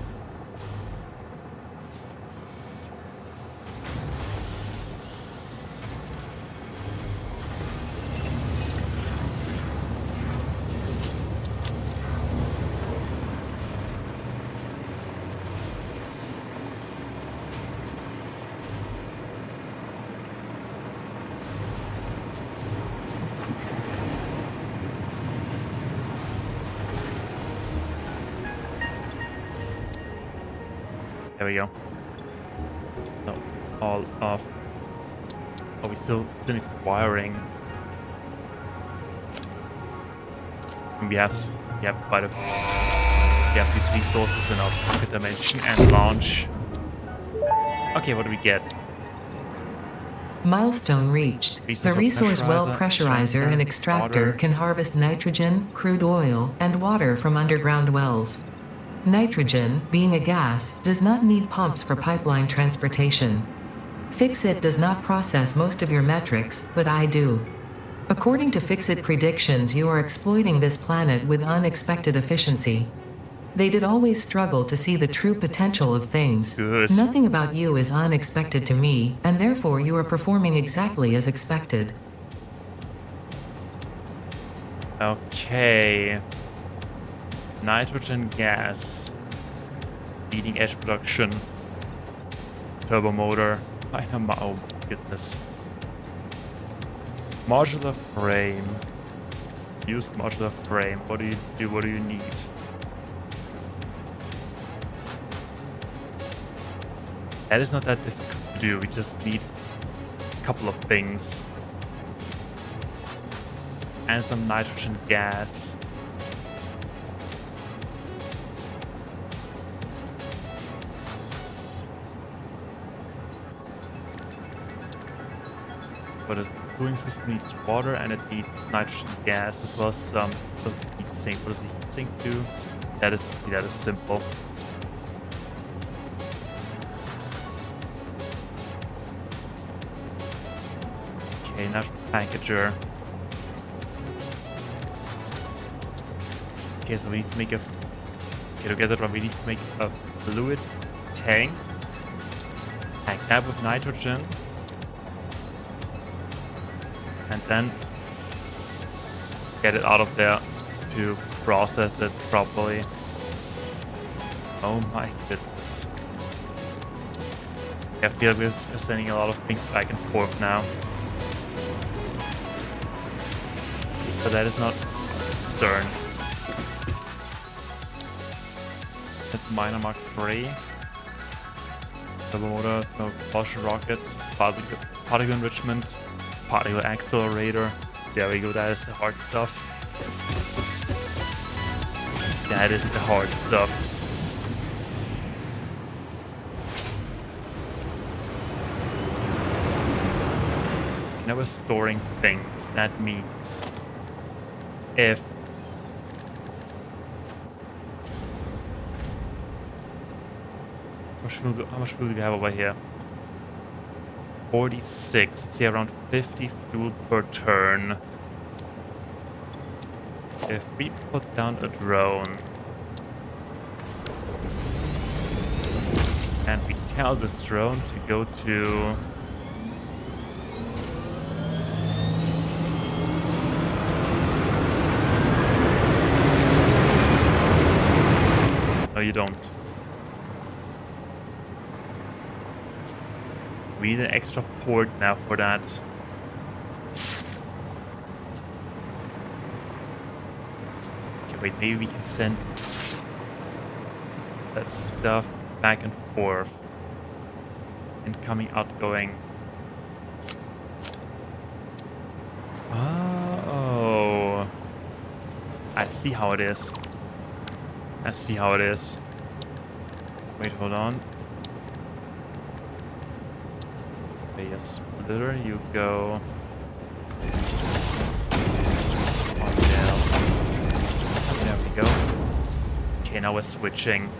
There we go. No, all off. Oh, we still need some wiring. And we have quite a... We have these resources in our pocket dimension and launch. Okay, what do we get? Milestone reached. The resource well pressurizer and extractor can harvest nitrogen, crude oil, and water from underground wells. Nitrogen, being a gas, does not need pumps for pipeline transportation. Fixit does not process most of your metrics, but I do. According to Fixit predictions, you are exploiting this planet with unexpected efficiency. They did always struggle to see the true potential of things. Good. Nothing about you is unexpected to me, and therefore you are performing exactly as expected. Okay. Nitrogen gas. Leading edge production. Turbo motor. Oh my goodness. Modular frame. Used modular frame. What do you do? What do you need? That is not that difficult to do. We just need a couple of things. And some nitrogen gas. But the cooling system needs water and it needs nitrogen gas as well as some. Does it heat sink? What does the heat sink do? That is simple. Okay, natural packager. Okay, so we need to make a... Okay, to get it right, we need to make a fluid tank. Pack that with nitrogen. And then get it out of there to process it properly. Oh my goodness. I feel like we're sending a lot of things back and forth now. But that is not a concern. Miner Mark 3. Turbo motor, no propulsion rocket, particle enrichment, particle accelerator. There we go, that is the hard stuff. That is the hard stuff. Now we're storing things. That means if how much fuel do we have over here? 46. Let's say around 50 fuel per turn. If we put down a drone and we tell this drone to go to no, you don't. We need an extra port now for that. Okay, wait, maybe we can send that stuff back and forth. Incoming, outgoing. Oh. I see how it is. I see how it is. Wait, hold on. Okay, a splitter, you go on down. There we go. Okay, now we're switching.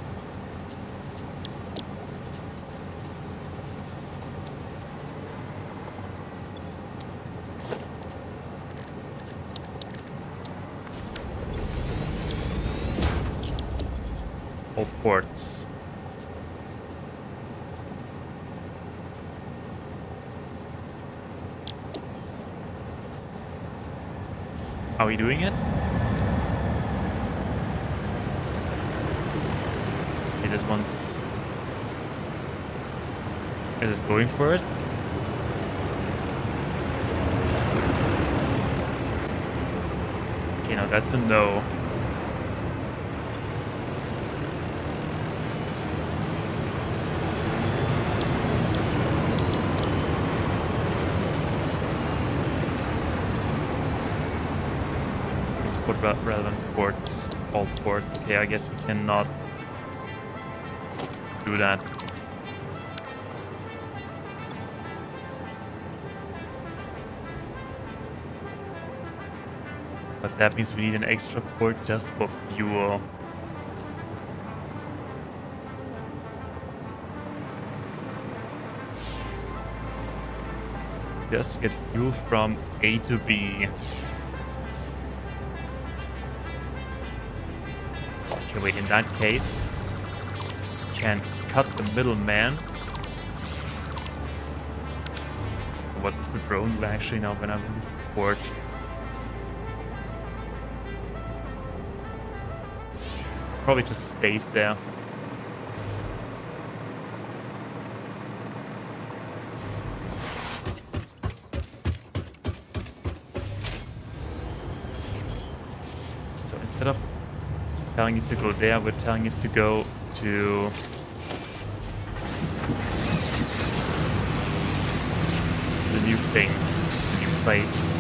All ports. Are we doing it? Okay, this one's... Is it going for it? Okay, now that's a no. Export relevant ports. All ports. Okay, I guess we cannot do that. But that means we need an extra port just for fuel. Just to get fuel from A to B. Okay, wait, in that case, can cut the middleman. What does the drone do actually now when I move the port? Probably just stays there. So instead of telling it to go there, we're telling it to go to the new thing, the new place.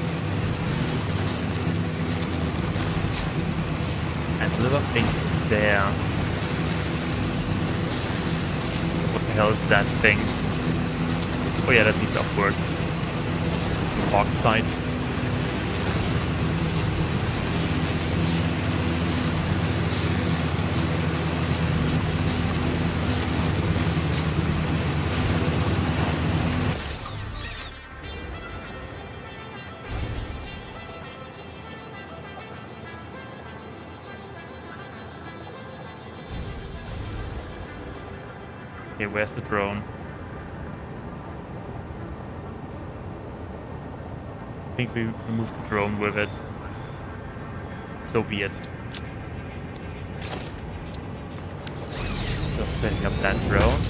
And deliver things there. What the hell is that thing? Oh yeah, that needs upwards. Bauxite. Okay, where's the drone? I think we removed the drone with it. So be it. So setting up that drone.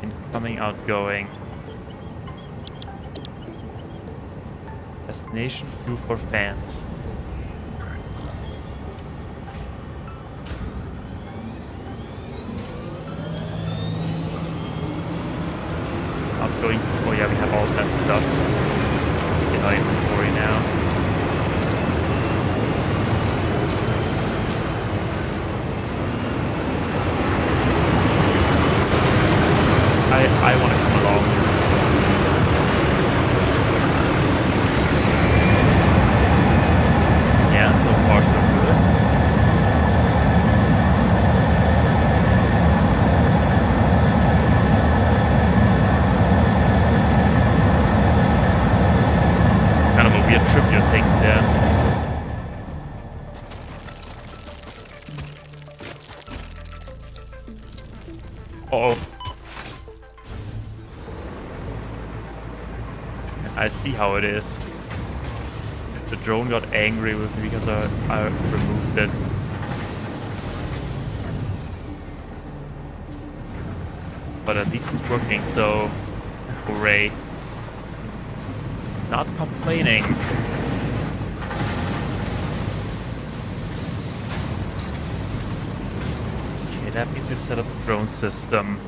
Incoming, outgoing. Destination view for fans. Outgoing. Oh yeah, we have all that stuff in our inventory now. I want to come along. Yeah, so far so good. Kind of a weird trip you're taking there. Uh-oh. I see how it is. The drone got angry with me because I removed it. But at least it's working, so hooray. Not complaining. Okay, that means we've set up a drone system.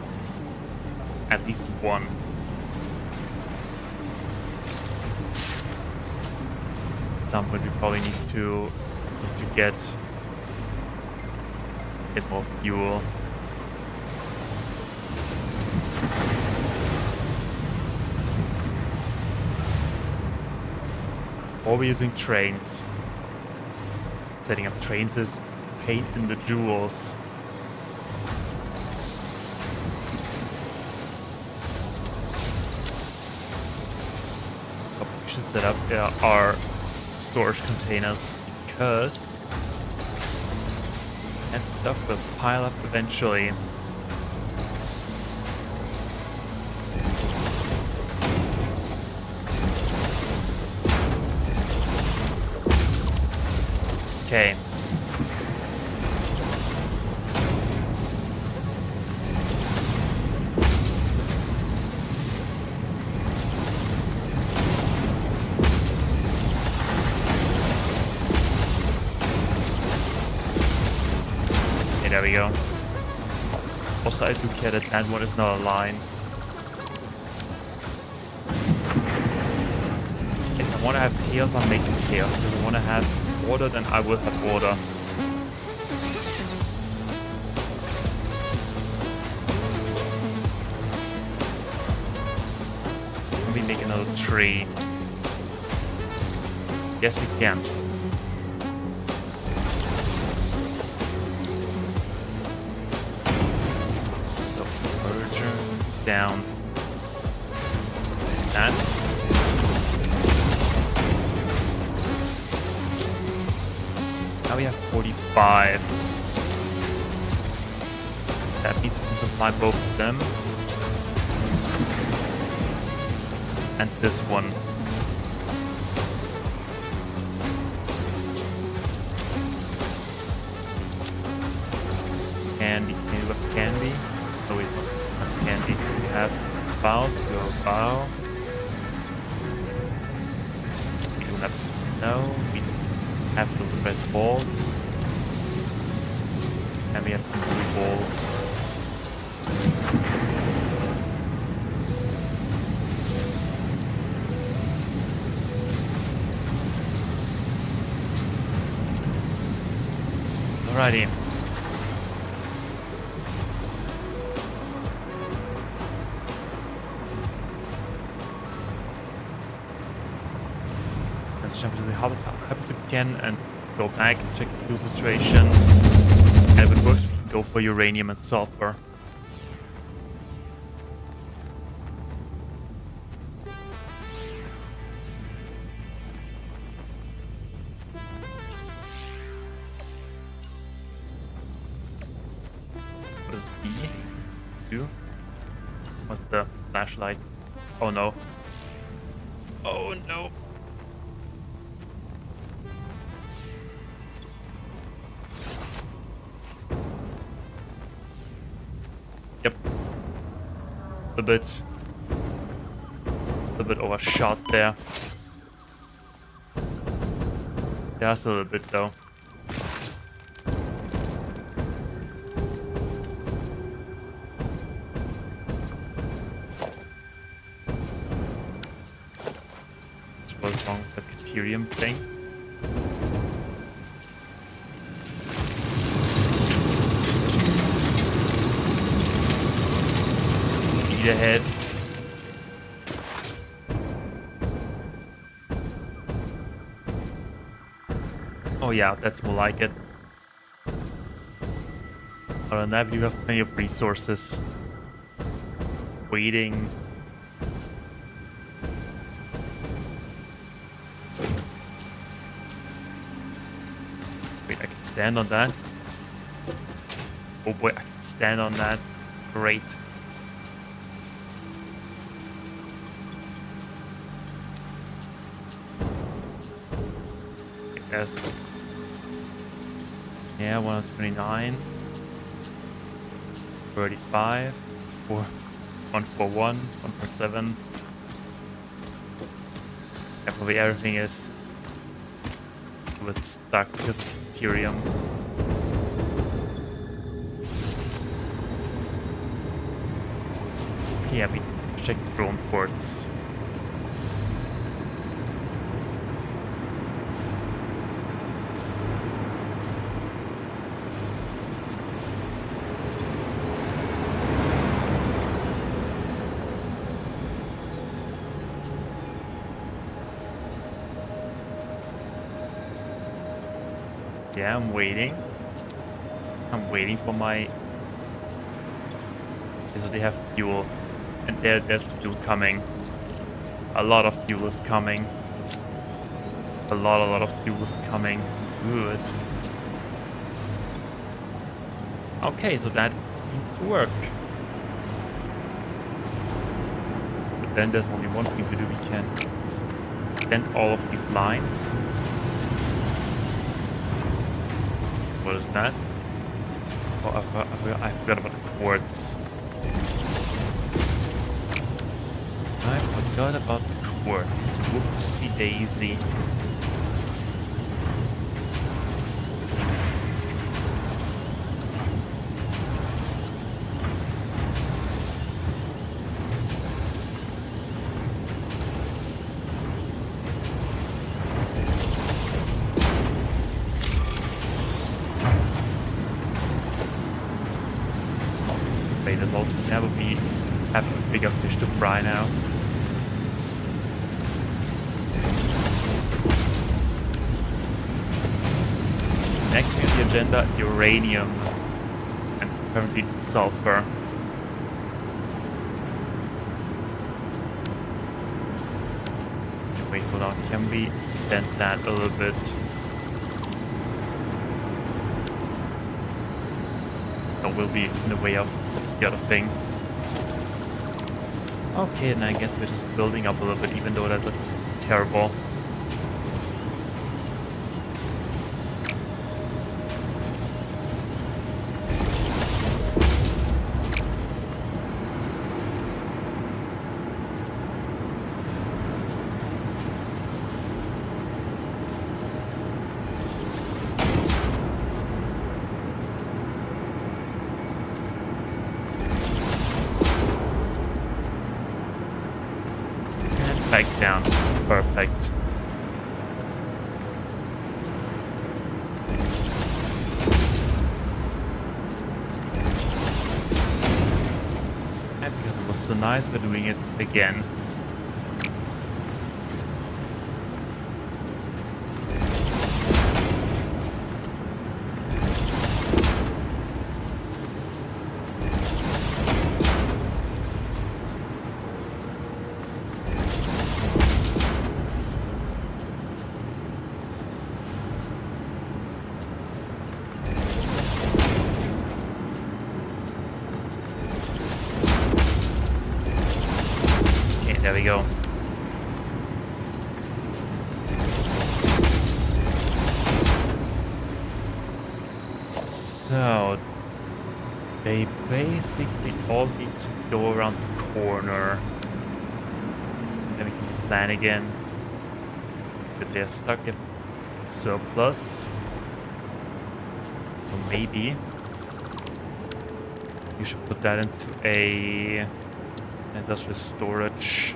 At least one. At some point we probably need to get more fuel. Or we're using trains. Setting up trains is pain in the jewels. What we should set up are storage containers, because that stuff will pile up eventually. Okay. Okay, there we go. Also, I do care that that one is not aligned. want to have chaos, I'm making chaos. If I want to have order, then I will have order. Can we make another tree? Yes, we can. So, merger down. That. Now we have 45. That means we can supply both of them. And this one. Candy. Can you look candy? No, wait, not candy. We have bows. Go bow. We don't have snow. We have the red balls. And we have some blue balls. Alrighty. Let's jump into the habitat again and go back and check the fuel situation. And if it works, we can go for uranium and sulfur. What is B? 2? What's the flashlight? Oh no. Oh no. Yep. A bit overshot there. Just a little bit though. What's wrong with the deuterium thing? Speed ahead. Oh yeah, that's more like it. Other than that, you have plenty of resources. Waiting. Wait, I can stand on that. Oh boy, I can stand on that. Great. I guess. Yeah, 129. 35. 141. 147. Yeah, probably everything is stuck because of deuterium. Yeah, we check the drone ports. Yeah, I'm waiting. I'm waiting for my... Okay, so they have fuel. And there's fuel coming. A lot of fuel is coming. A lot of fuel is coming. Good. Okay, so that seems to work. But then there's only one thing to do. We can extend all of these lines. What is that? Oh, I forgot about the quartz. I forgot about the quartz. Whoopsie daisy. fry now. Next on the agenda, uranium and apparently sulfur. Wait, hold on. Can we extend that a little bit? That will be in the way of the other thing. Okay, then I guess we're just building up a little bit, even though that looks terrible. Back down. Perfect. And because it was so nice, we're doing it again. There we go. So they basically all need to go around the corner. Then we can plan again. But they're stuck in surplus. So maybe you should put that into a industrial storage.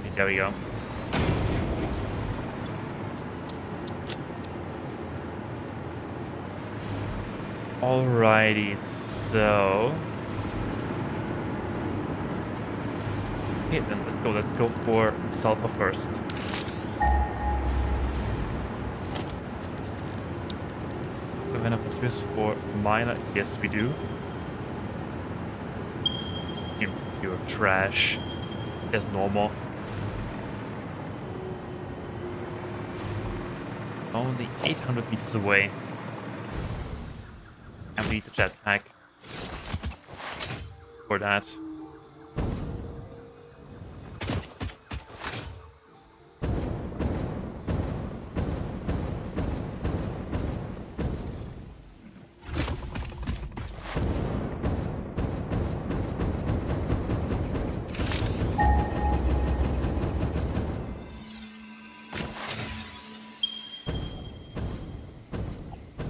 Okay, there we go. Alrighty, so okay, then let's go for sulfur first. Do we have enough materials for miner? Yes, we do. Pure trash, as normal. Only 800 meters away. And we need a jetpack for that.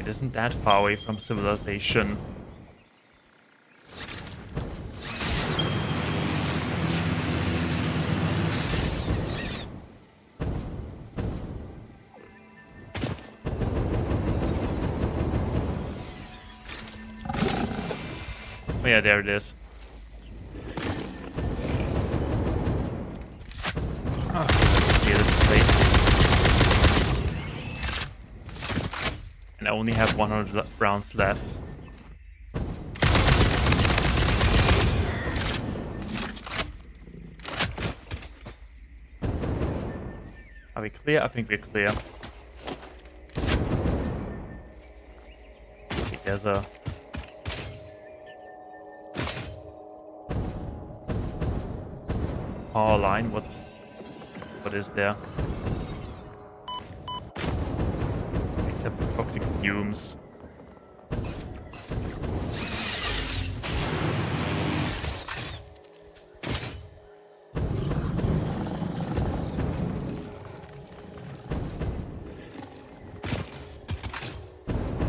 It isn't that far away from civilization. Oh yeah, there it is. Oh, let's clear this place. And I only have 100 rounds left. Are we clear? I think we're clear. Okay, there's a power line. What is there? Except for toxic fumes.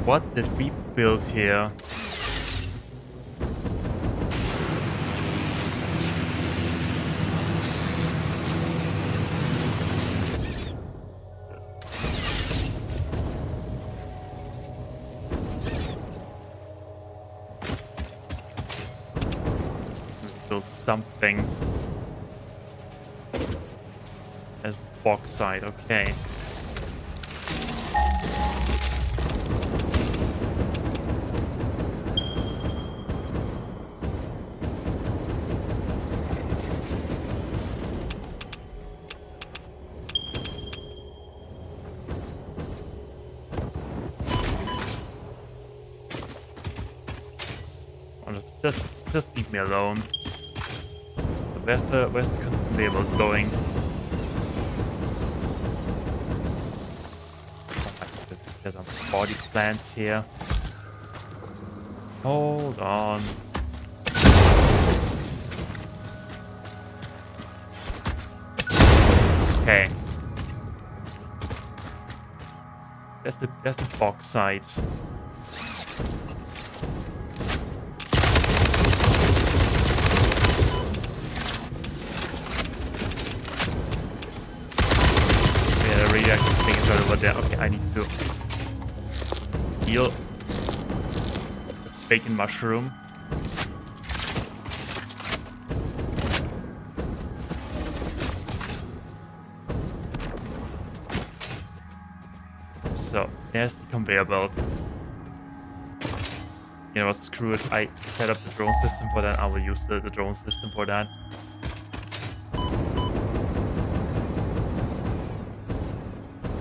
What did we build here? Build something as bauxite, okay. Just leave me alone. Where's the conveyor belt going? There's some body plants here. Hold on. Okay. There's the bauxite. Thing is right over there. Okay, I need to heal the bacon mushroom. So there's the conveyor belt. You know what? Screw it. I set up the drone system for that. I will use the drone system for that.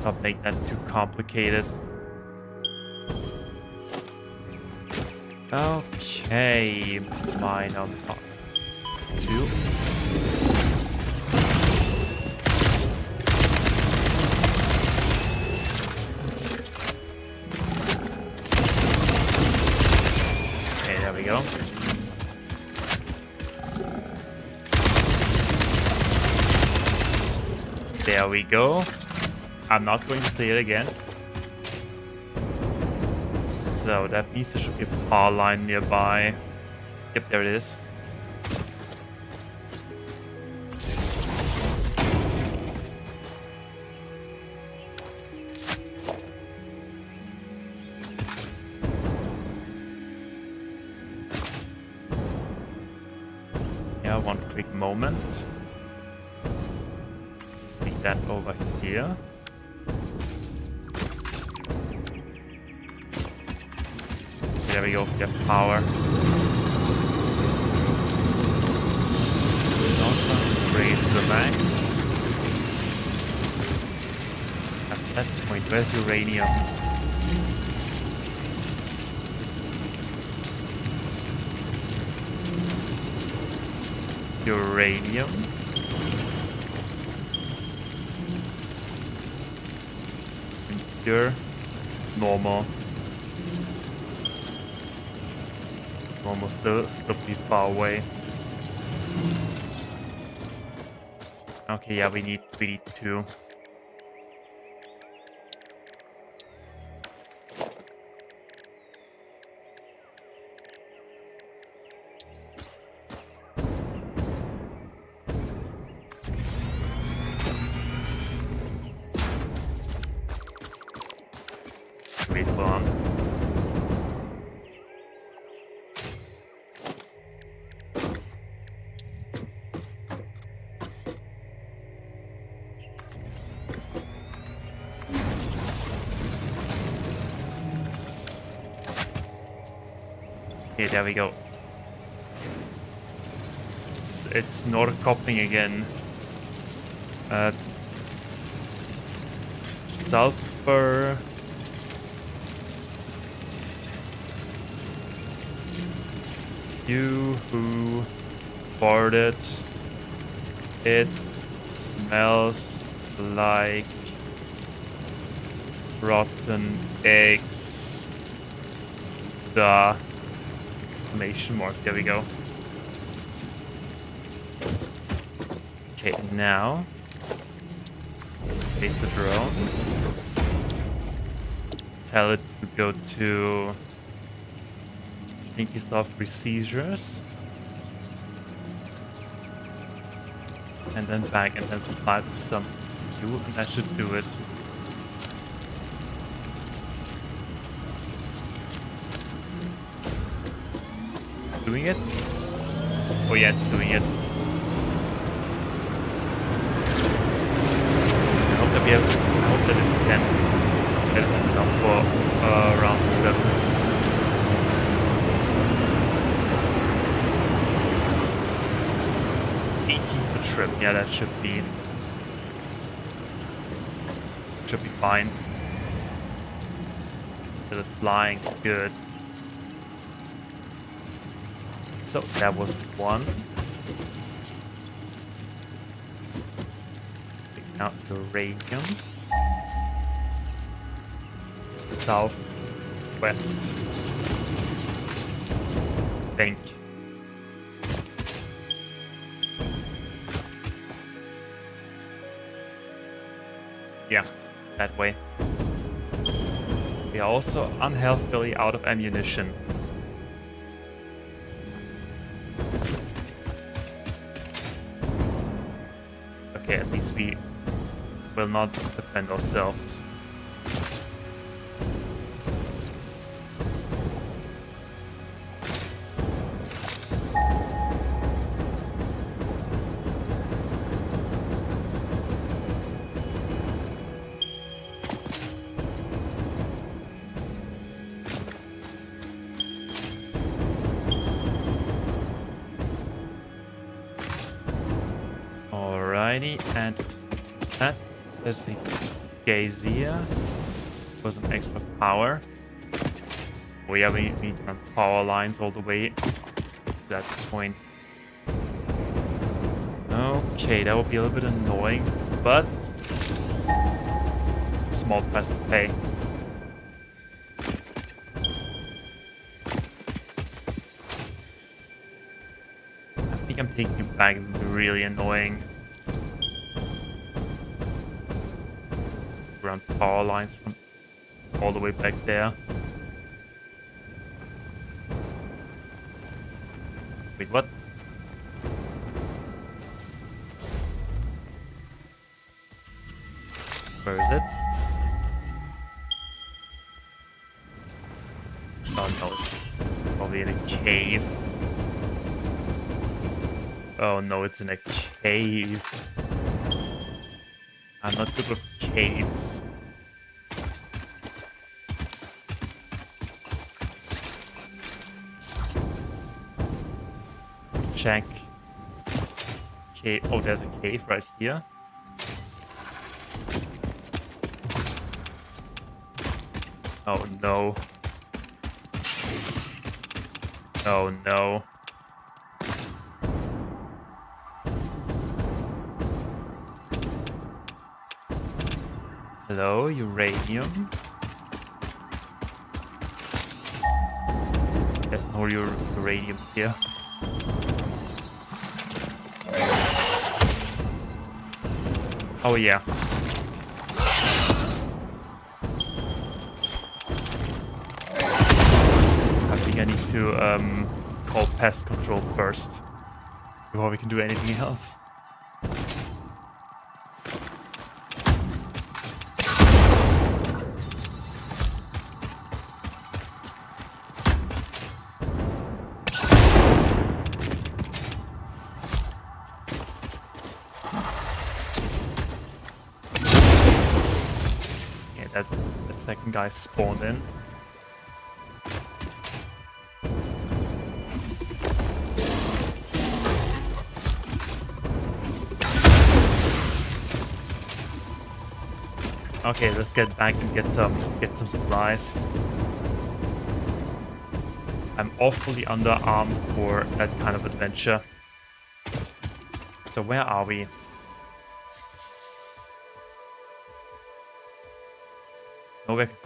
Not make that too complicated. Okay, mine on top. 2. Okay, there we go. There we go. I'm not going to say it again. So that means there should be a power line nearby. Yep, there it is. Yeah, one quick moment. Take that over here. There we go, get power. Bring it to the max. At that point, where's uranium? Uranium? Impure? Normal. Almost still pretty far away. Okay, yeah, we need 2. Wait, hold on. Okay, there we go. It's not coupling again. Sulfur. You who farted. It smells like rotten eggs. The exclamation mark. There we go. Okay, now place the drone. tell it to go to Sneaky Soft Seizures. And then back and then supply with some fuel, and that should do it. Doing it? Oh yeah, it's doing it. I hope that it can. That it has enough for round 7. Per trip. Yeah, that should be fine. So it's flying good. So that was one. Taking out uranium. It's the southwest bank. Yeah, that way. We are also unhealthily out of ammunition. Okay, at least we will not defend ourselves. And that is the Gazier for some extra power. Oh yeah, we need to run power lines all the way to that point. Okay, that would be a little bit annoying, but small price to pay. I think I'm taking it back. It would be really annoying. Run power lines from all the way back there. Wait, what? Where is it? Oh no, it's probably in a cave. Oh no, it's in a cave. I'm not good with caves. Check. Okay. Oh, there's a cave right here. Oh no. Oh no. Hello, uranium. There's no uranium here. Oh yeah. I think I need to call pest control first before we can do anything else. That second guy spawned in. Okay, let's get back and get some supplies. I'm awfully underarmed for that kind of adventure. So where are we?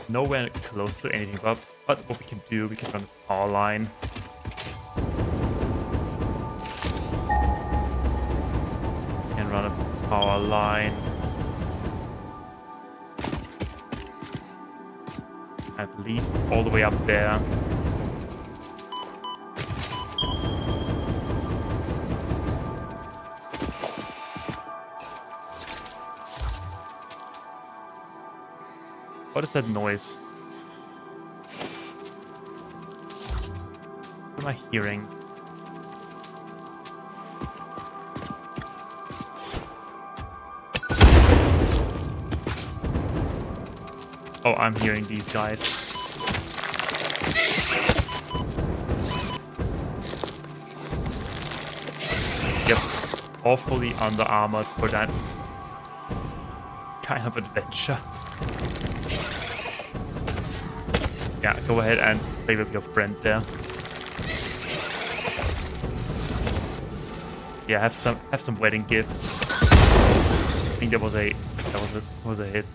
Nowhere close to anything, but what we can do, we can run a power line. We can run a power line. At least all the way up there. What is that noise? What am I hearing? Oh, I'm hearing these guys. Yep, all fully under armored for that kind of adventure. Yeah, go ahead and play with your friend there. Yeah, have some wedding gifts. I think that was a hit.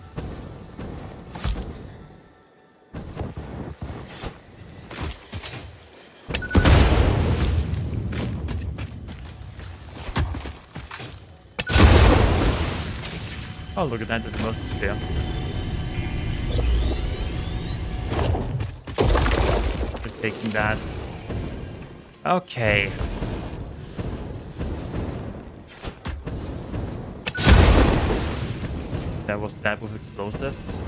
Oh, look at that, there's a most sphere. We're taking that. Okay. That was that with explosives.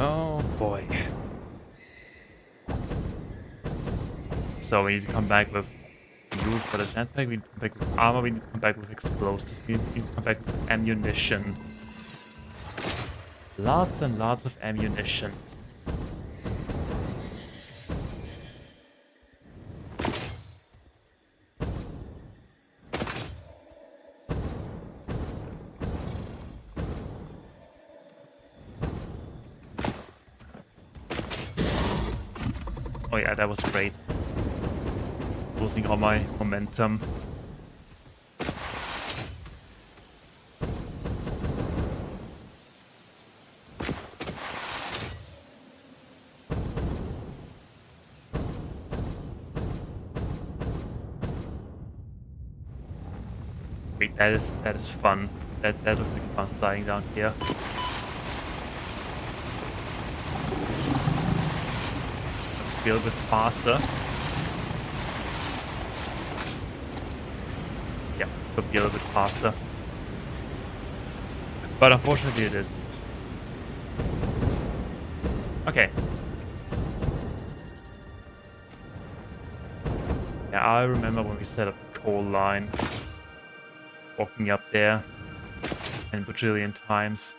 Oh boy. So we need to come back with fuel for the jetpack, we need to come back with armor, we need to come back with explosives, we need to come back with ammunition. Lots and lots of ammunition. Oh yeah, that was great. Losing all my momentum. Wait, that is fun. That was like fun sliding down here. Be a little bit faster. Yeah, could be a little bit faster. But unfortunately it isn't. Okay. Yeah, I remember when we set up the coal line. Walking up there. And bajillion times.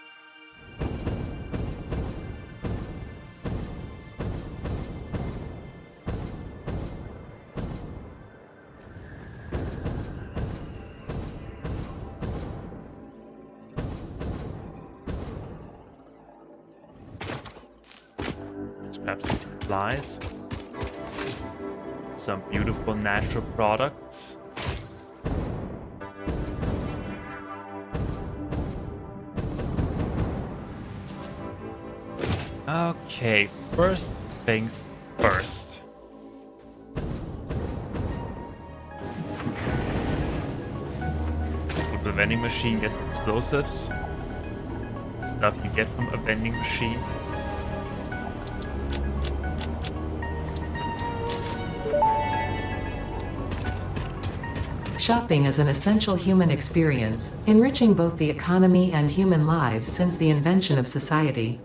Grab some supplies. Some beautiful natural products. Okay, first things first. Go to the vending machine, get some explosives. Stuff you get from a vending machine. Shopping is an essential human experience, enriching both the economy and human lives since the invention of society.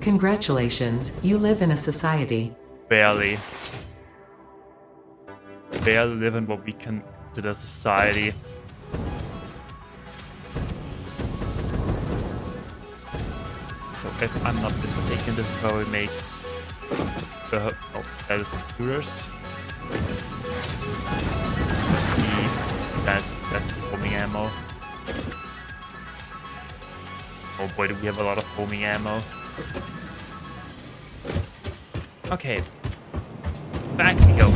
Congratulations, you live in a society. Barely. Barely live in what we consider society. So if I'm not mistaken, this is where we make the... Oh, that is computers. That's homing ammo. Oh boy, do we have a lot of homing ammo. Okay. Back we go.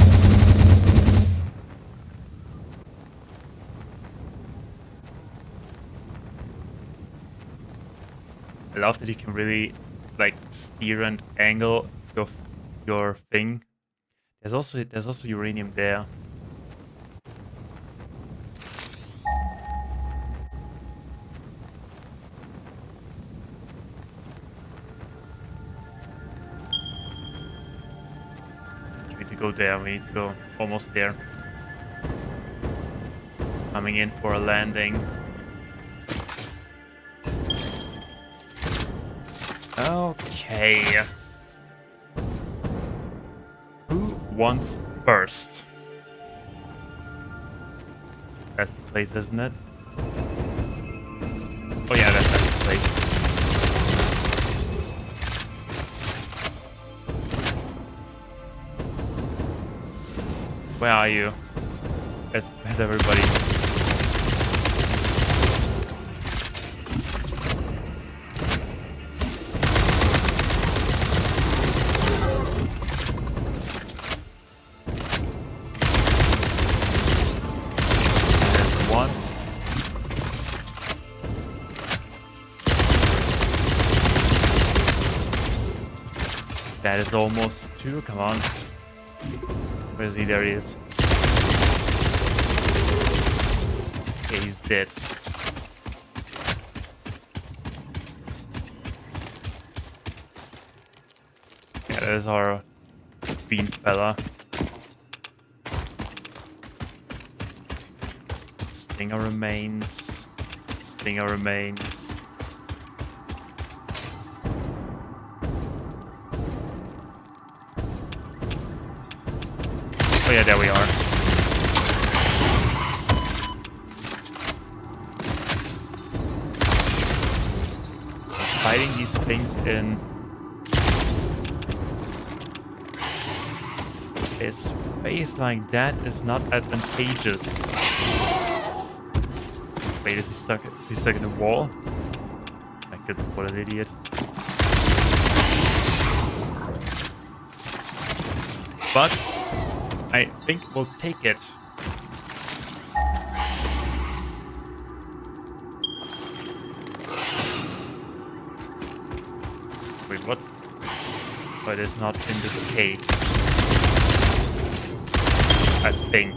I love that you can really like steer and angle your thing. There's also uranium there. go there. We need to go almost there. Coming in for a landing. Okay. Who wants first? That's the place, isn't it? Oh yeah, that's the place. Where are you? Where's everybody? That is almost two. Come on. Where is he? There he is. Okay, he's dead. Yeah, that is our bean fella. Stinger remains. Stinger remains. Oh yeah, there we are. Fighting these things in a space like that is not advantageous. Wait, is he stuck? Is he stuck in the wall? My goodness, what an idiot. But I think we'll take it. Wait, what? But it's not in this cave. I think.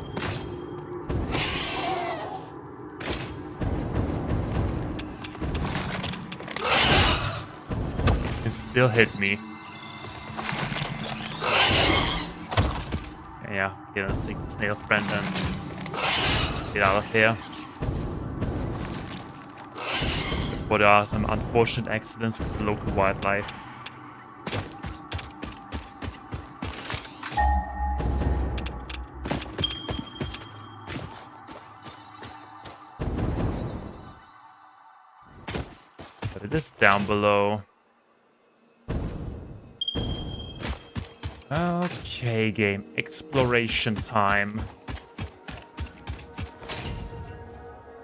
It still hit me. Yeah, okay, let's take the snail friend and get out of here. Before there are some unfortunate accidents with the local wildlife. But it is down below. Okay, game. Exploration time.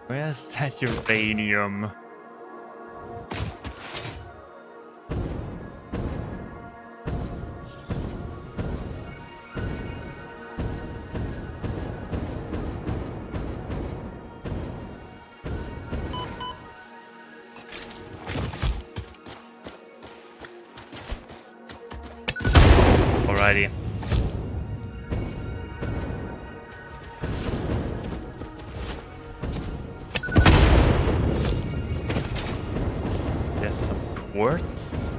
Where's that uranium? Alrighty. There's some quartz.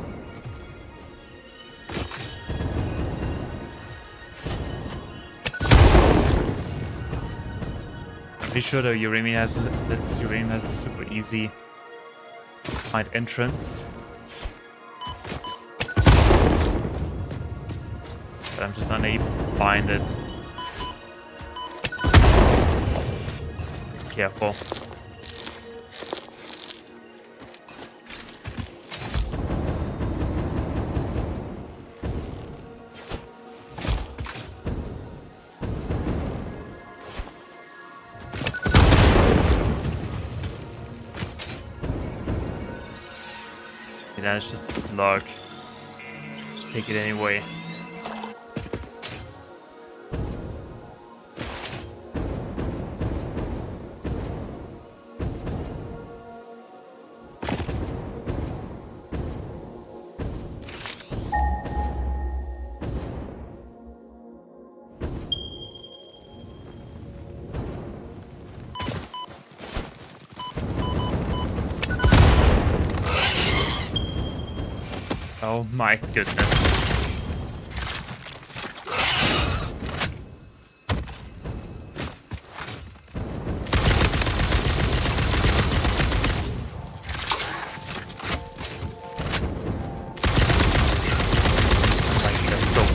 I'm pretty sure the uranium has a super easy to find entrance. But I'm just unable to find it. Be careful. Yeah, it's just a slug. Take it anyway. Oh my goodness.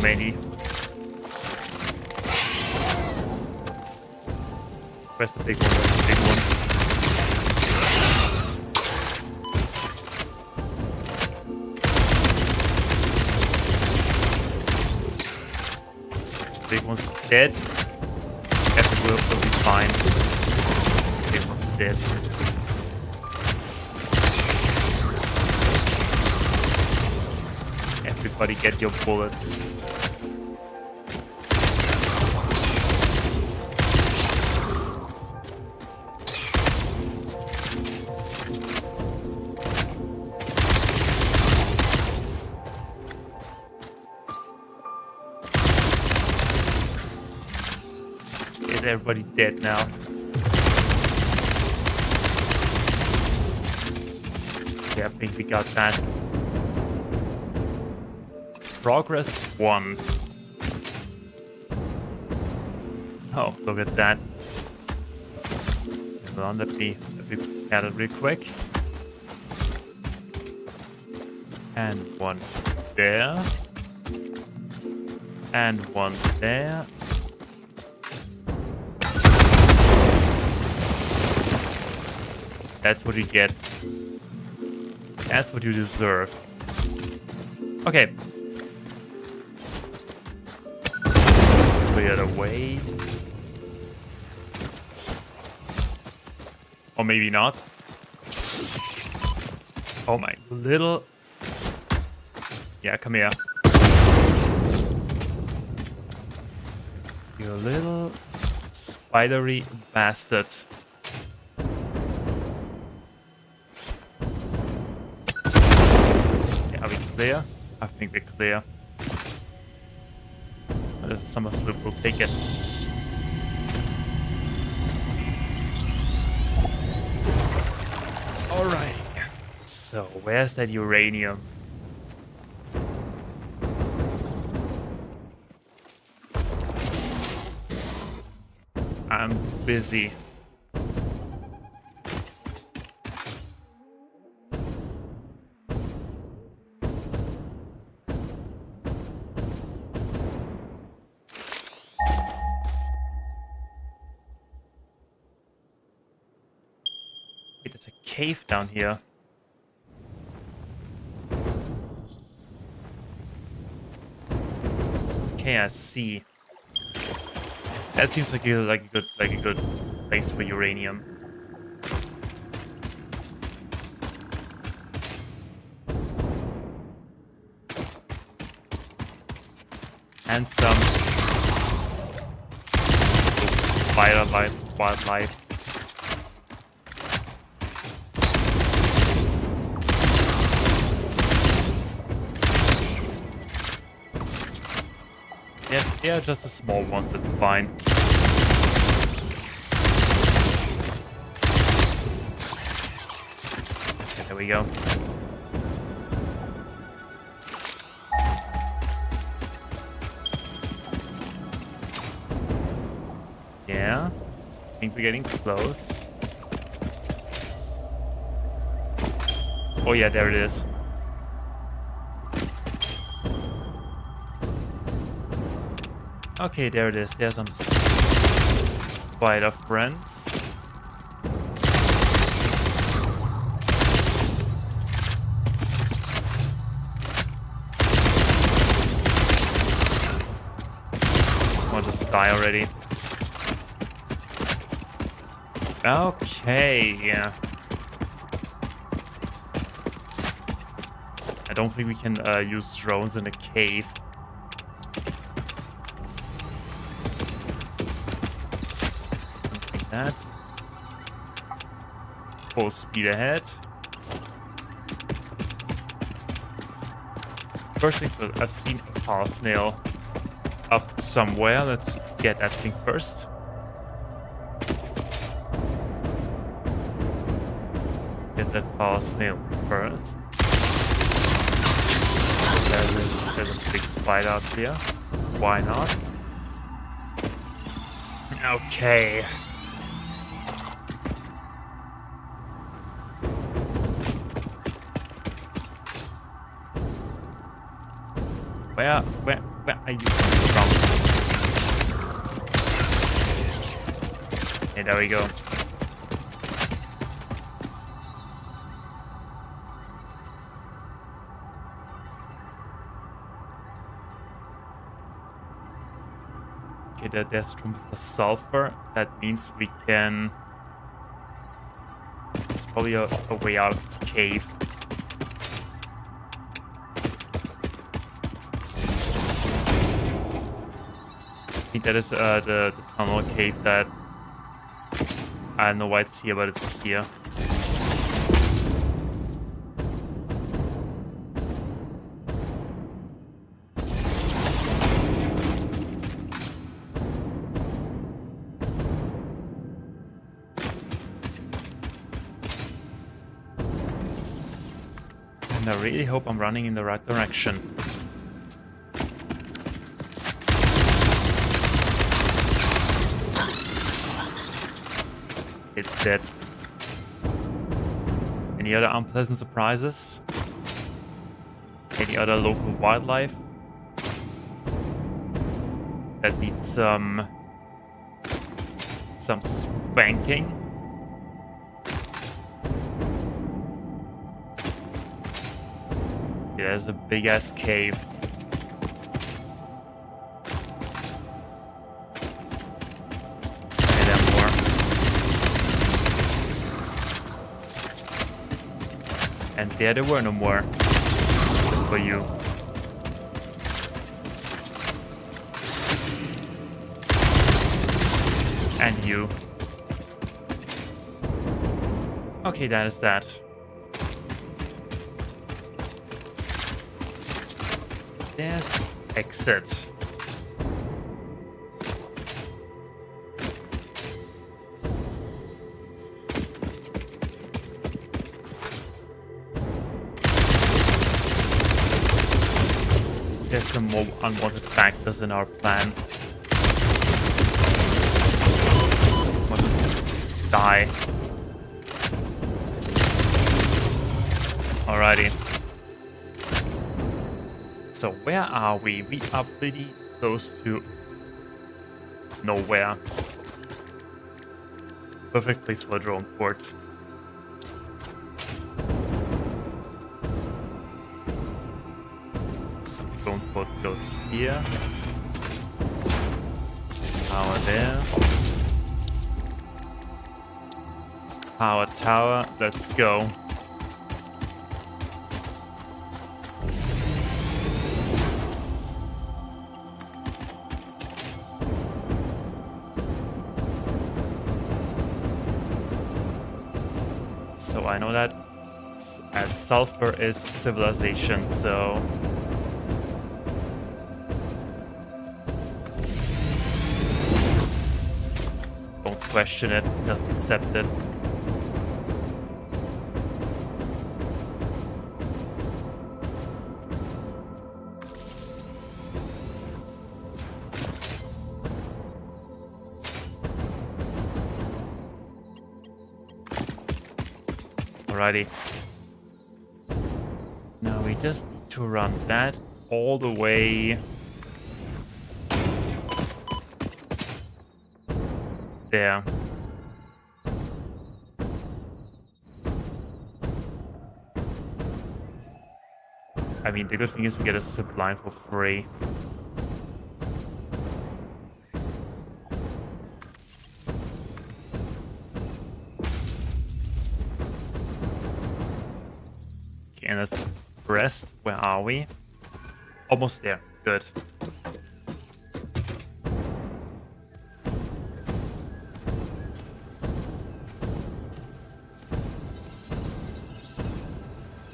many. Where's the big one? Where's the big one? Big one's dead. Guess it will be fine. Big one's dead. Everybody get your bullets. Is everybody dead now? Yeah, I think we got that. Progress 1. Oh, look at that. Hold on, let me add it real quick. And one there. And one there. That's what you get. That's what you deserve. Okay. Let's clear it away. Or maybe not. Oh my little... Yeah, come here. You little spidery bastard. Are we clear? I think we're clear. There's a summer sloop, we'll take it. Alright. So, where's that uranium? I'm busy. Wait, there's a cave down here. Okay, I see. That seems like a good place for uranium. And some wildlife. Yeah, just the small ones, that's fine. Okay, there we go. Yeah, I think we're getting close. Oh yeah, there it is. Okay, there it is. There's some spider friends. I'll just die already. Okay, yeah. I don't think we can use drones in a cave. That. Full speed ahead. First things first, I've seen a power snail up somewhere. Let's get that thing first. Get that power snail first. There's a big spider up here. Why not? Okay. Where are you coming from? Okay, there we go. Okay, there's room for sulfur. That means we can... There's probably a way out of this cave. I think that is the tunnel cave that... I don't know why it's here, but it's here. And I really hope I'm running in the right direction. It's dead. Any other unpleasant surprises? Any other local wildlife that needs some spanking? Yeah, there's a big ass cave. And there were no more for you. And you. Okay, that is that. There's exit. There's some more unwanted factors in our plan. Let's die. Alrighty. So where are we? We are pretty close to nowhere. Perfect place for a drone port. Drone port goes here. Power there. Power tower. Let's go. So I know that sulfur is civilization, so don't question it, just accept it. Alrighty. Now we just need to run that all the way there. I mean, the good thing is we get a zip line for free. And let's rest. Where are we? Almost there. Good.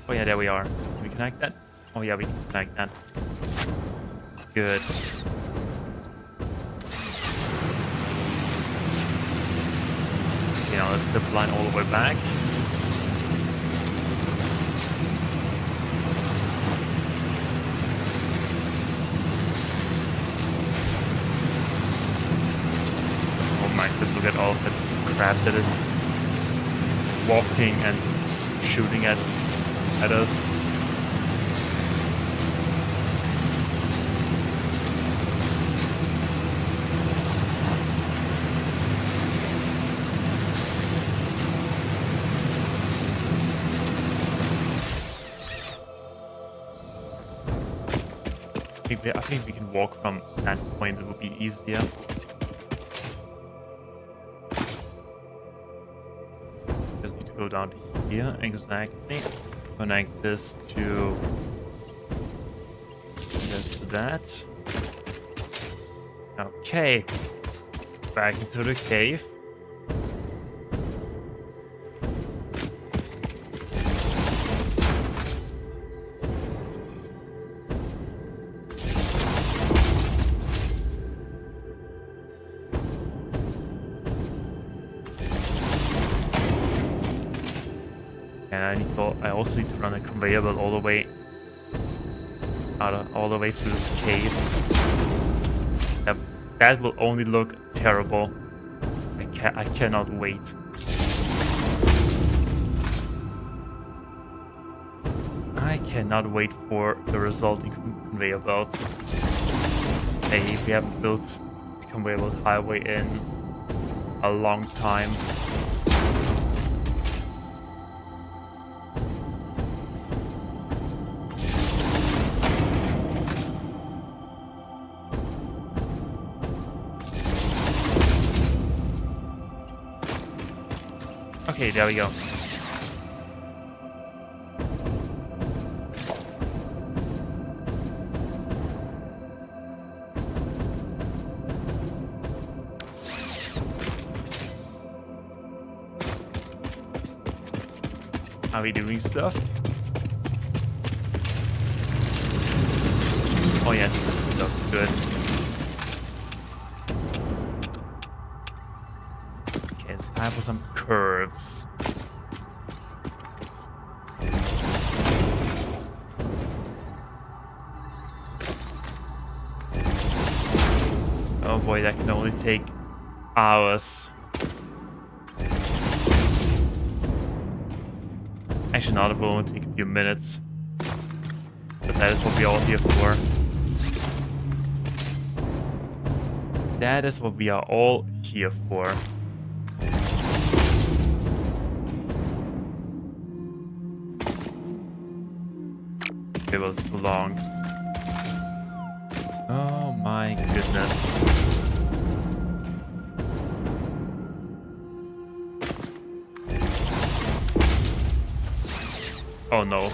Oh yeah, there we are. Can we connect that? Oh yeah, we can connect that. Good. Okay, now let's zip line all the way back. Look at all of the crap that is walking and shooting at us. think we can walk from that point. It would be easier. Just need to go down to here. Exactly. Connect this to that. Okay. Back into the cave. And I also need to run a conveyor belt all the way through this cave. That will only look terrible. I cannot wait. I cannot wait for the resulting conveyor belt. Hey, we haven't built a conveyor belt highway in a long time. Okay, there we go. Are we doing stuff? Oh yeah, stuff. Good. Okay, it's time for some curves. Oh boy, that can only take hours. Actually, not, it will only take a few minutes. But that is what we are all here for. That is what we are all here for. It was too long. Oh my goodness. Oh no.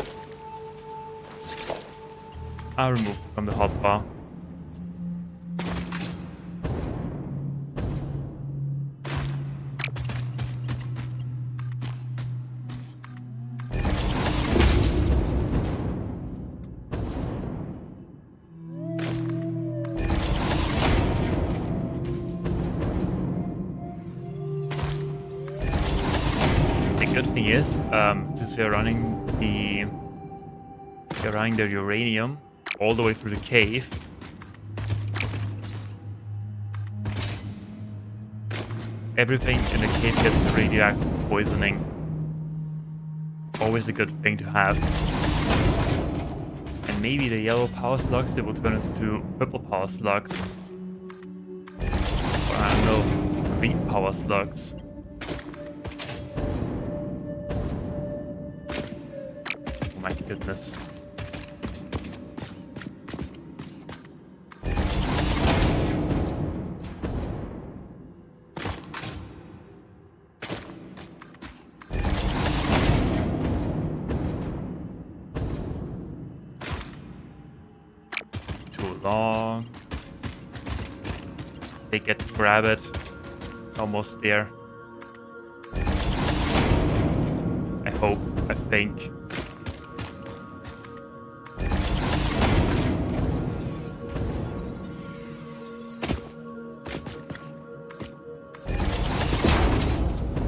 I'll remove from the hotbar. The good thing is, since we're running the uranium all the way through the cave, everything in the cave gets radioactive poisoning. Always a good thing to have. And maybe the yellow power slugs, it will turn into purple power slugs. Or I don't know, green power slugs. Oh my goodness. Long. They get to grab it. Almost there. I hope. I think.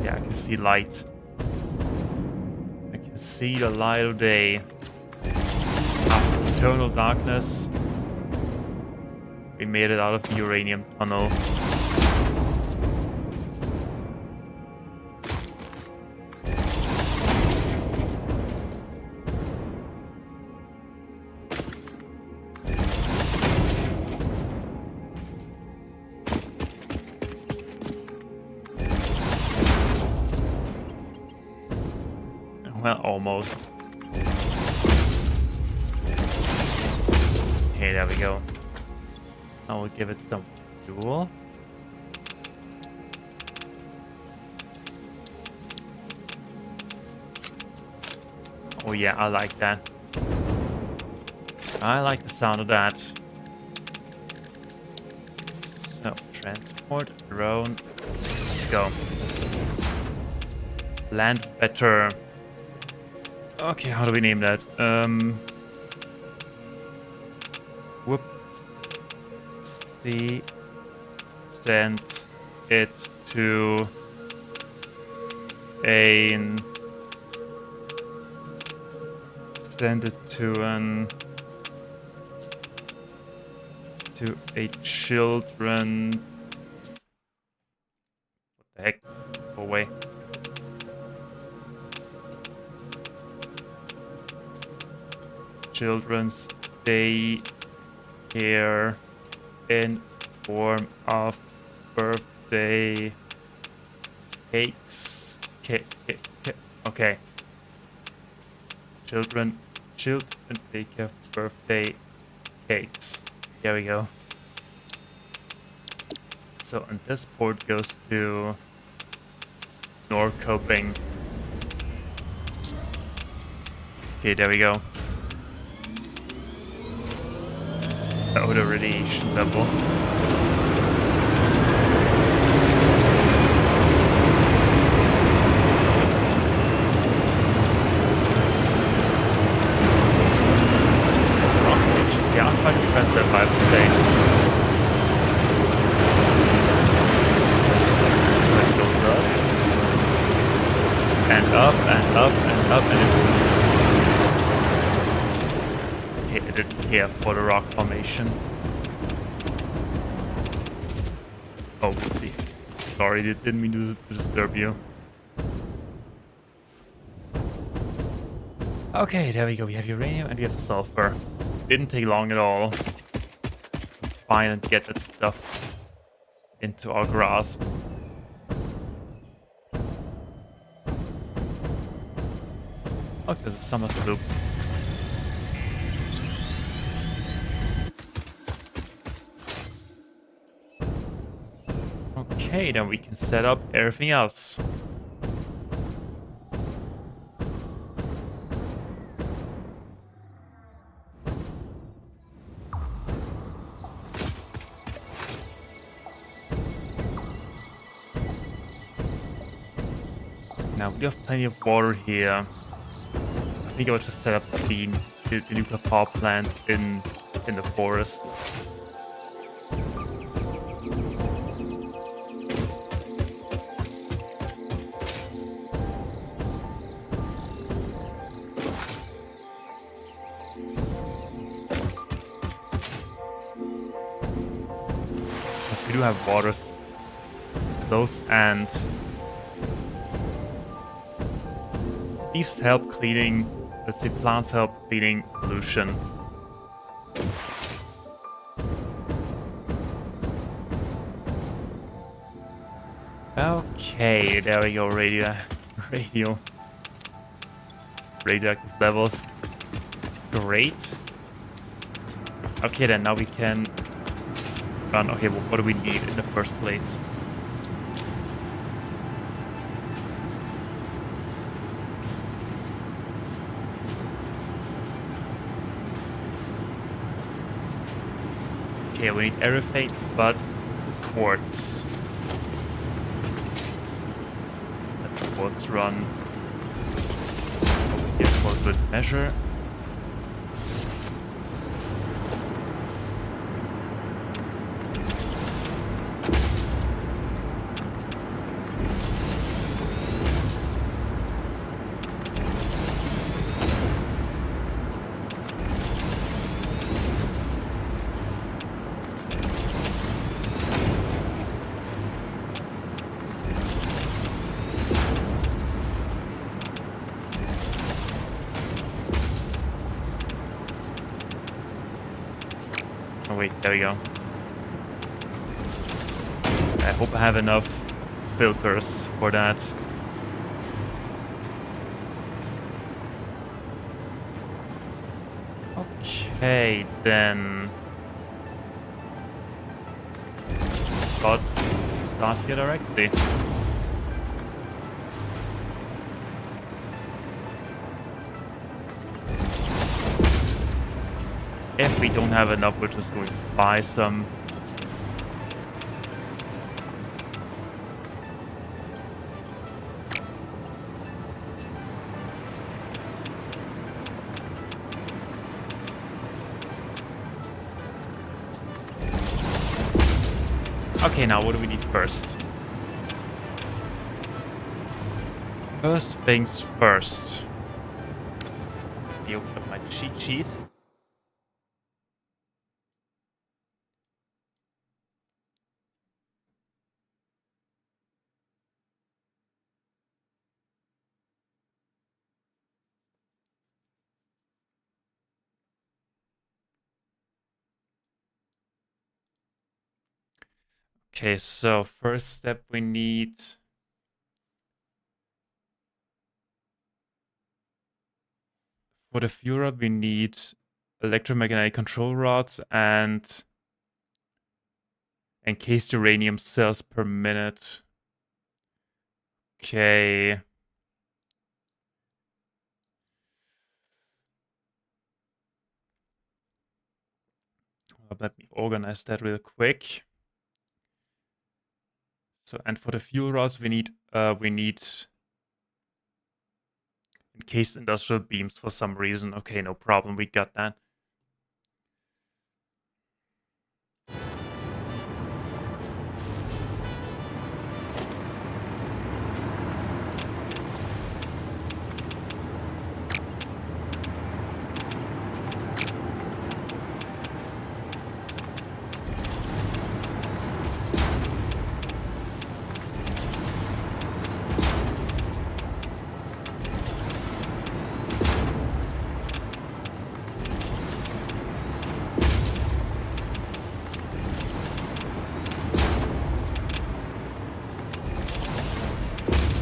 Yeah, I can see light. I can see the light of day. After eternal darkness, we made it out of the uranium tunnel. Well, almost. Okay, there we go. I will give it some fuel. Oh yeah, I like that. I like the sound of that. So, transport, drone. Let's go. Land better. Okay, how do we name that? Whoop. See. Send it to a. Send it to an. To a children. What the heck? Go away. Children's day care in form of birthday cakes. Okay. Children daycare birthday cakes. There we go. So, and this port goes to Norrköping. Okay, there we go. Oh, the radiation level. Oh, it's just, yeah, I'm quite impressed that, I would say. So it goes up. And up, and up, and up, and it's... Hit it here for the rock formation. Oh, let's see. Sorry, didn't mean to disturb you. Okay, there we go. We have uranium and we have sulfur. Didn't take long at all. Find and get that stuff into our grasp. Oh, there's a summer sloop. Okay, then we can set up everything else. Now we have plenty of water here. I think I will just set up the nuclear power plant in the forest. We do have waters close, and leaves help cleaning, let's see, plants help cleaning pollution. Okay, there we go, radioactive levels. Great. Okay, then now we can run. Okay, well, what do we need in the first place? Okay, we need everything but quartz. Let the quartz run here for good measure. Oh wait, there we go. I hope I have enough filters for that. Okay, then start here directly. If we don't have enough, we're just going to buy some. Okay, now what do we need first? First things first. Let me open up my cheat sheet. Okay, so first step we need for the Führer we need electromagnetic control rods and encased uranium cells per minute. Okay. Let me organize that real quick. So, and for the fuel rods, we need encased industrial beams for some reason. Okay, no problem. We got that.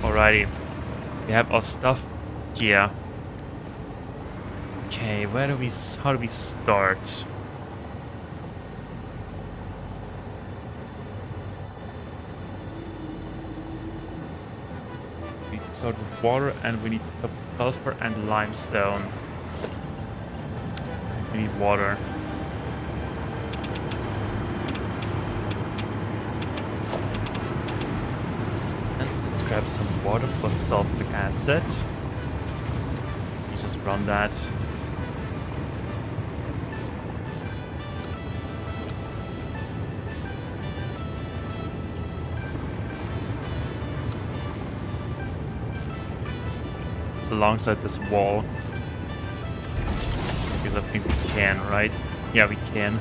Alrighty, we have our stuff here. Okay, how do we start? We need to start with water, and we need sulfur and limestone. So we need water. Grab some water for sulfuric acid. You just run that. Alongside this wall. Because I think we can, right? Yeah, we can.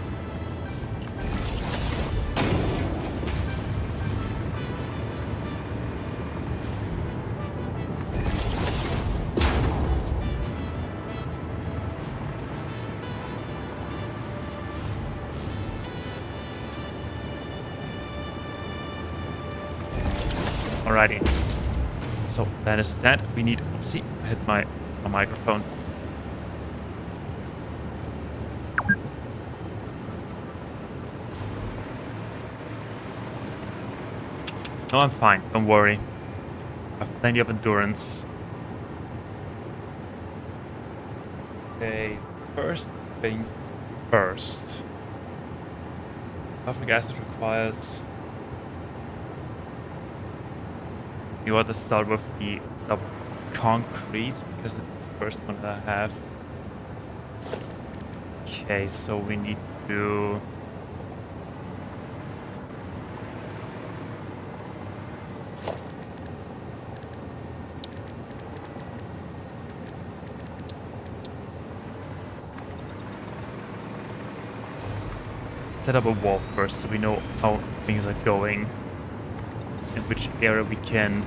Alrighty. So that is that. We need. Oopsie, I hit my microphone. No, I'm fine. Don't worry. I have plenty of endurance. Okay, first things first. Sulfuric acid requires. You want to start with the concrete because it's the first one that I have. Okay, so we need to set up a wall first so we know how things are going. In which area we can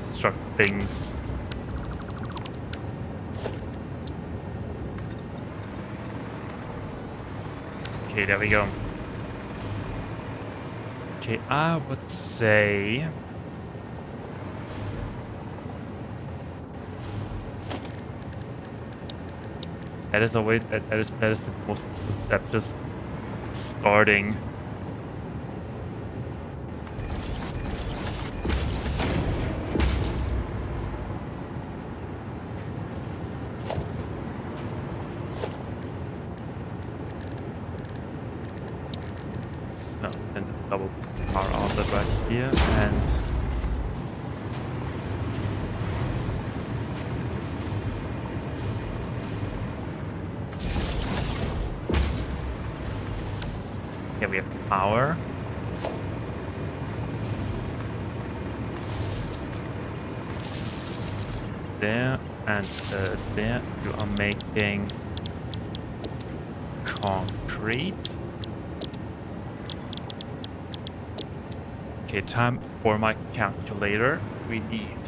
construct things. Okay, there we go. Okay, I would say That is always that is the most step, just starting. So, and the double power outlet right here, and here we have power. There and there you are making concrete. Okay, time for my calculator. We need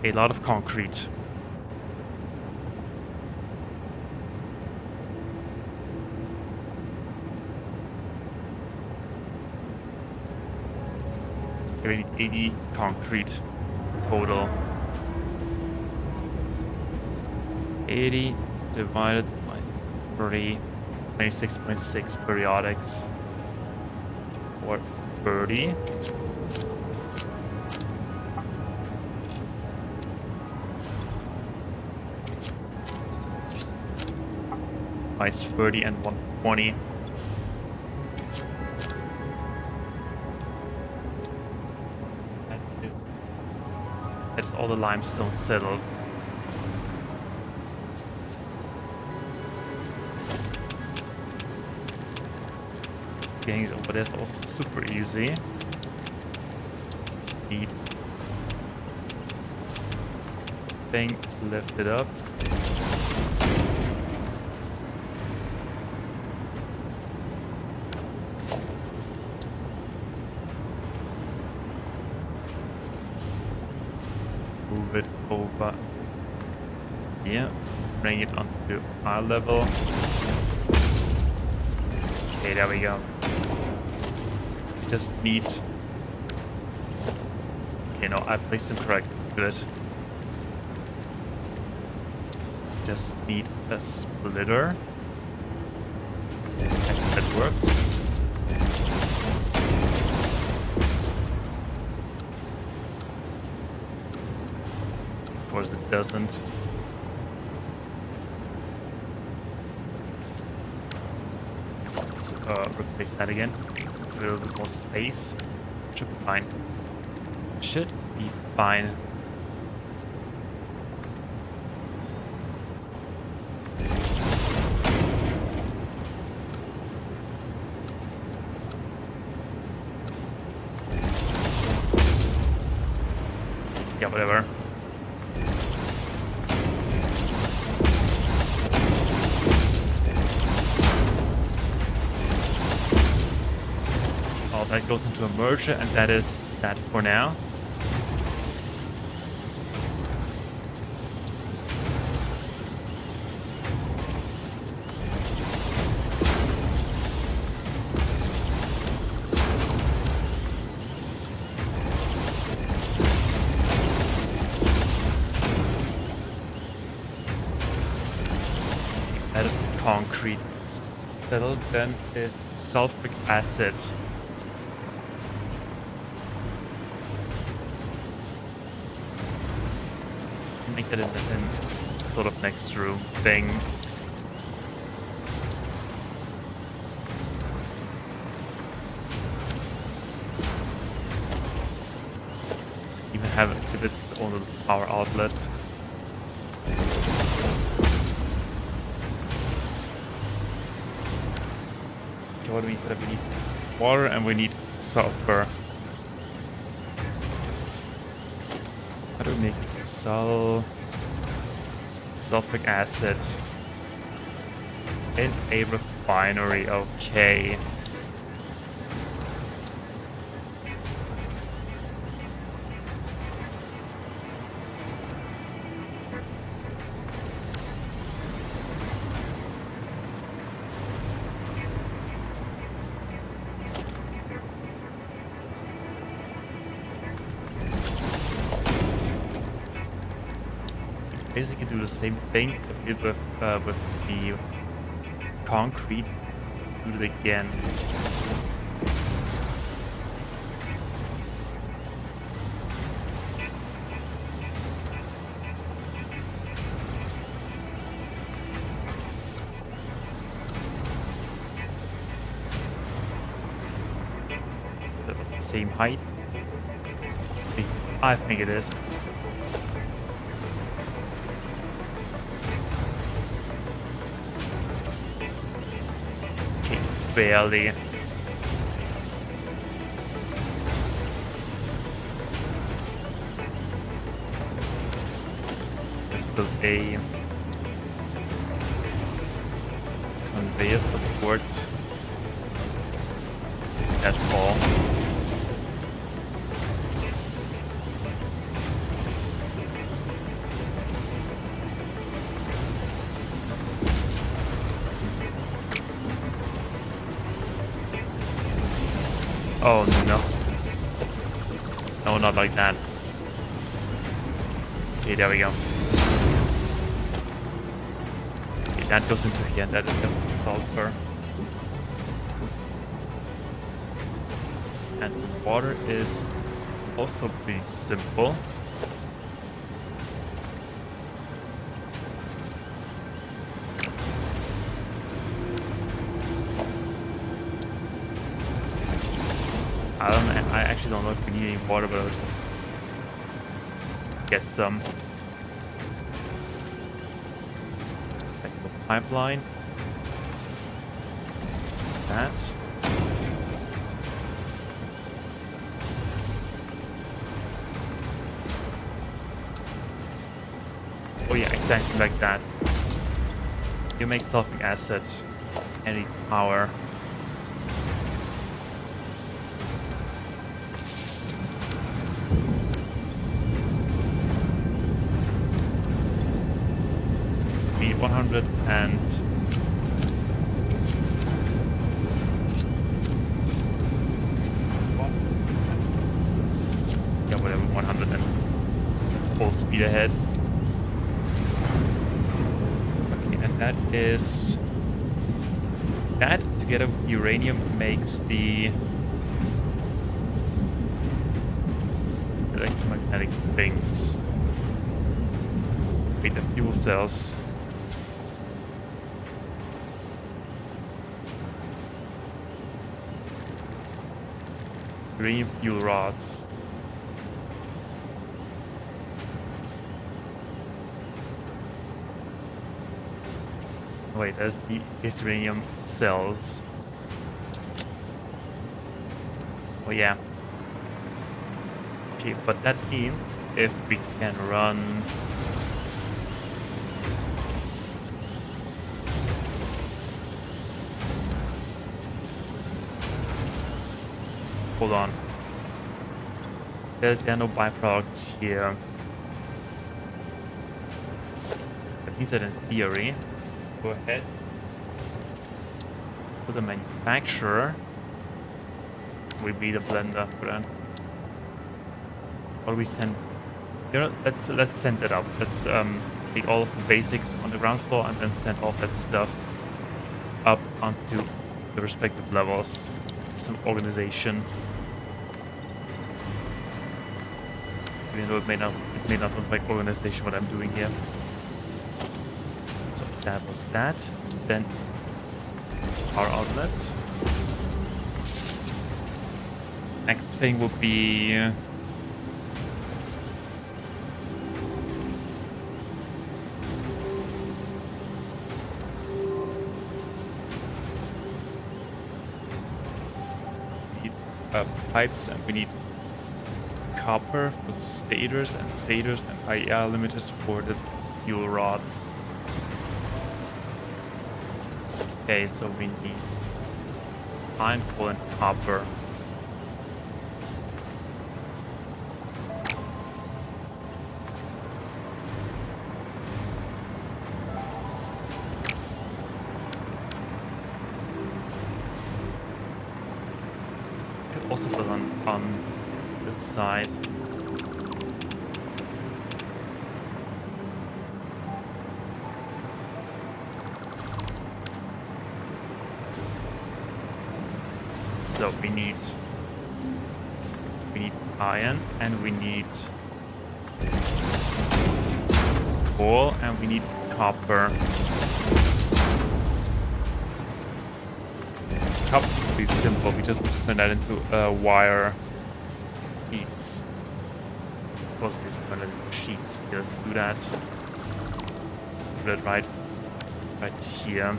a lot of concrete. Okay, we need 80 concrete total. 80 divided by 3. 26.6 periodics or 30. Nice 30 and 120. That's all the limestone settled. Getting it over there is also super easy. Speed. Thing, lift it up. Move it over here. Bring it onto eye level. Okay, there we go. Just need. Okay, no, I placed them correct. Good. Just need a splitter. If that works. Of course, it doesn't. Let's replace that again. A little bit more space. Should be fine. Should be fine. Yeah, whatever. That goes into a merger, and that is that for now. That is concrete. Settled, then is sulfuric acid. Make that in sort of next room thing. Even have it with its own little power outlet. Okay, what do we need? We need water and we need sulfur. How do we make sulfuric acid in a refinery? Okay. basically do the same thing that we did with the concrete. Do it again. Same height. I think it is. Okay, barely. Just build a conveyor support. That's all. Oh no. No, not like that. Okay, there we go. Okay, that goes into here, and that is the sulfur. And water is also pretty simple. I actually don't know if we need any water, but I'll just get some. Like the pipeline. That. Oh yeah, exactly like that. You make sulfuric acid any power. Be 100 and yeah, whatever, 100 and full speed ahead. That is... That, together with uranium, makes the electromagnetic things. Wait, the fuel cells. Uranium fuel rods. Wait, there's the uranium cells. Oh yeah. Okay, but that means if we can run... Hold on. There are no byproducts here. That means that in theory... Go ahead. For the manufacturer, we need a blender for that. Or we send, you know, let's send it up. Let's take all of the basics on the ground floor and then send all that stuff up onto the respective levels. Some organization. Even though it may not look like organization what I'm doing here. That was that. Then power outlet. Next thing would be we need pipes, and we need copper for stators and IR limiters for the fuel rods. Okay, so we need iron, coal, and copper. Could also put on this side. So we need iron, and we need coal, and we need copper. Copper is pretty simple. We just turn that into wire sheets. Supposed to turn it into sheets. Okay, let's do that. Do that right here.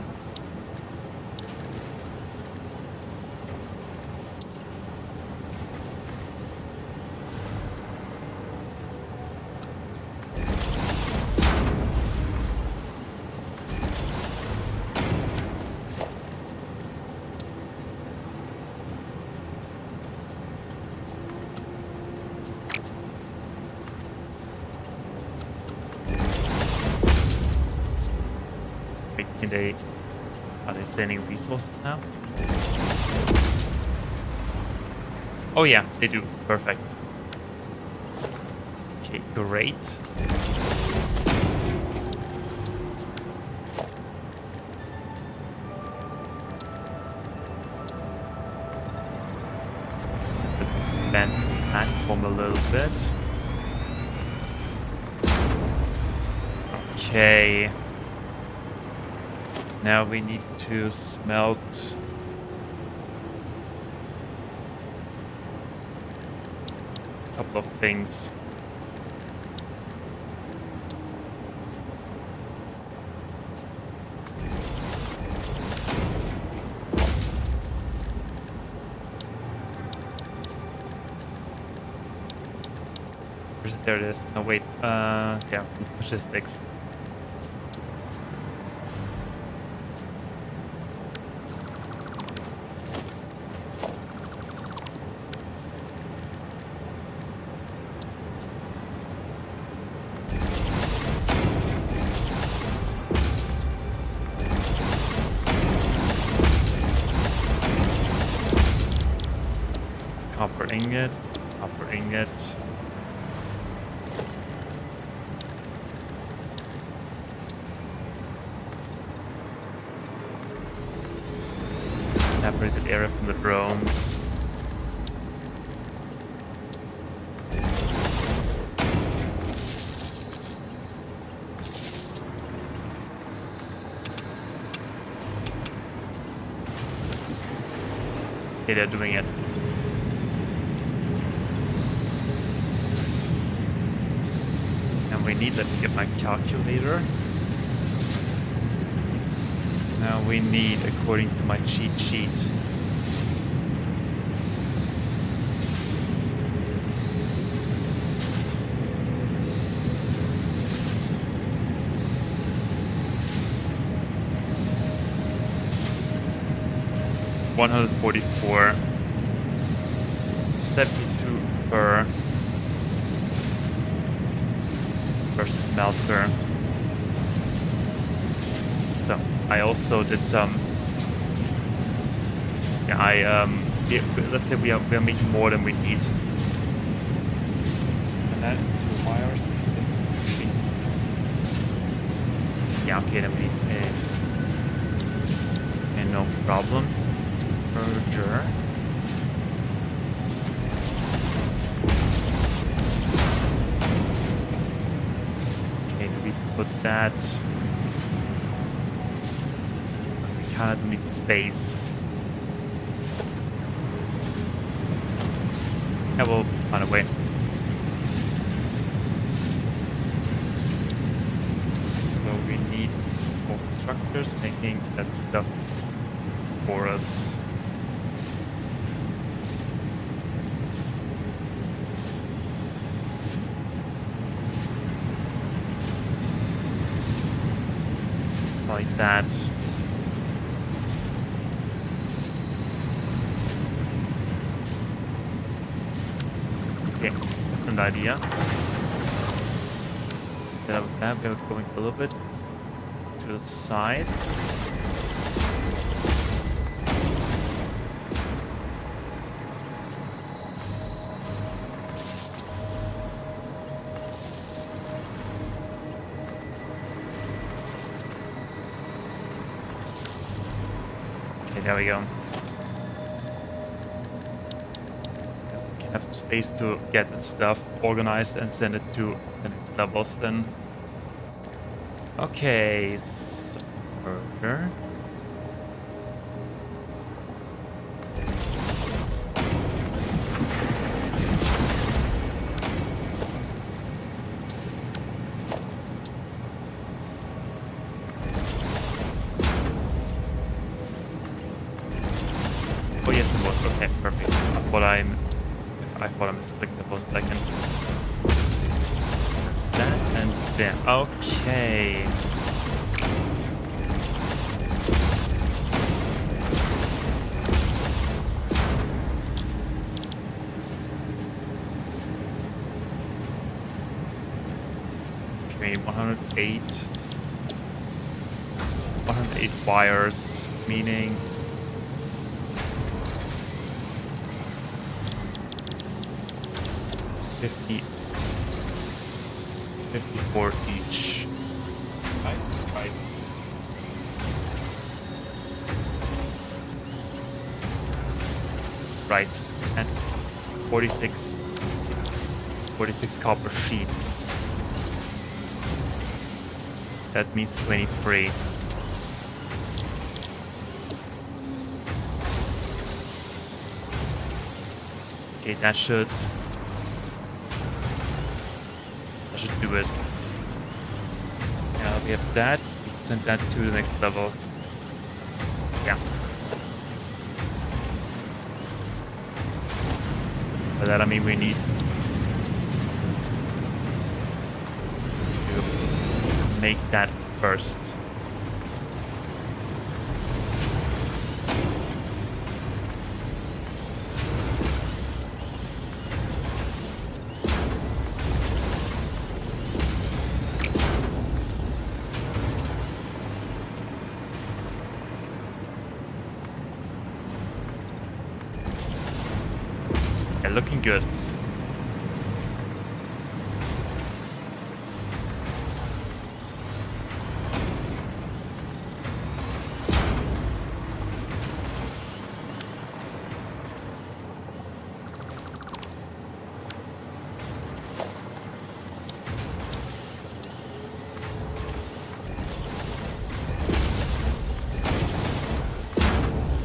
Are they sending resources now? Oh yeah, they do. Perfect. Okay, great. Let's expand the platform a little bit. Okay. Now we need to smelt a couple of things. There it is. No, wait. Yeah, logistics. Copper ingot, copper ingot. Separated area from the drones. Okay, they're doing it. And we need, let me get my calculator. Now we need, according to my cheat sheet, $144, 72 per smelter. So I also did some. Yeah, let's say we are making more than we need. And that into wires. Yeah, okay, then we need and no problem. Merger. Okay, we put that. We kind of need space. Yeah, we'll find a way. So we need more constructors making that stuff for us. Like that. Okay, different idea. Instead of that, we're going a little bit to the side. There we go. have some space to get that stuff organized and send it to the next levels then. Okay, so further. Oh yes, it was. Okay, perfect. I thought I misclicked that for a second. That and there. Okay. Okay, 108 wires, meaning 54 each. Right. Right. And 46 copper sheets. That means 23. Okay, that should do it. We have that. We can send that to the next levels. Yeah. By that I mean we need to make that first. Looking good.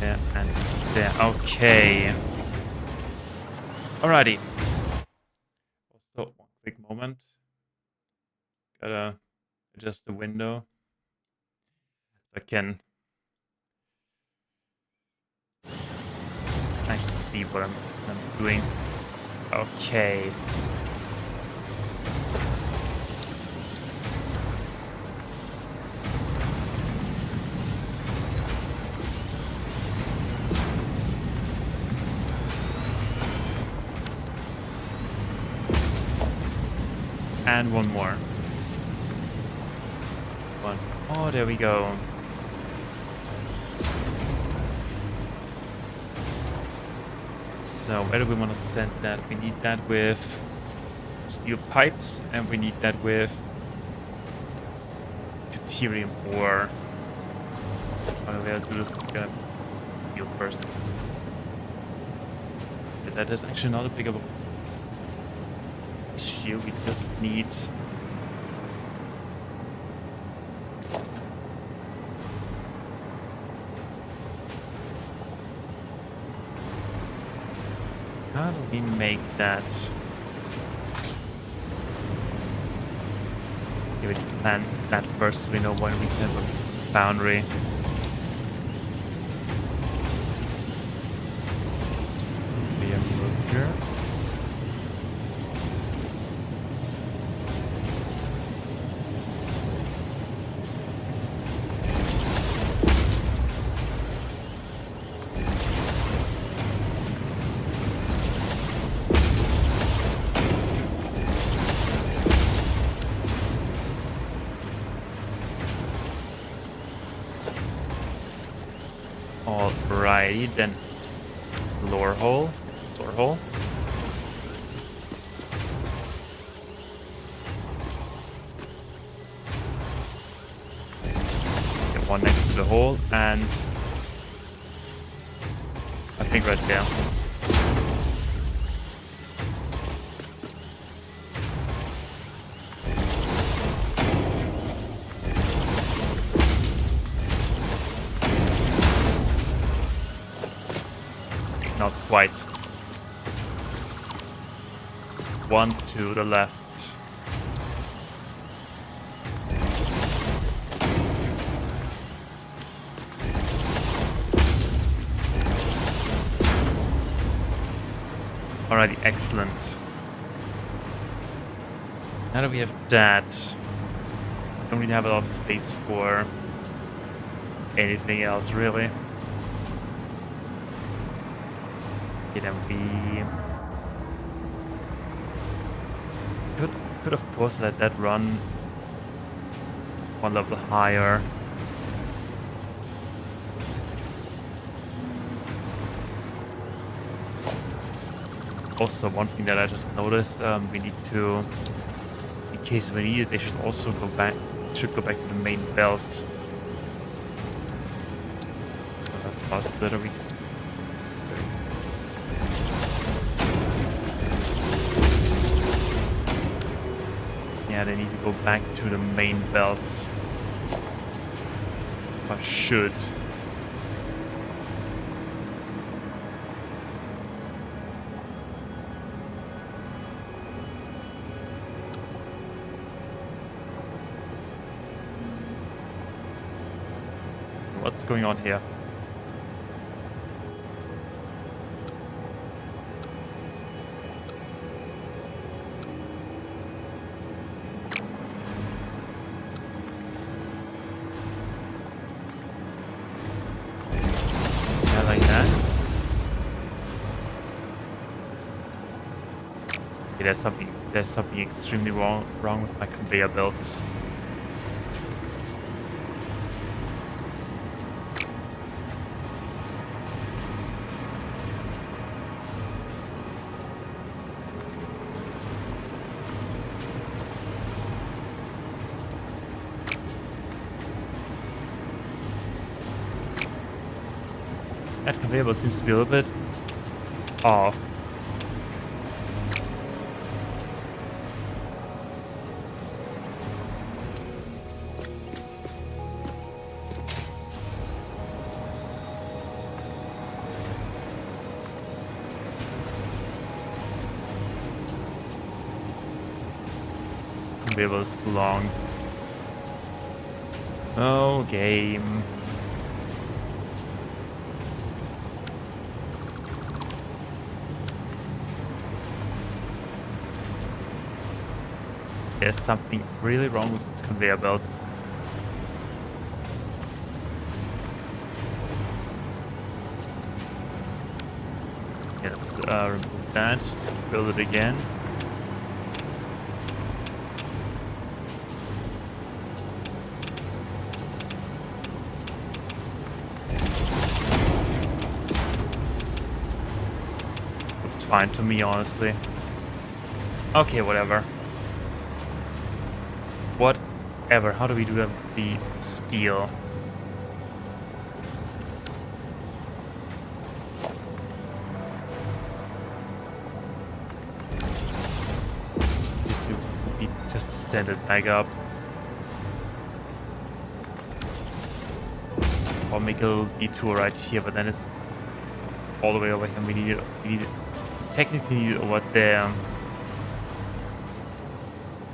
There and there. Okay. Alrighty. Also, one quick moment. Gotta adjust the window. I can see what I'm doing. Okay. And one more. One. Oh, there we go. So where do we want to send that? We need that with steel pipes, and we need that with deuterium ore. Oh, we have to do this. We're gonna steel first. Yeah, that is actually not a big of a issue. We just need how do we make that? Okay, we need to plan that first so we know when we can have a foundry. We have here. Alrighty, then lower hole. Get one next to the hole, and I think right there. Not quite. One to the left. Alrighty, excellent. Now that we have that, don't really have a lot of space for anything else, really. Okay, then we could of course let that run one level higher. Also, one thing that I just noticed, we need to, in case we need it, they should also go back. Should go back to the main belt. So that's possibility. Yeah, they need to go back to the main belt. Or should. What's going on here? Yeah, like that. Okay, there's something extremely wrong with my conveyor belts. That conveyor belt seems to be a little bit off. Conveyor belt is too long. Oh, game. There's something really wrong with this conveyor belt. Okay, let's remove that, build it again. Looks fine to me, honestly. Okay, whatever. Whatever. How do we do that with the steel? This would be just send it back up. Or make a little detour right here, but then it's all the way over here. We need it technically need it over there.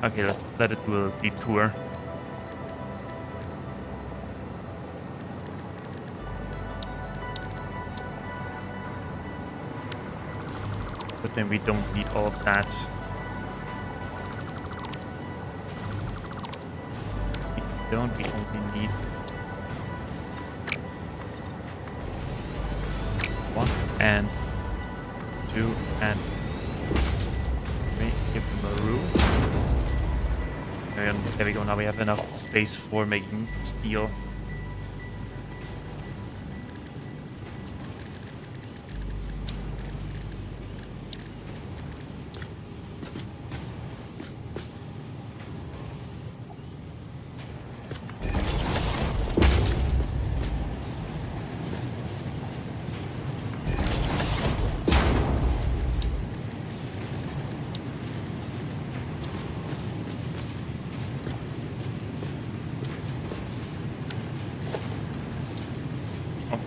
Okay, let's let it do a detour. But then we don't need all of that. We only need one and two and three. Give them a room. And there we go, now we have enough space for making steel.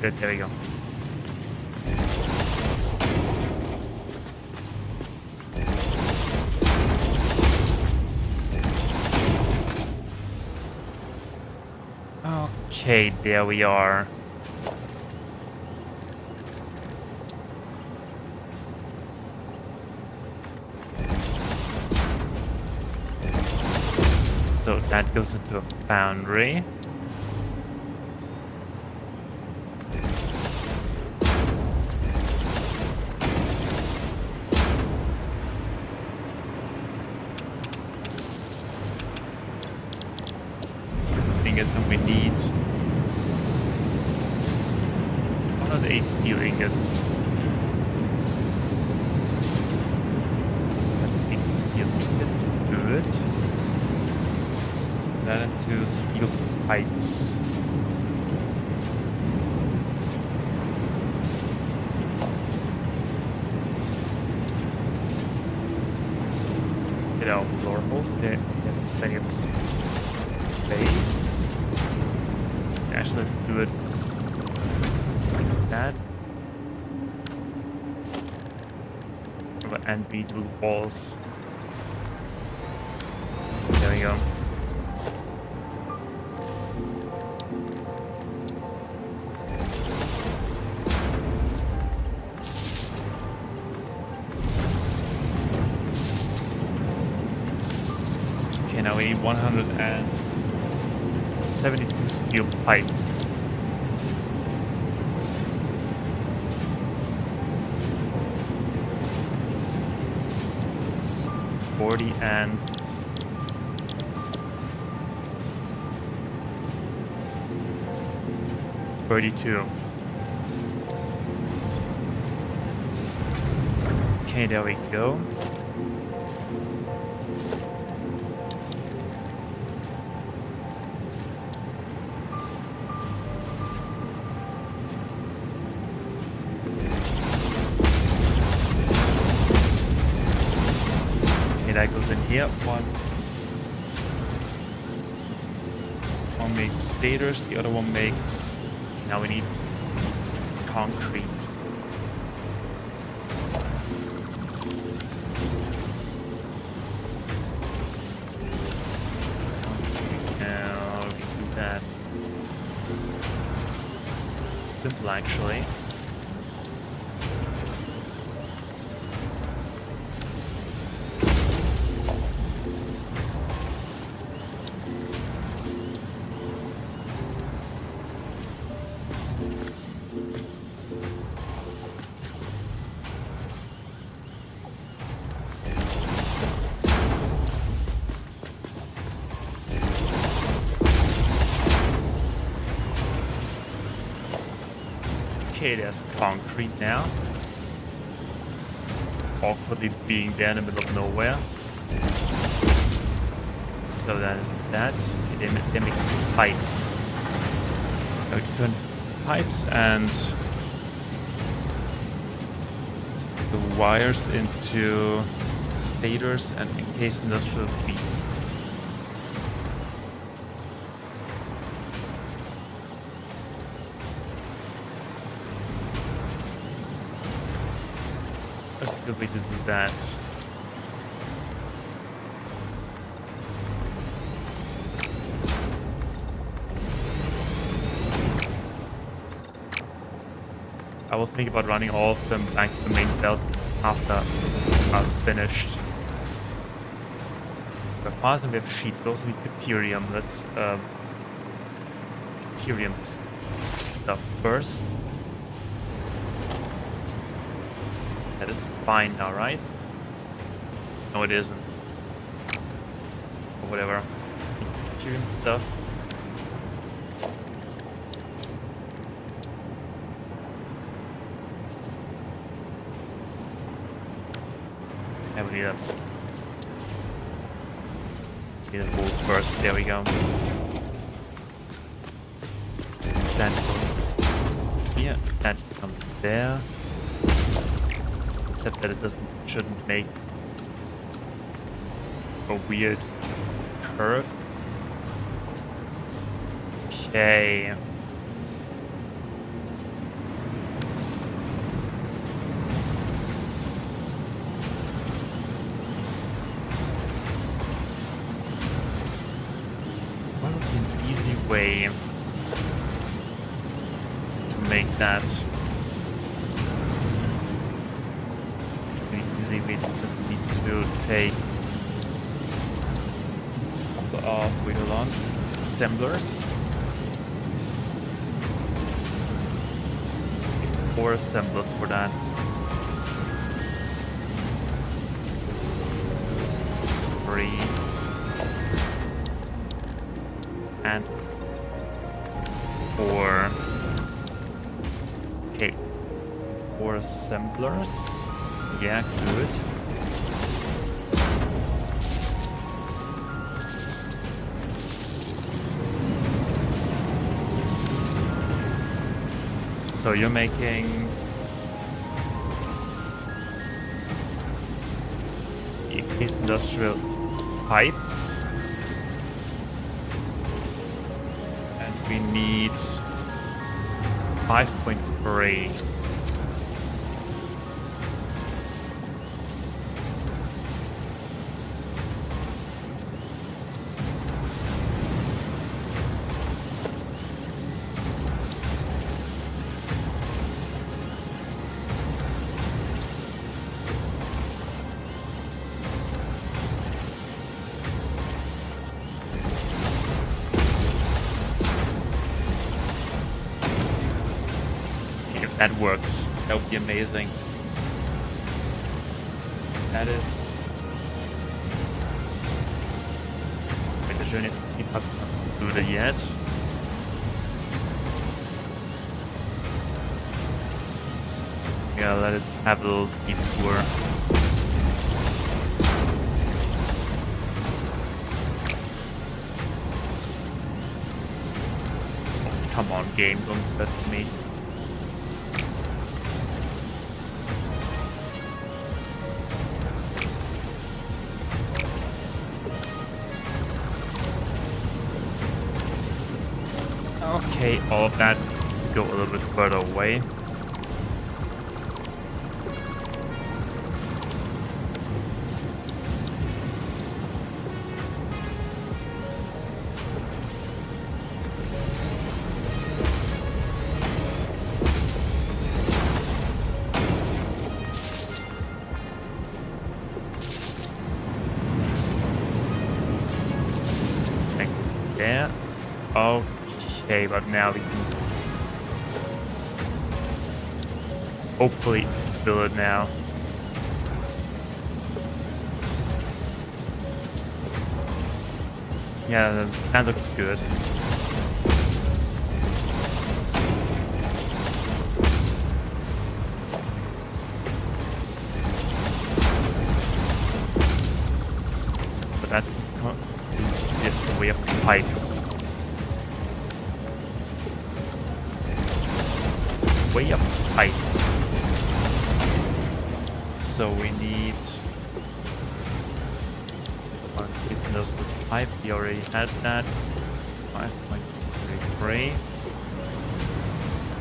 Good, there we go. Okay, there we are. So that goes into a foundry. Ingots that we need. 108 steel ingots. 8 steel ingots, good. That into steel pipes. Get out floor holes. There, there's plenty of space. Actually, let's do it like that. And we do walls. There we go. Okay, now we need 172 steel pipes. 40 and 32. Okay, there we go. That goes in here. One makes stators, the other one makes. Now we need concrete. Now we do that. Simple actually. Okay, there's concrete now. Awkwardly being there in the middle of nowhere. So then that's they make pipes. So we turn pipes and the wires into stators and encased industrial beams. That's a good way to do that. I will think about running all of them back to the main belt after I'm finished. By far, we have sheets. We also need deuterium. Let's deuterium stuff first. That is fine now, right? No, it isn't. Or whatever. Deuterium stuff. Yeah, we need a bolt first. There we go. That goes here. That comes there. Except that it shouldn't make a weird curve. Okay. What would be an easy way? make that easy. We just need to take wait along assemblers. 4 assemblers for that. Three and 4. Okay, 4 assemblers. Yeah, good. So you're making these industrial pipes, and we need 5.3. If that works, that would be amazing. That is. Wait, the journey to sleep hub is not concluded yet. Yeah, let it have a little detour. Oh, come on, game, don't do that to me. Okay, all of that needs to go a little bit further away. Thanks there. Okay, but now we can hopefully fill it now. Yeah, that looks good. But that's just the way of the pipes. Way up pipes. So we need one piece of pipe. We already had that. 5.33.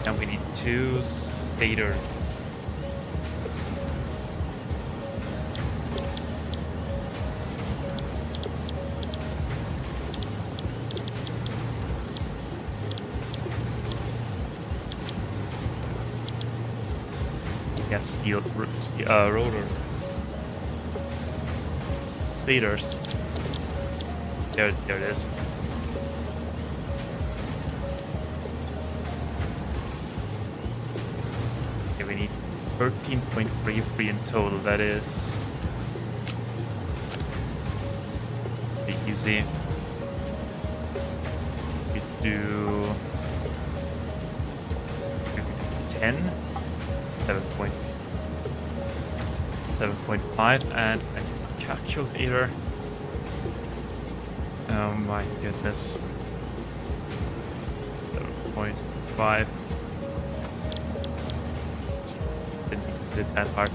And we need 2 stators. Steel rotor stators. There it is. Okay, we need 13.33 in total. That is pretty easy. We do 10, 7.5 and a calculator. Oh my goodness. 7.5. Didn't hit that hard.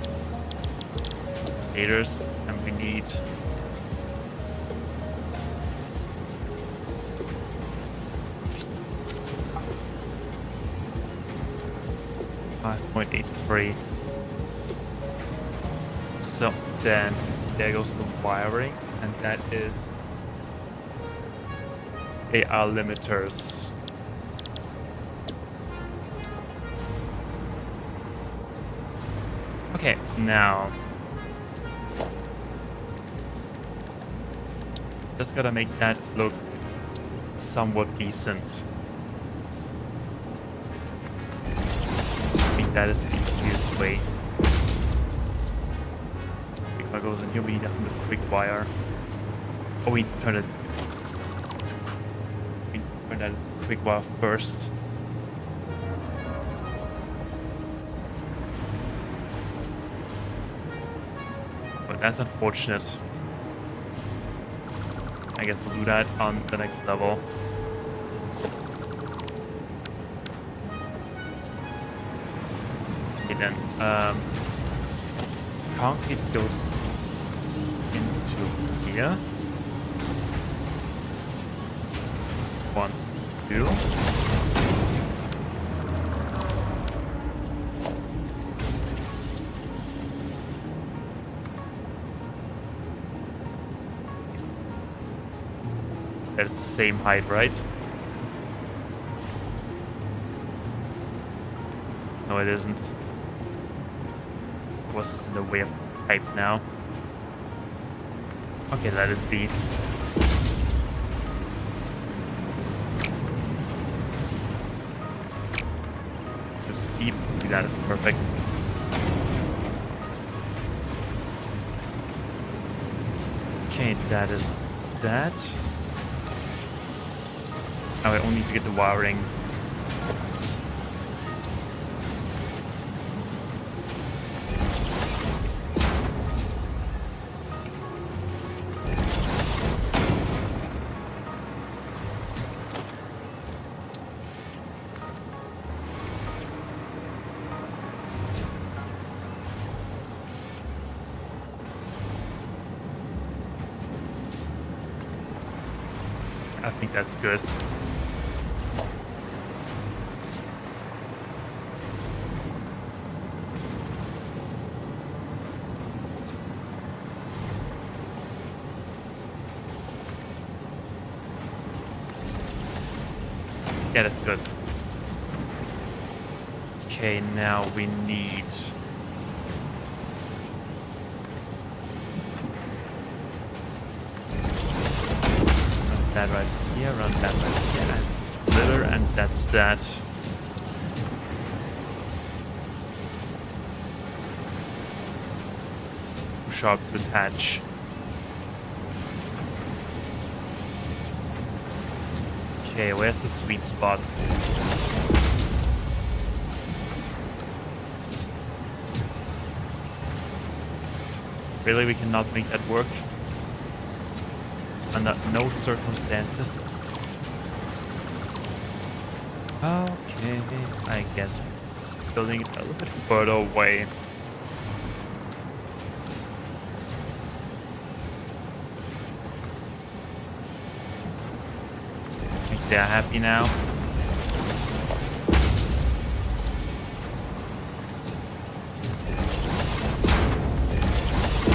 Stators, and we need 5.83. So then there goes the wiring, and that is AR limiters. Okay, now just gotta make that look somewhat decent. I think that is the easiest way. Quick wire goes in here. We need a quick wire. Oh, we need to turn it. We need to turn that into quick wire first. But that's unfortunate. I guess we'll do that on the next level. Okay then, concrete goes into here. 1, 2. That's the same height, right? No, it isn't. Of course, it's in the way of the pipe now. Okay, let it be. Too steep. That is perfect. Okay, that is that. Now I only need to get the wiring. I think that's good. Yeah, that's good. Okay, now we need... Run that right here, run that right here, and splitter, and that's that. Too sharp to attach. Okay, where's the sweet spot? Really, we cannot make that work? Under no circumstances. Okay, I guess it's building it a little bit further away. They're happy now.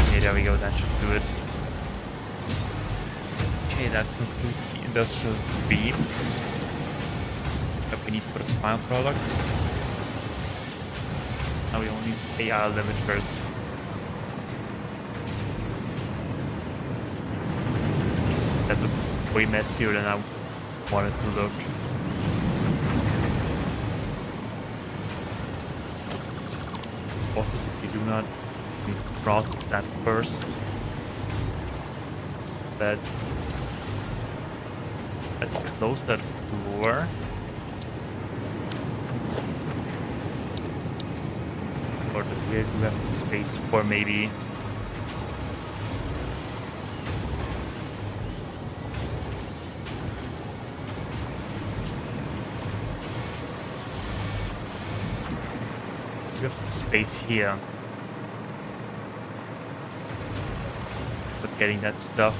Okay, there we go. That should do it. Okay, that concludes the industrial beams that we need for the final product. Now we only need AR limiters. That looks way messier than I wanted to look. Also, if you do not process that first, let's close that door. Or we have space for maybe space here. But getting that stuff,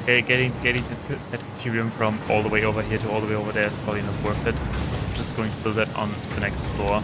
getting that material from all the way over here to all the way over there is probably not worth it. I'm just going to build that on the next floor.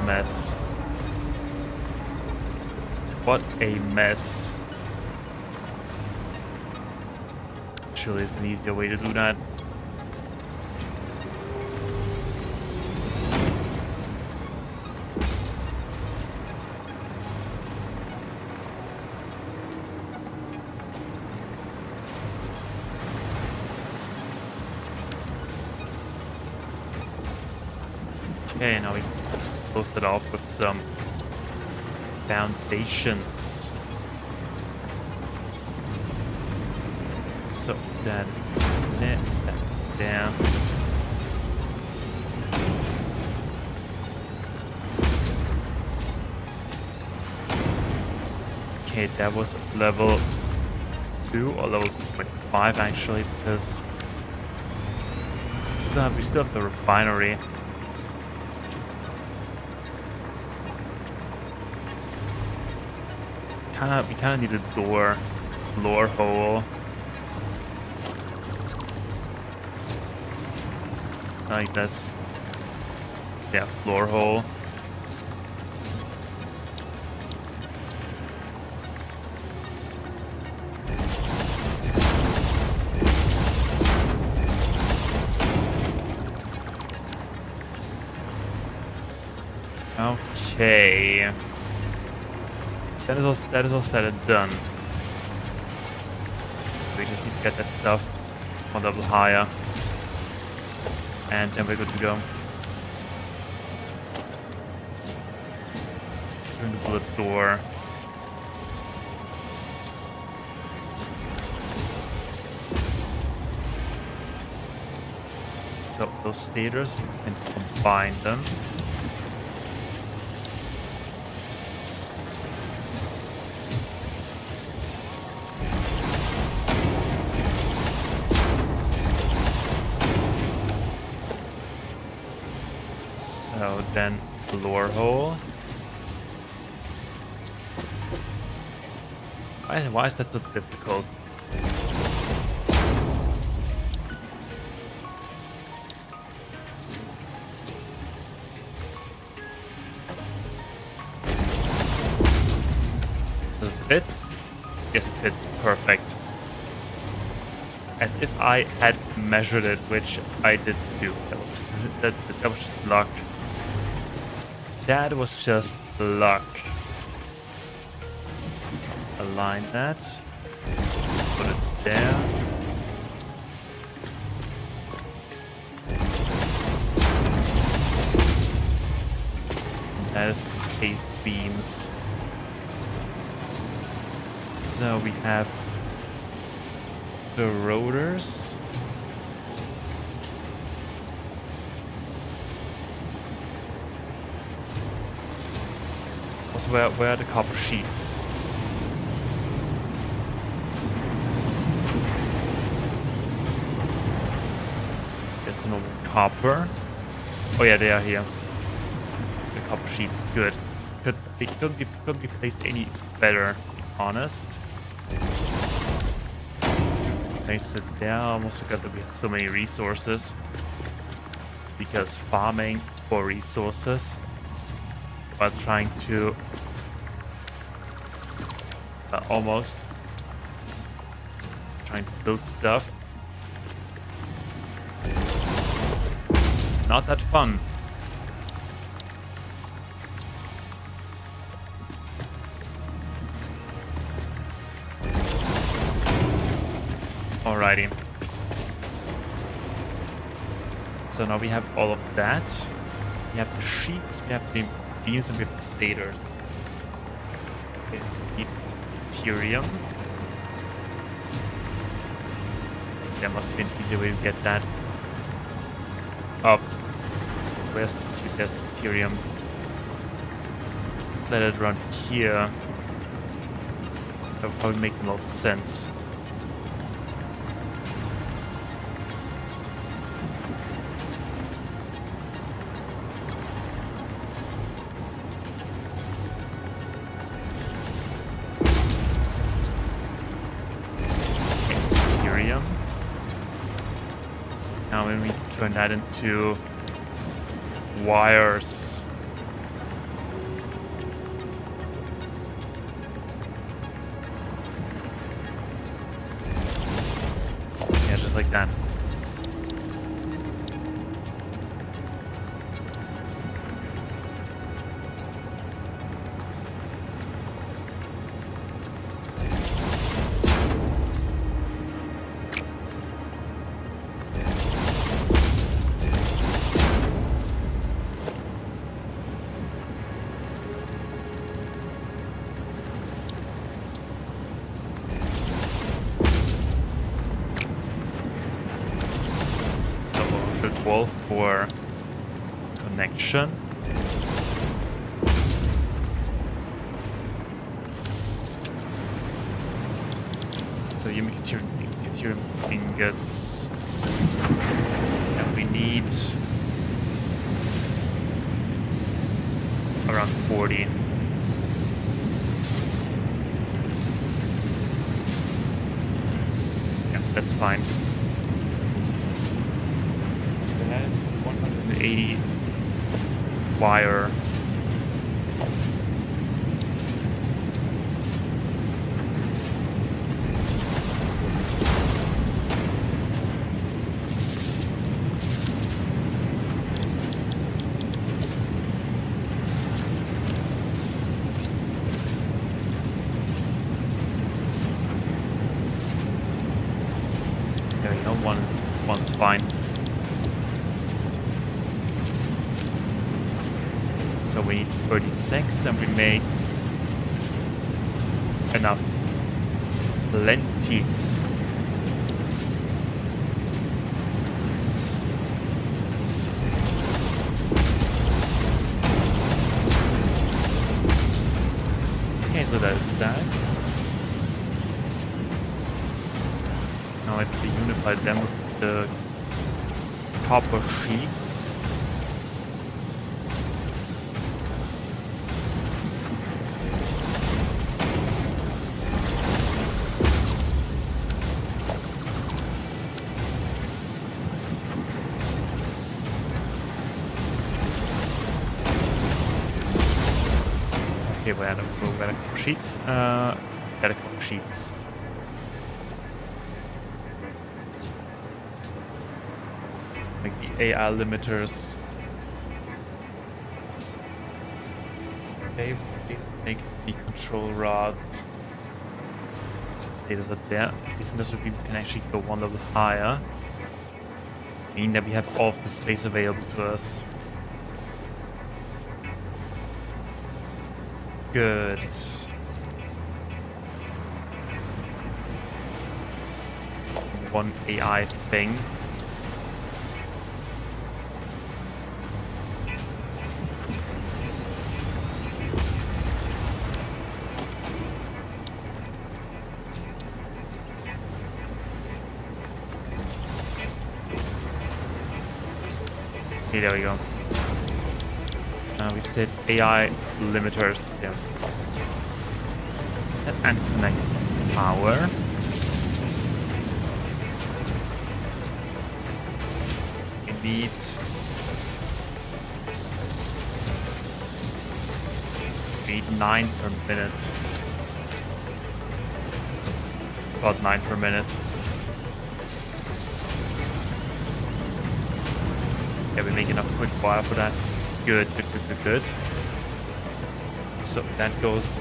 mess. What a mess. Surely there's an easier way to do that. Okay, now we close it off with some foundations. So that down. Okay, that was level 2 or level 2.5 actually, because we still have the refinery. We kind of need a floor hole. Like this. Yeah, floor hole. Okay. That is all said and done. We just need to get that stuff one level higher. And then we're good to go. Turn the bullet door. So those stators, we can combine them. So then floor hole. Why is that so difficult? Does it fit? Yes, it fits perfect. As if I had measured it, which I didn't do. That was just luck. That was just luck. Align that. Put it there. That is the cased beams. So we have the rotors. Also, where are the copper sheets? There's no copper. Oh yeah, they are here. The copper sheets, good. They couldn't be placed any better, honest. Place it there. I almost forgot that we have so many resources. Because farming for resources. While trying to almost trying to build stuff. Not that fun. Alrighty. So now we have all of that. We have the sheets, we have the beams, and we have the stators. Okay, we need deuterium. There must be an easier way to get that up. Where's the deuterium? Let it run here. That would probably make the most sense. Now when we turn that into wires. that. Wall for connection. So you make Ethereum ingots, and we need around 40. Yeah, that's fine. 180 wire. There we go, one's fine. So we need 36 and we make enough. Plenty. Okay, so that's that. Now I have to unify them with the copper sheets. Okay, we're gonna couple sheets. Got a couple sheets. Like the AI limiters. Okay, we make the control rods. Status up there. These industrial beams can actually go one level higher. Meaning that we have all of the space available to us. Good. One AI thing. Okay, there we go. We set AI limiters there. And connect power. We need We need 9 per minute. About 9 per minute. Yeah, we make enough quick fire for that. Good, good, good, good, good. So that goes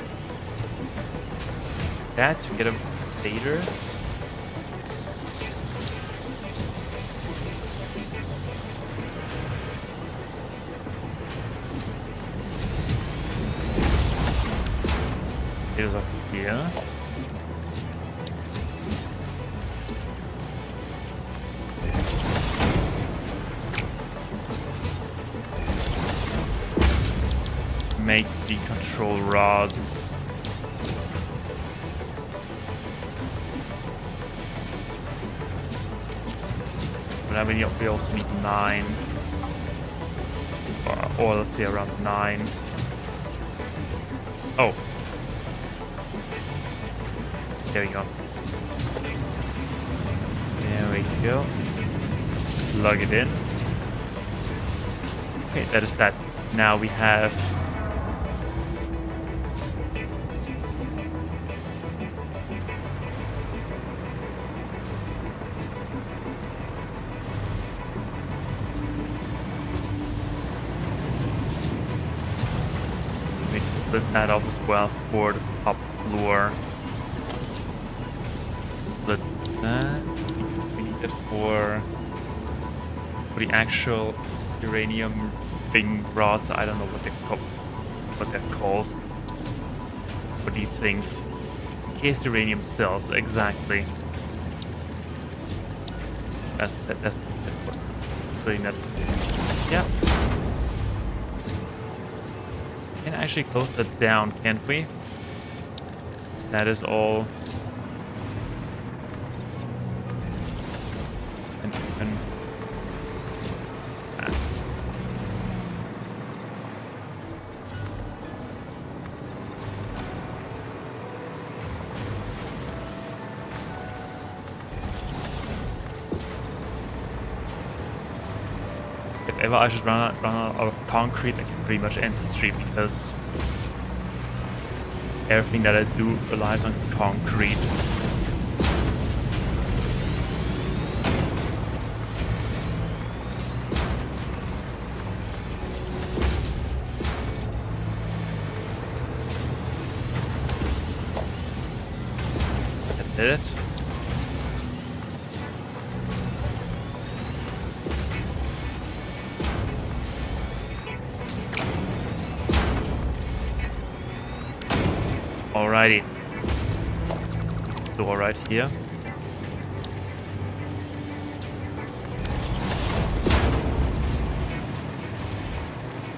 that together with stators. Stators up here. Make the control rods. But I mean, we also need 9. Or let's say around 9. Oh. There we go. There we go. Plug it in. Okay, that is that. Now we have split that up as well for the top floor. Split that because we need it for the actual uranium thing rods. I don't know what they're called for these things. Case uranium cells, exactly. That's what splitting that. Yeah. We can actually close that down, can't we? So that is all. And even. If ever I should run out of concrete, I can pretty much end the stream because everything that I do relies on concrete. That did it. Alrighty. Door right here.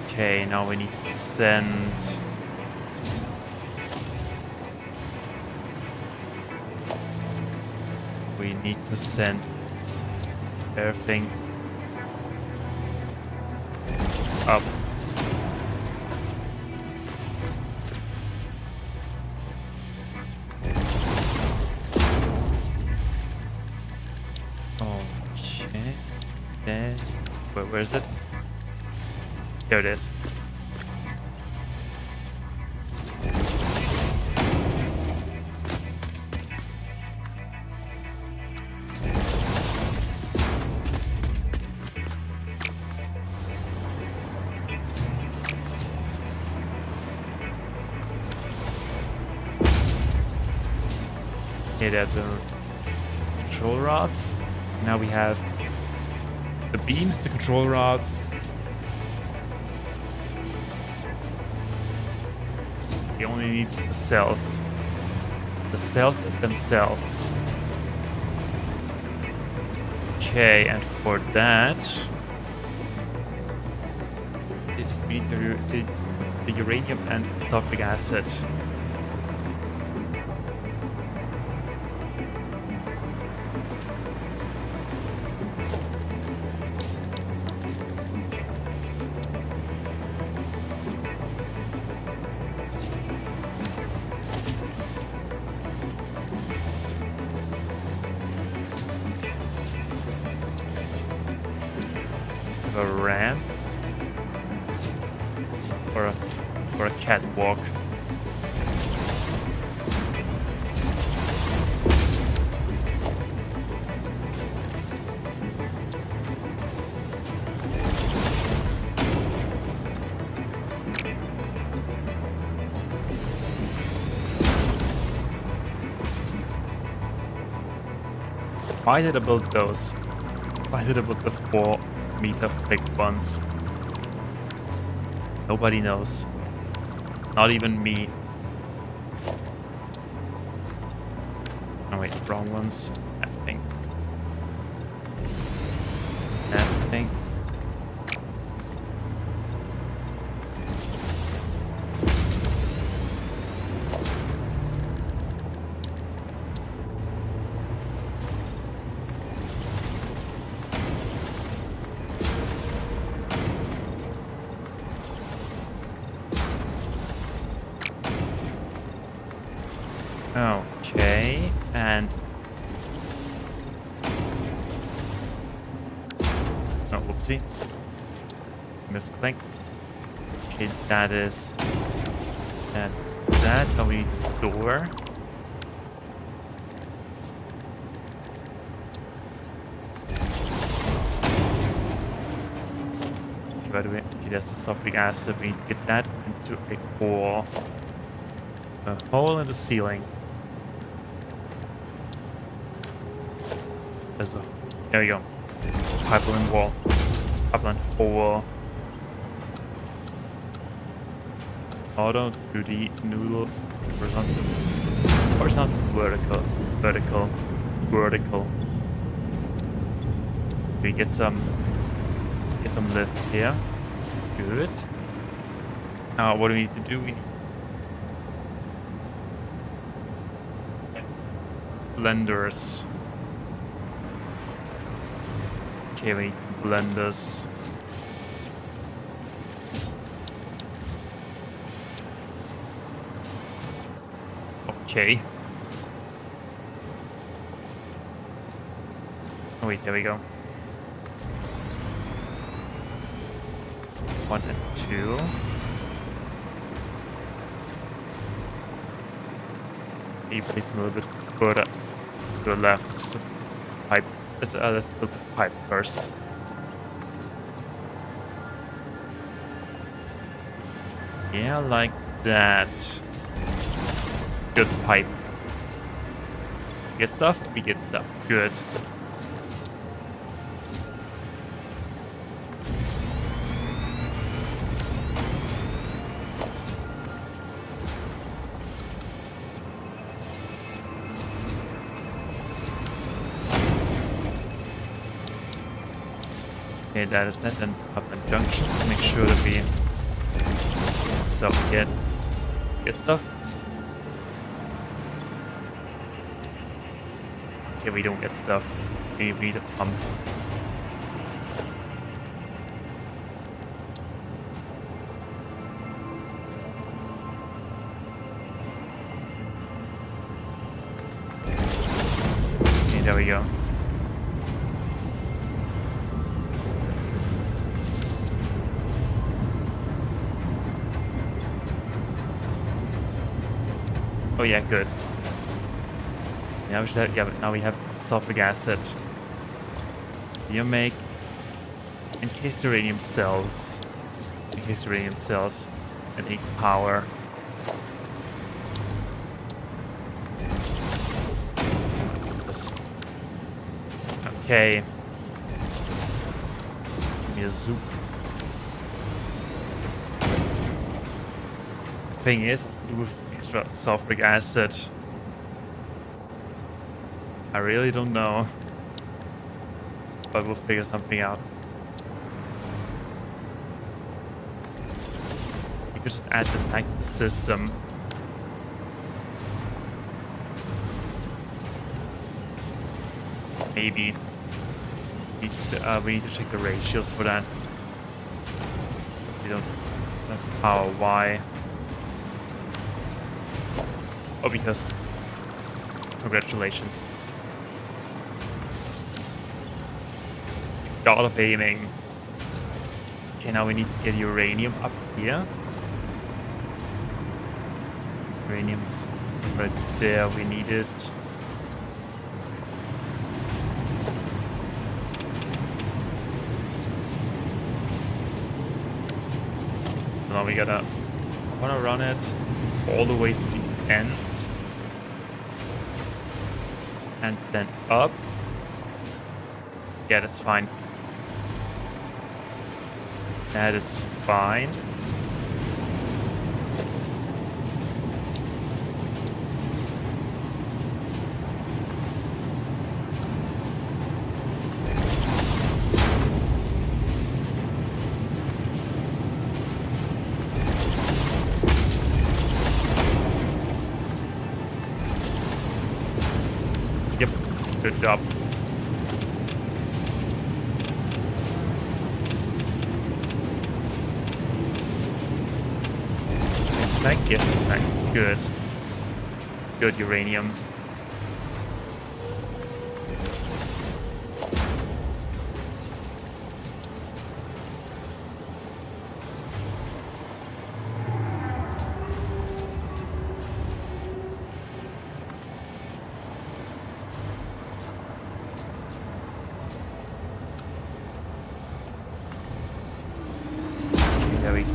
Okay, now we need to send. We need to send everything up. Then, where is it? There it is. Okay, there's the control rods. Now we have the beams, the control rods. We only need the cells. The cells themselves. Okay, and for that, we need the uranium and sulfuric acid. A ramp or a catwalk. Why did I build those? Why did I build the 4-meter thick ones? Nobody knows. Not even me. Oh wait, wrong ones. I think. That thing. Okay, and oh, whoopsie, misclick. Okay, that's that. Now we need the door. Okay, by the way, Okay, there's the sulfuric acid. We need to get that into a hole. A hole in the ceiling. There we go. Pipeline wall. Pipeline hole. Auto 2D noodle. Horizontal, vertical. We get some lift here. Good. Now what do we need to do? We need blenders. Okay, we need blenders. Okay. Oh wait, there we go. 1 and 2. Maybe place them a little bit further to the left. So pipe. Let's build the pipe first. Yeah, like that. Good pipe. Get stuff? We get stuff. Good. Okay, that is that. Then up and junctions. Make sure that we get stuff. Okay, we don't get stuff. We need a pump. Okay, there we go. Oh yeah, good. Now we should have, yeah, but now we have sulfuric acid. You make in case the uranium cells. And take power. Okay. Give me a zoop. The thing is, what to do with extra sulfuric acid? I really don't know. But we'll figure something out. We could just add the tank to the system. Maybe. We need to check the ratios for that. We don't have power. Why? Oh, because. Congratulations. God of aiming. Okay, now we need to get uranium up here. Uranium's right there. We need it. Now we gotta. I wanna run it all the way to the end. And then up. Yeah, that's fine. That is fine. Yep, good job. Yes, thanks. Good. Good uranium.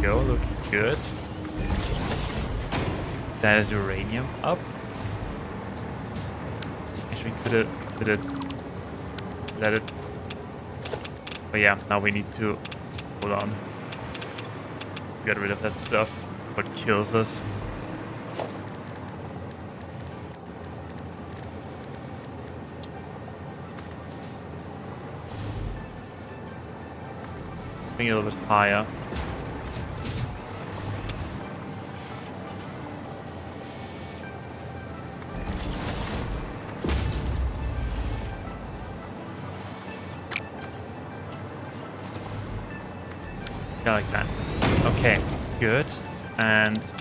go, looking good. That is uranium up. Actually, could it let it. But yeah, now we need to hold on. Get rid of that stuff. What kills us. Bring it a little bit higher. Yeah, like that. Okay, good. And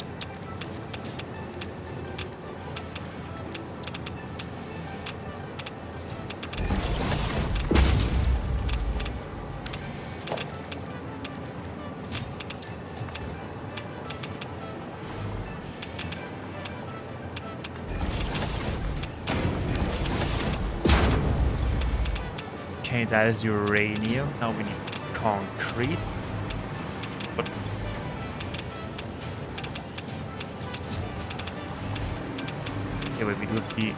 okay, that is uranium. Now we need concrete. But okay, wait, we do the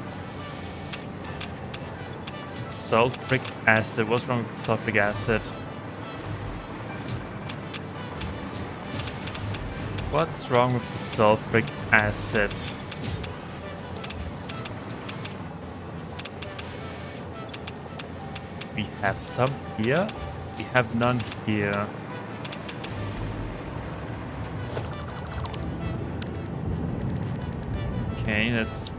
sulfuric acid. What's wrong with the sulfuric acid? What's wrong with the sulfuric acid? We have some here. We have none here. Okay, that's...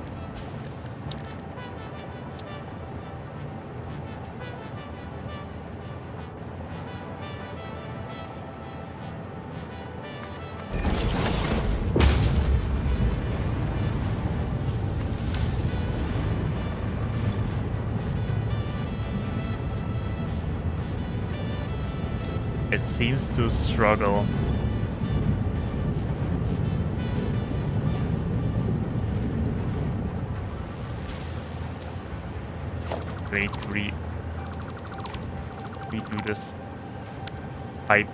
It seems to struggle. We need to redo this pipe.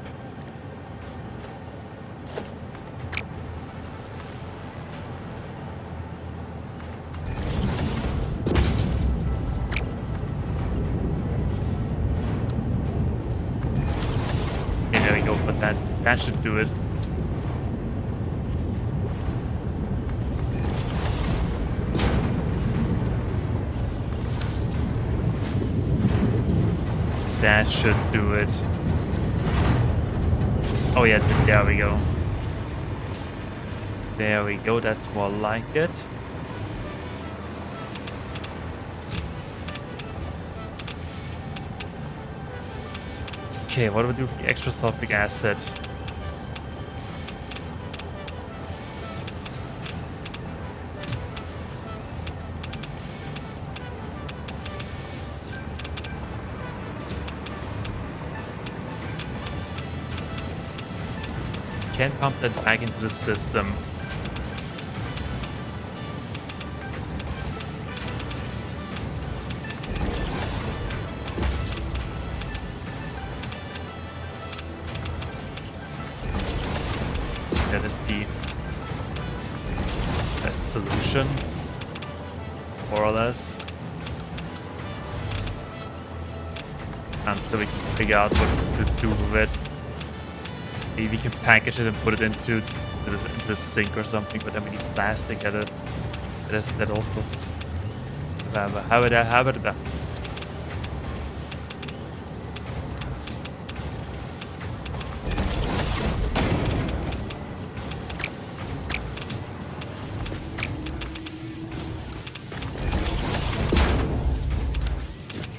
Okay, there we go, but that should do it. That should do it. Oh yeah, there we go. There we go, that's more like it. Okay, what do we do with the extra sulfuric acid? Can pump that back into the system. That is the best solution, more or less, until we can figure out what to do with it. Maybe we can package it and put it into the sink or something, but then we need plastic at it. That also. How about that?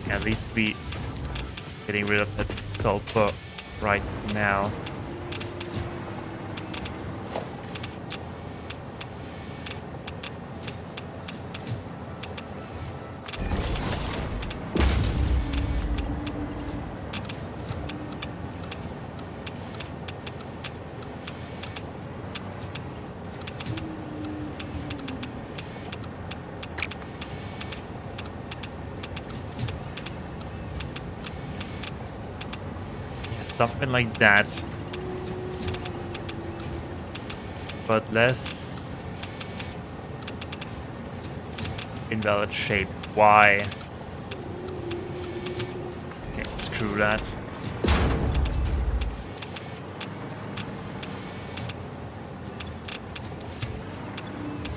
At least we getting rid of that sulfur right now. Something like that. but less invalid shape. Why? Okay, screw that.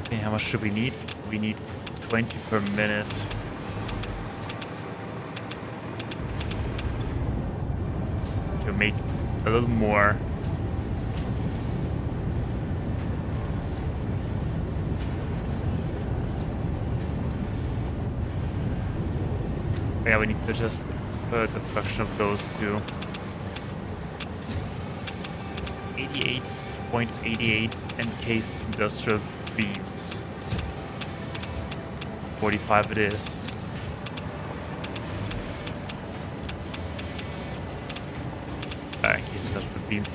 Okay, how much should we need? We need 20 per minute. To make a little more. Yeah, we need to just put the production of those two. 88.88 encased industrial beams. 45 it is. Encased industrial beams,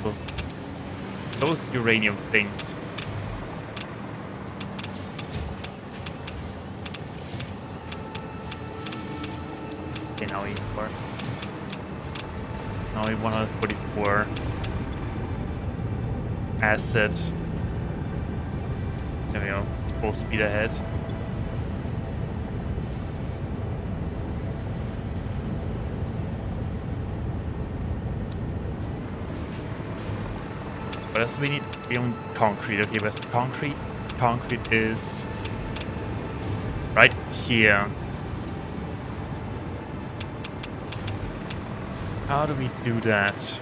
those uranium things. Okay, now we need more. Now we 144 asset. There we go. Full speed ahead. What else do we need? We own concrete. Okay, where's the concrete? Concrete is right here. How do we do that?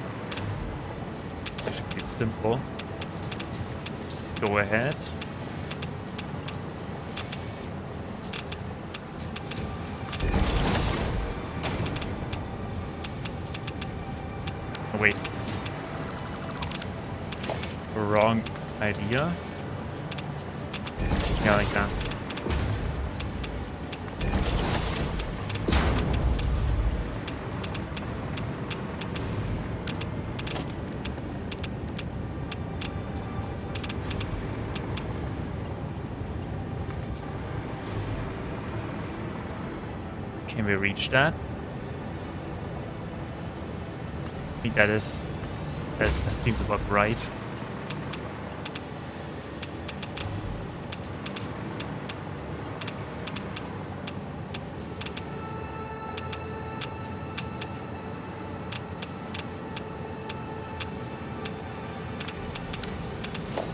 It should be simple. Just go ahead. Oh, wait. Wrong idea. Yeah, like that. Can we reach that? I think that seems about right.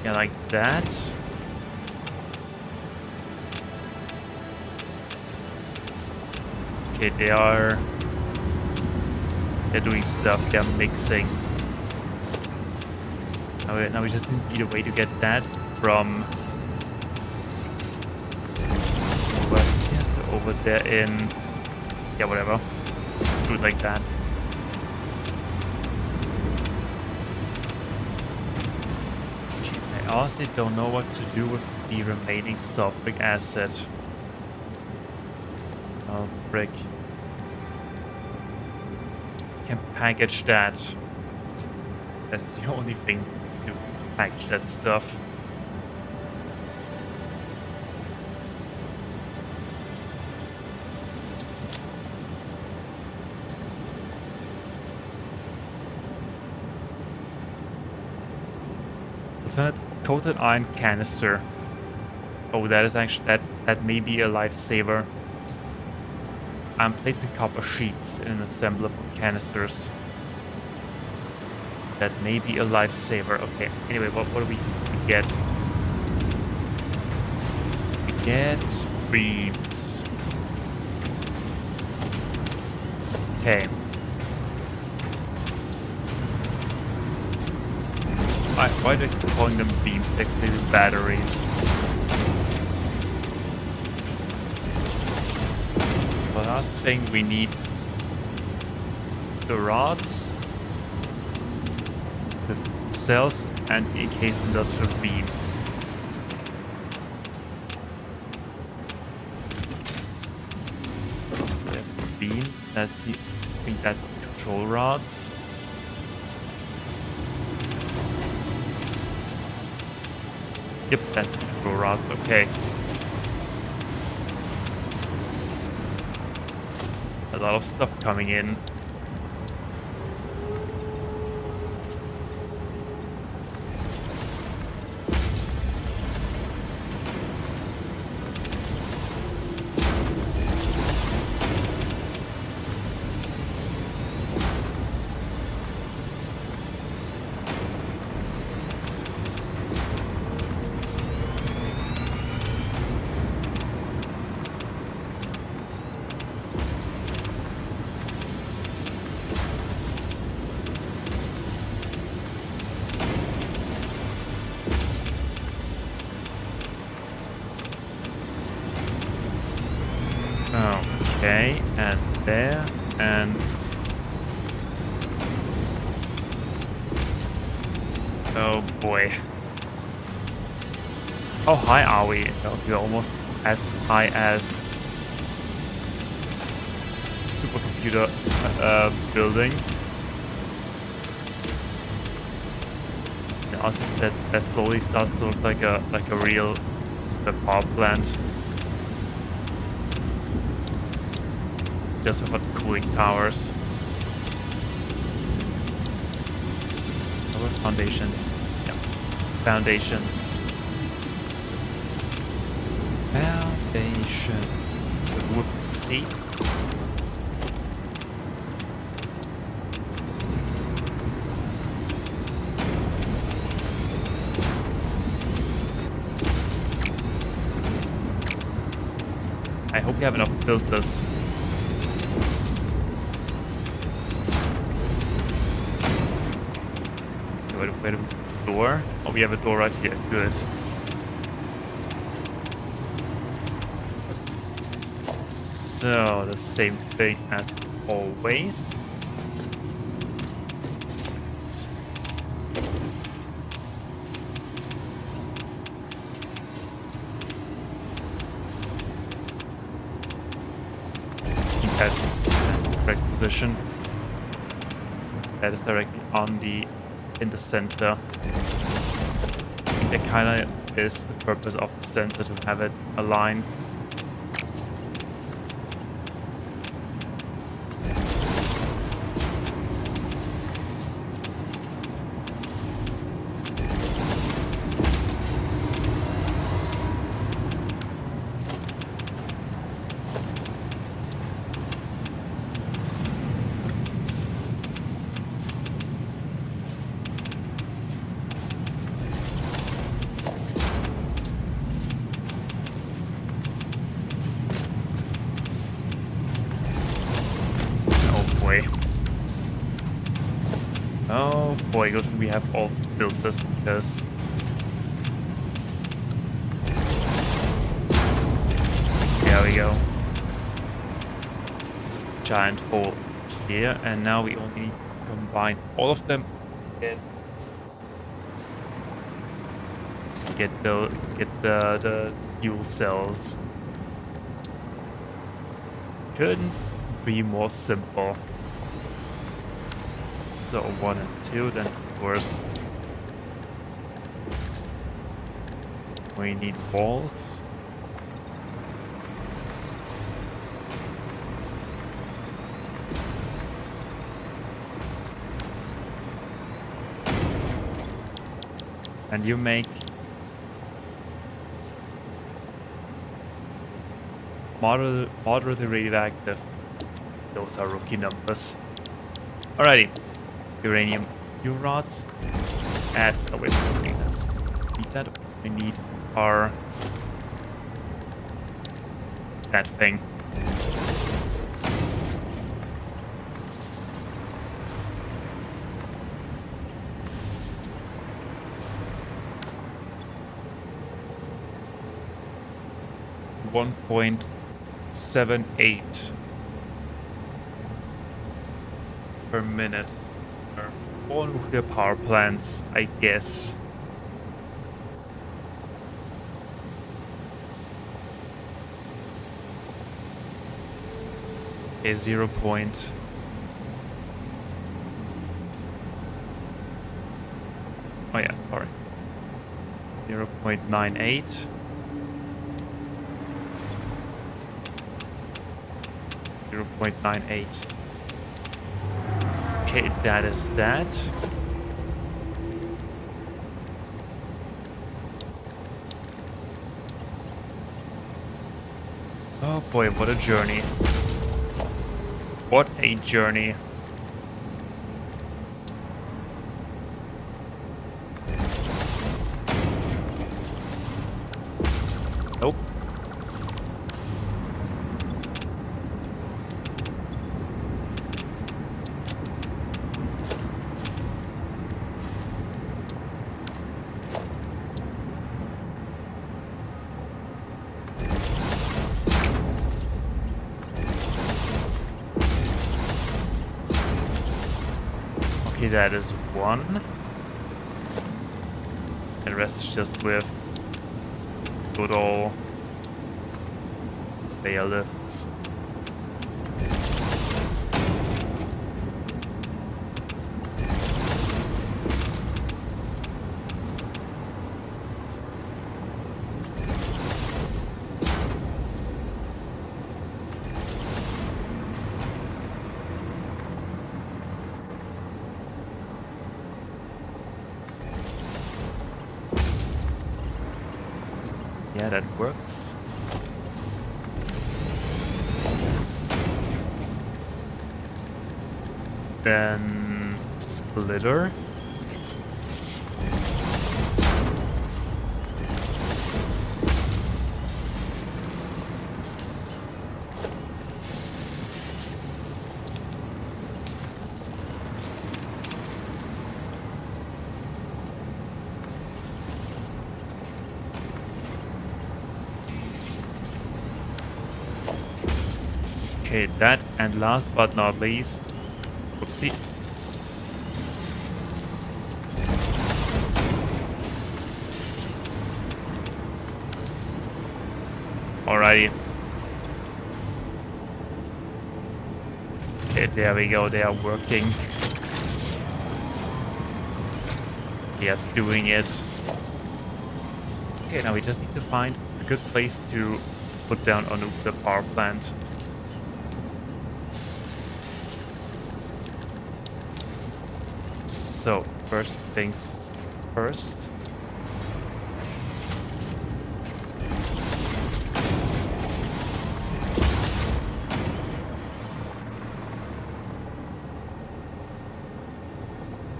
Yeah, like that. Okay, they're doing stuff, they're mixing. Now we just need a way to get that from over here to over there in, yeah, whatever. Let's do it like that. Okay, I honestly don't know what to do with the remaining sulfuric acid. Oh, frick. Can package that. That's the only thing to package that stuff. Alternate coated iron canister. Oh, that is actually that may be a lifesaver. Plates and copper sheets in an assembler for canisters. That may be a lifesaver. Okay, anyway, what do we get? We get beams. Okay. Why are they calling them beams? They're clearly batteries. The last thing we need, the rods, the cells, and the encased industrial beams. There's the beams. I think that's the control rods. Yep, that's the control rods. Okay. A lot of stuff coming in. Okay, and there, and... Oh boy. How high are we? No, we're almost as high as supercomputer building. And also that slowly starts to look like a real power plant. Just without cooling towers. Our foundations. Yeah. Foundations. Foundation. So whoopsie. I hope we have enough filters. Where do we put the door? Oh, we have a door right here. Good. So, the same thing as always. That's the correct position. That is directly in the center. It kinda is the purpose of the center, to have it aligned. Oh boy, good we have all built this because there we go. Giant hole here, and now we only need to combine all of them and to get the fuel cells. Couldn't be more simple. So 1 and 2, then of course we need walls. And you make moderately radioactive. Those are rookie numbers. Alrighty. Uranium fuel rods. Add. Oh wait, we need that. We need our that thing. .78 per minute. All nuclear power plants, I guess. A 0. Oh yeah, sorry. 0.98. 0.98. Okay, that is that. Oh boy, what a journey. What a journey. Nope. that is 1. And the rest is just with good old layer lifts. Yeah, that works. Then splitter. Okay, that, and last but not least, oopsie. Alrighty. Okay, there we go, they are working. They are doing it. Okay, now we just need to find a good place to put down a nuclear power plant. So, first things first.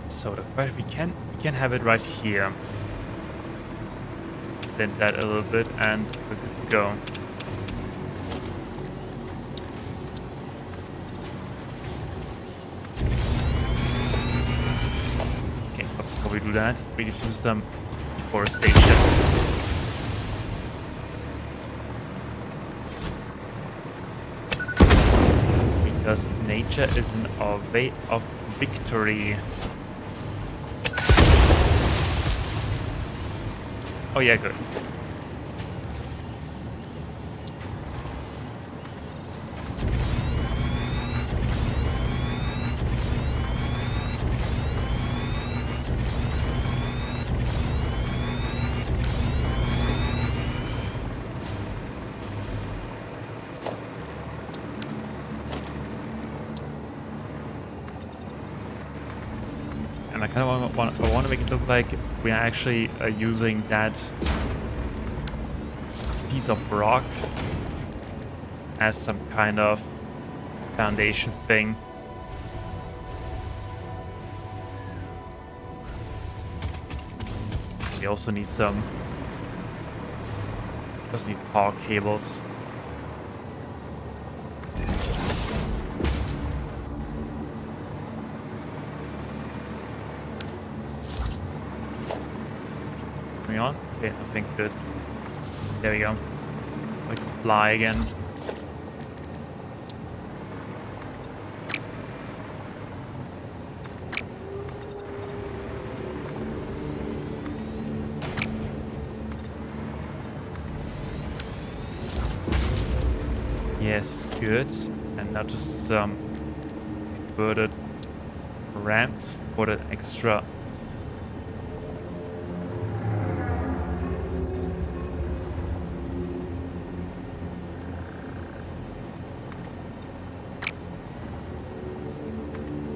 So the question, we can have it right here. Extend that a little bit and we're good to go. Okay, before we do that, we need to do some deforestation. Because nature is in our way of victory. Oh yeah, good. And I kind of want to make it look like we are actually using that piece of rock as some kind of foundation thing. We also need some. Just need power cables. On? Okay, I think good. There we go. We can fly again. Yes, good. And now just some inverted ramps for the extra.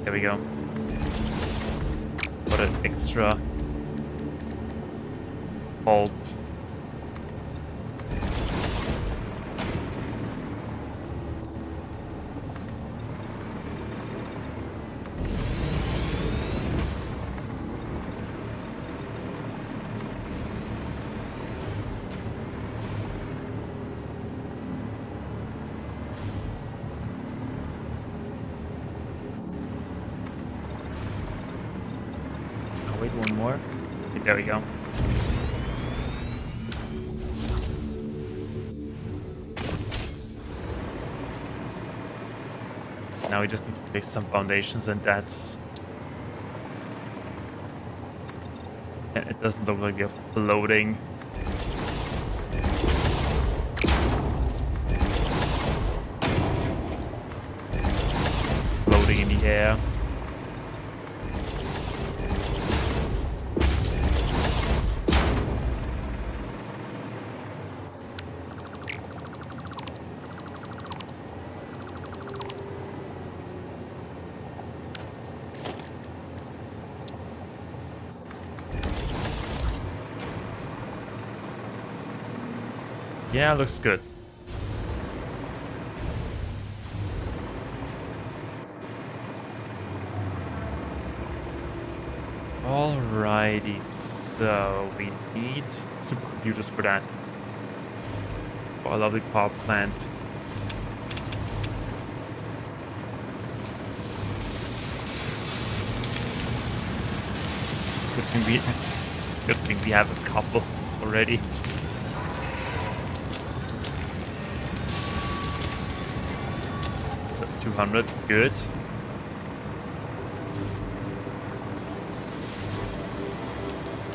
There we go. For an extra hold. Wait, one more. Okay, there we go. Now we just need to place some foundations, and that's And it doesn't look like you're floating. Floating in the air. Yeah, looks good. Alrighty, so we need supercomputers for that. For a lovely power plant. Good thing we have a couple already. So 200, good.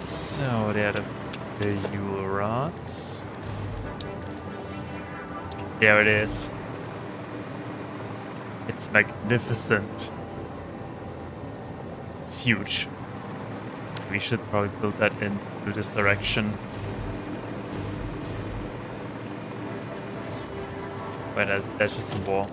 So there are the fuel rods. There it is. It's magnificent. It's huge. We should probably build that into this direction. But that's just a wall.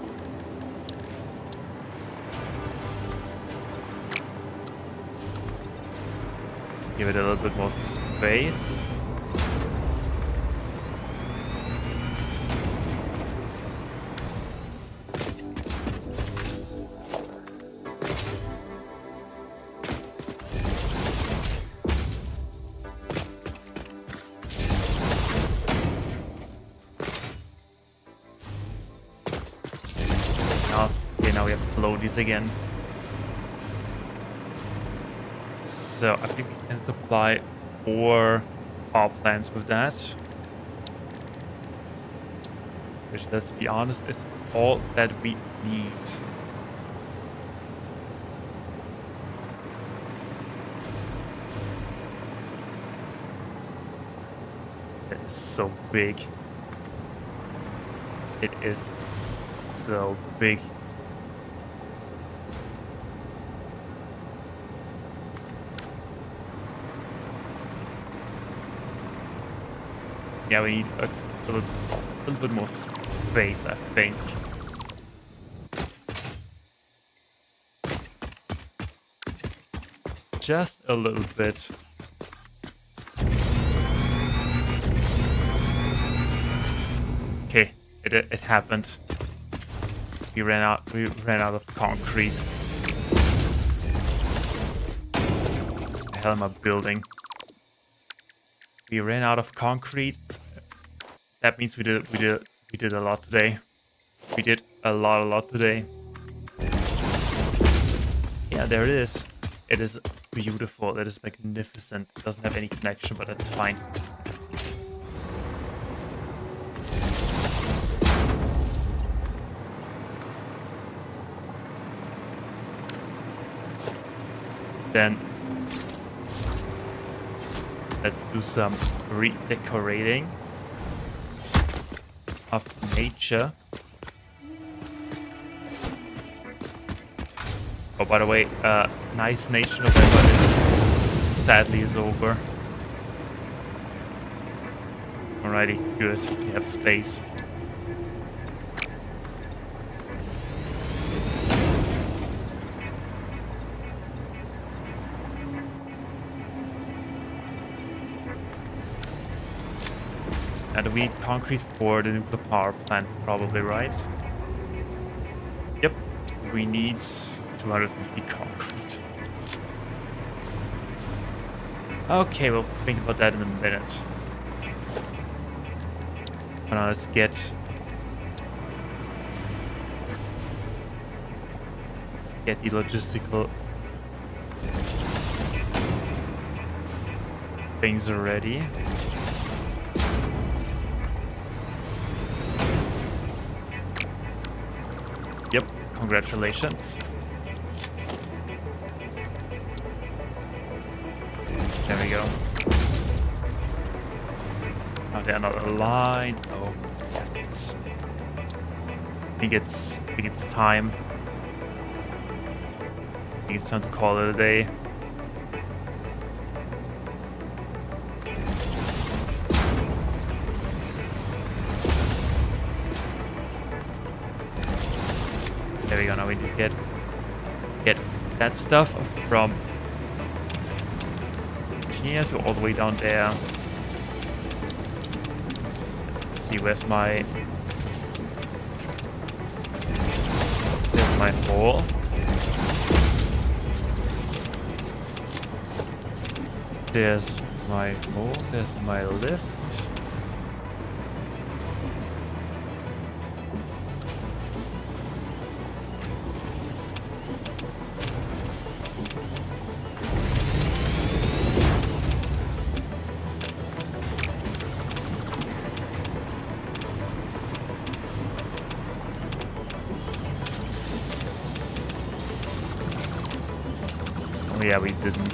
Give it a little bit more space. Now we have floaties again. So I think we can supply 4 power plants with that. Which, let's be honest, is all that we need. It is so big. It is so big. Yeah, we need a little bit more space, I think. Just a little bit. Okay, it happened. We ran out of concrete. What the hell am I building? We ran out of concrete. That means we did a lot today. We did a lot today. Yeah, there it is. It is beautiful. It is magnificent. It doesn't have any connection, but that's fine. Then let's do some redecorating of nature. Oh, by the way, nice Nation November sadly is over. Alrighty, good. We have space. And we need concrete for the nuclear power plant, probably, right? Yep. We need 250 concrete. Okay, we'll think about that in a minute. But now let's get the logistical things ready. Yep, congratulations. There we go. Oh, they're not aligned. Oh, yes. I think it's time. I think it's time to call it a day. There we go. Now we need to get that stuff from here to all the way down there. Let's see, where's my hole. There's my hole. There's my lift. Oh yeah, we didn't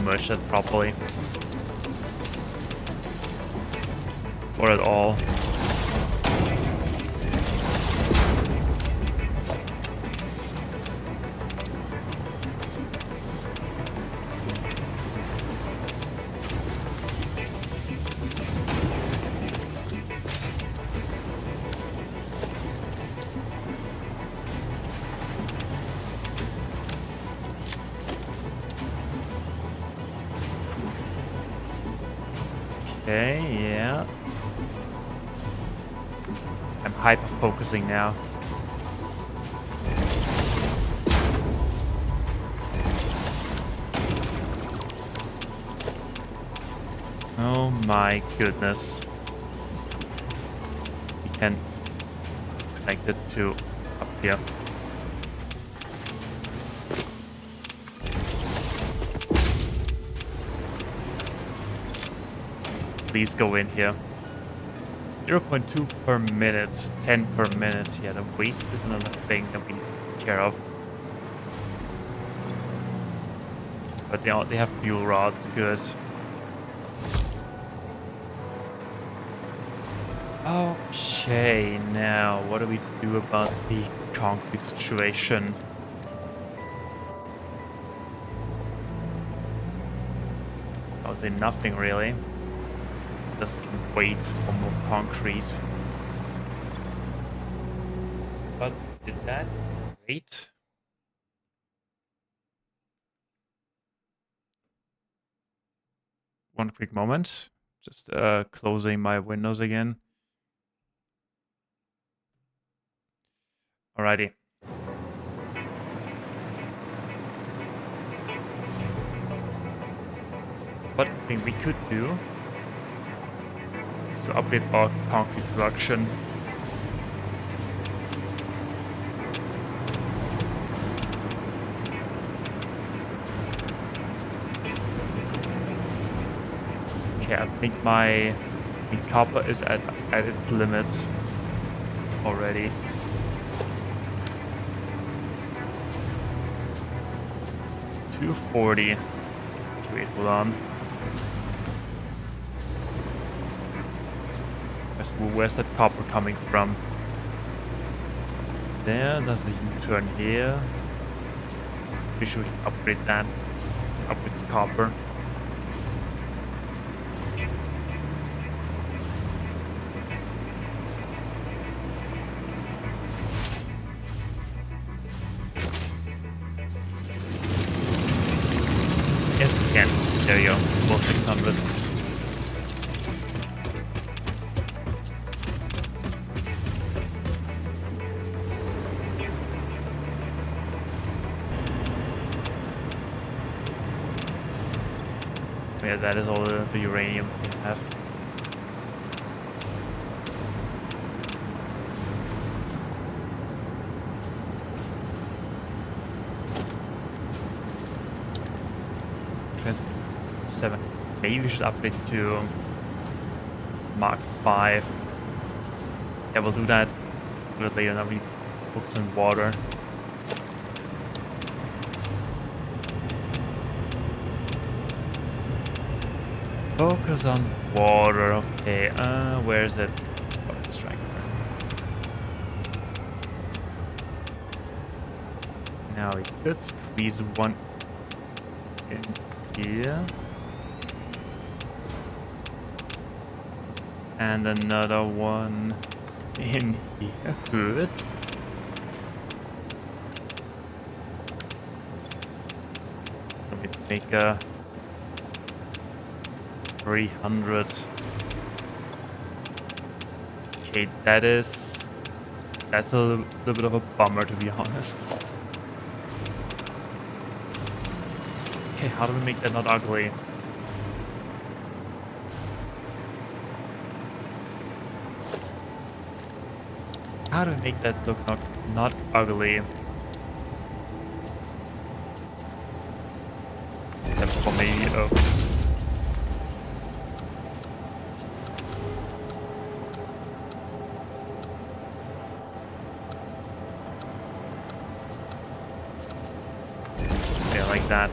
merge that properly. Or at all. Okay, yeah. I'm hyper-focusing now. Oh my goodness. We can connect it to up here. Please go in here. 0.2 per minute, 10 per minute. Yeah, the waste is another thing that we need to take care of. But they have fuel rods, good. Okay, now what do we do about the concrete situation? I would say nothing really. Just can wait for more concrete. But did that wait? One quick moment. Just closing my windows again. Alrighty. What I think we could do is to update our concrete production. Okay, I think my copper is at its limit already. $240. Wait, hold on. Where's that copper coming from? There, there's a U-turn here. We should upgrade that. Upgrade the copper. Yes, we can. There you go. Well, 600. Yeah, that is all the uranium we have. Transmit 7. Maybe we should upgrade to Mark 5. Yeah, we'll do that. Do it later. Now we need to focus on water. Focus on water. Okay, where is it? Oh, extractor. Now we could squeeze one in here. And another one in here. Good. Let me make a 300. Okay, that's a little bit of a bummer, to be honest. Okay, how do we make that not ugly? How do we make that look not ugly? Except for maybe yeah, like that.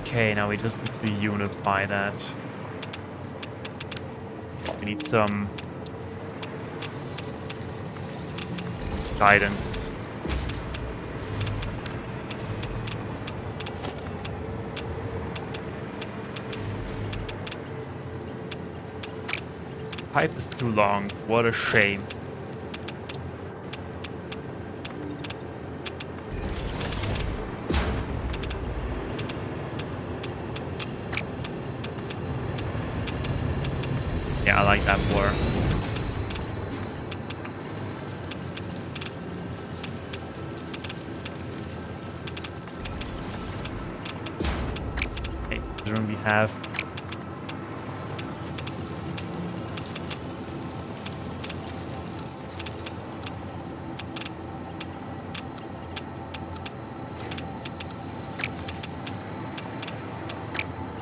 Okay, now we just need to unify that. We need some guidance. Pipe is too long. What a shame. Yeah, I like that more. Okay, the room we have.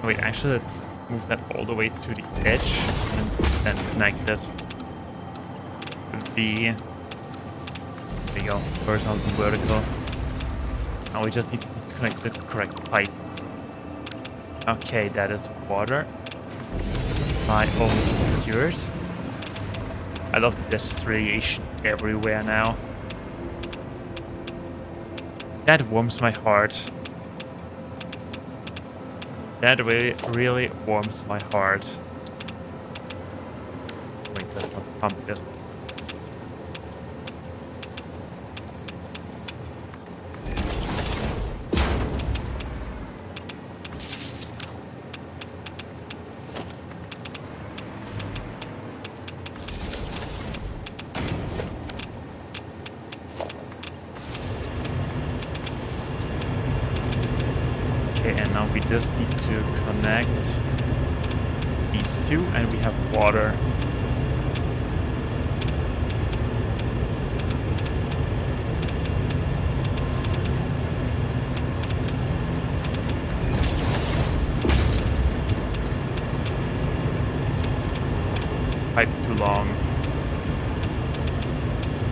Wait, actually, let's move that all the way to the edge and then connect it with the. There you go, horizontal and vertical. Now we just need to connect the correct pipe. Okay, that is water. Supply almost secured. I love that there's just radiation everywhere now. That warms my heart. That really warms my heart. Wait, that's not pump this. Okay, and now we just need to connect these two, and we have water. Pipe too long.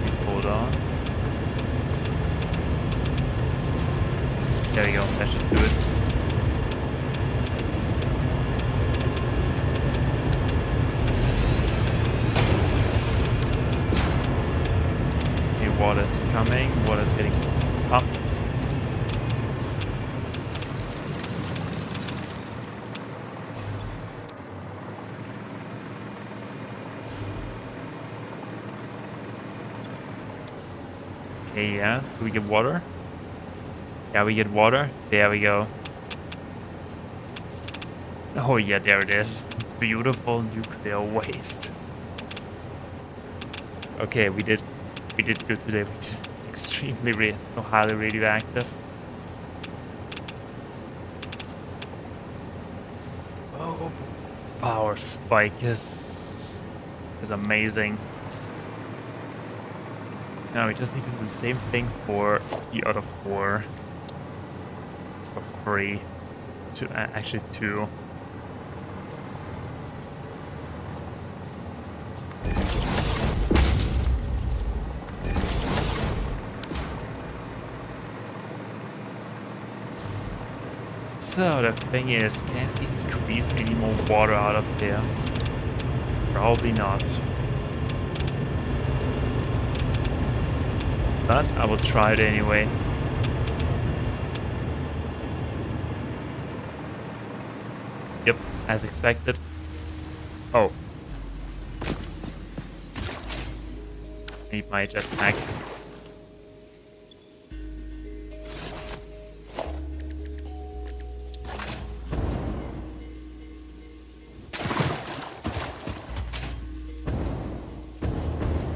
Please hold on. There we go, that should do it. Water's coming, water's getting pumped. Okay, yeah, do we get water? Yeah, we get water. There we go. Oh yeah, there it is. Beautiful nuclear waste. Okay, we did good today. We did extremely highly radioactive. Oh, power spike is amazing. Now we just need to do the same thing for the other 4. For free. Actually 2. So the thing is, can we squeeze any more water out of there? Probably not. But I will try it anyway. Yep, as expected. Oh. Need my jetpack.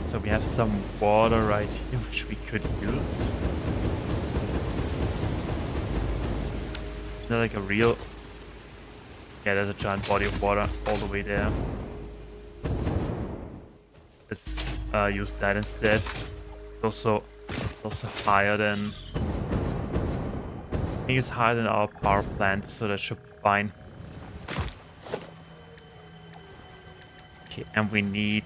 So we have some water right here, which we could use. Is there like a real... Yeah, there's a giant body of water all the way there. Let's use that instead. It's also higher than... I think it's higher than our power plant, so that should be fine. Okay, and we need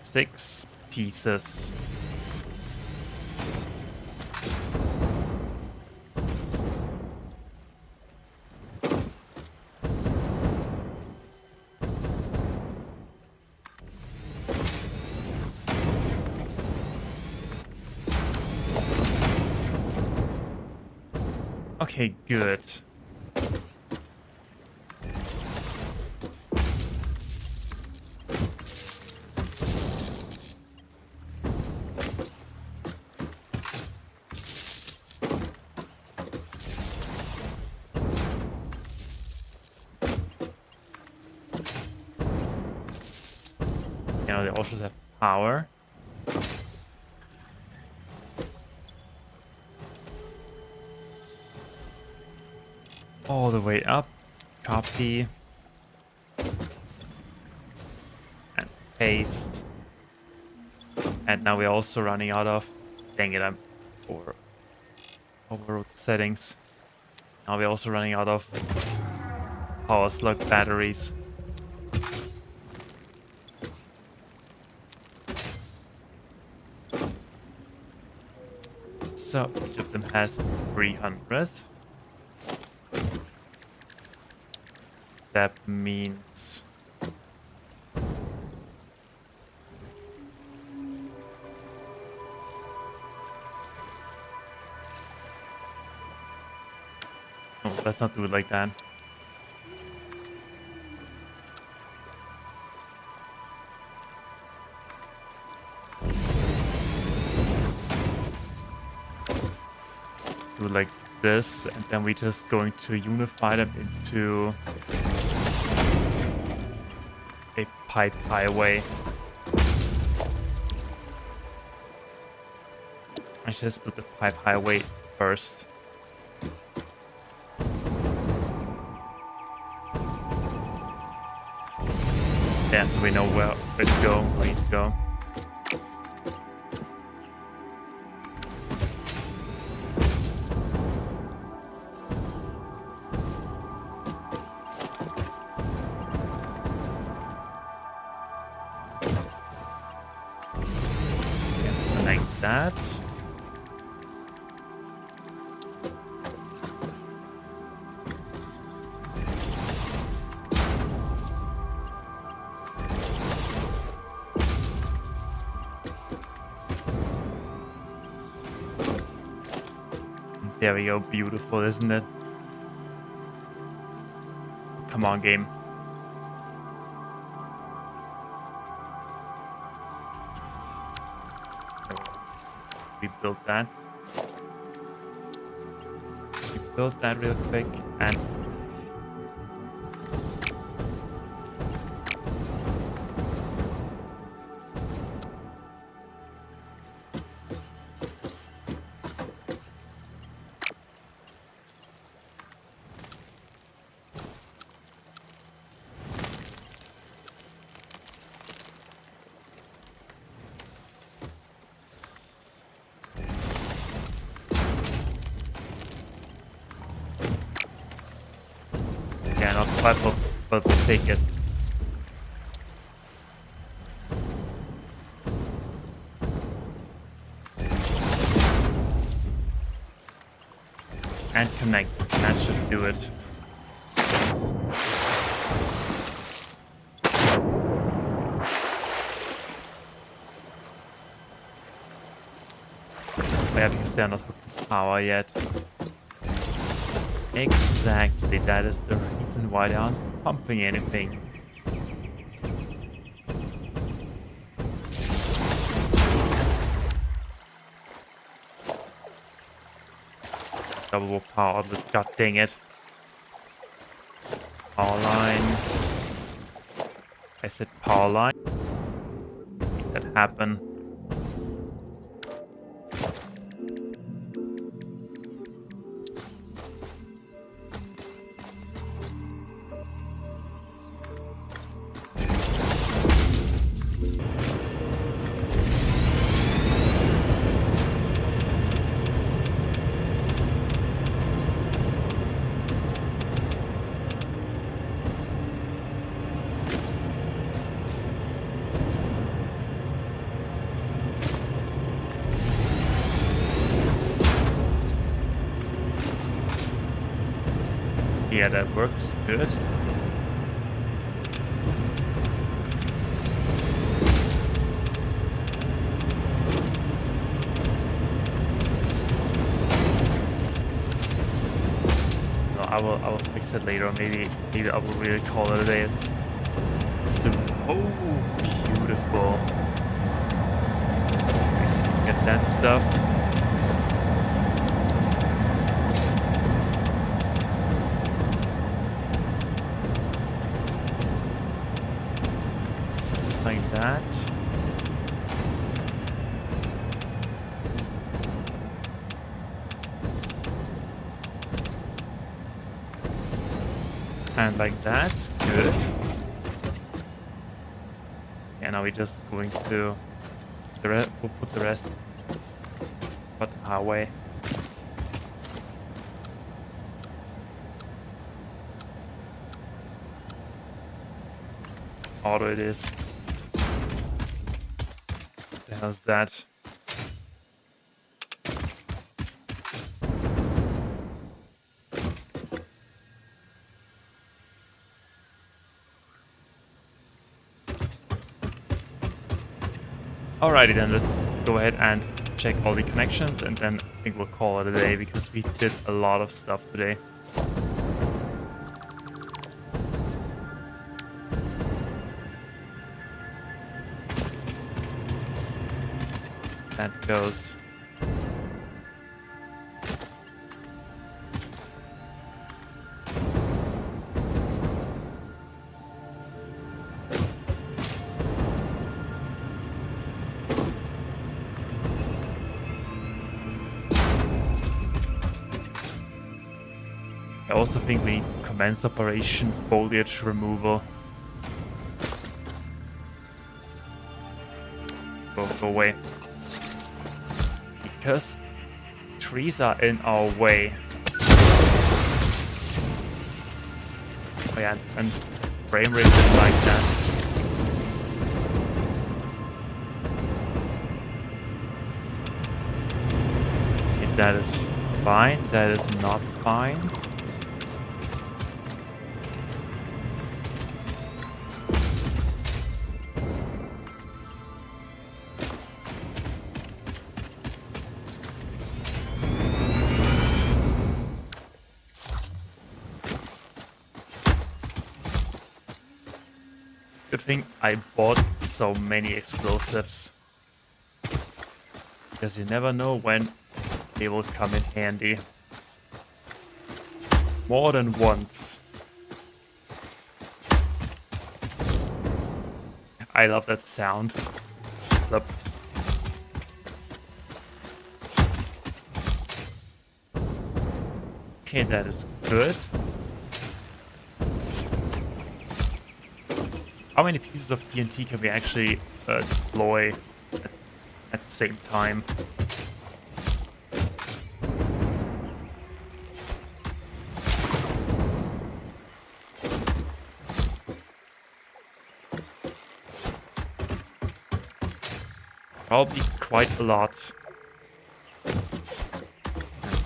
6 pieces. Okay, good. You know, they also have power. All the way up. Copy. And paste. And now we're also running out of... Dang it, I'm overrode the settings. Now we're also running out of power slug batteries. So each of them has 300. That means... Oh, let's not do it like that. Let's do it like this, and then we're just going to unify them into a pipe highway. I should just put the pipe highway first. Yeah, so we know where to go, where we need to go. Yeah, like that. There we go, beautiful, isn't it? Come on, game. We built that. We built that real quick, and yeah, not quite, but we'll take it. and connect. That should do it. Yeah, because they're not hooking power yet. Exactly, that is the reason why they aren't pumping anything. Double power outlet, god dang it. Power line. I said power line. Make that happen. Yeah, that works good. No, I will fix it later. Maybe I will really call it a day. It's so beautiful. I just get that stuff. Like that. And like that. Good. Yeah, now we're just going to we'll put the rest but our way. Auto it is. The hell's that? Alrighty then, let's go ahead and check all the connections and then I think we'll call it a day because we did a lot of stuff today. That goes. I also think we need to commence operation foliage removal. Go away. Because trees are in our way. Oh yeah, and frame rate is like that. Okay, that is fine. That is not fine. Good thing I bought so many explosives. Because you never know when they will come in handy. More than once. I love that sound. Flip. Okay, that is good. How many pieces of TNT can we actually deploy at the same time? Probably quite a lot.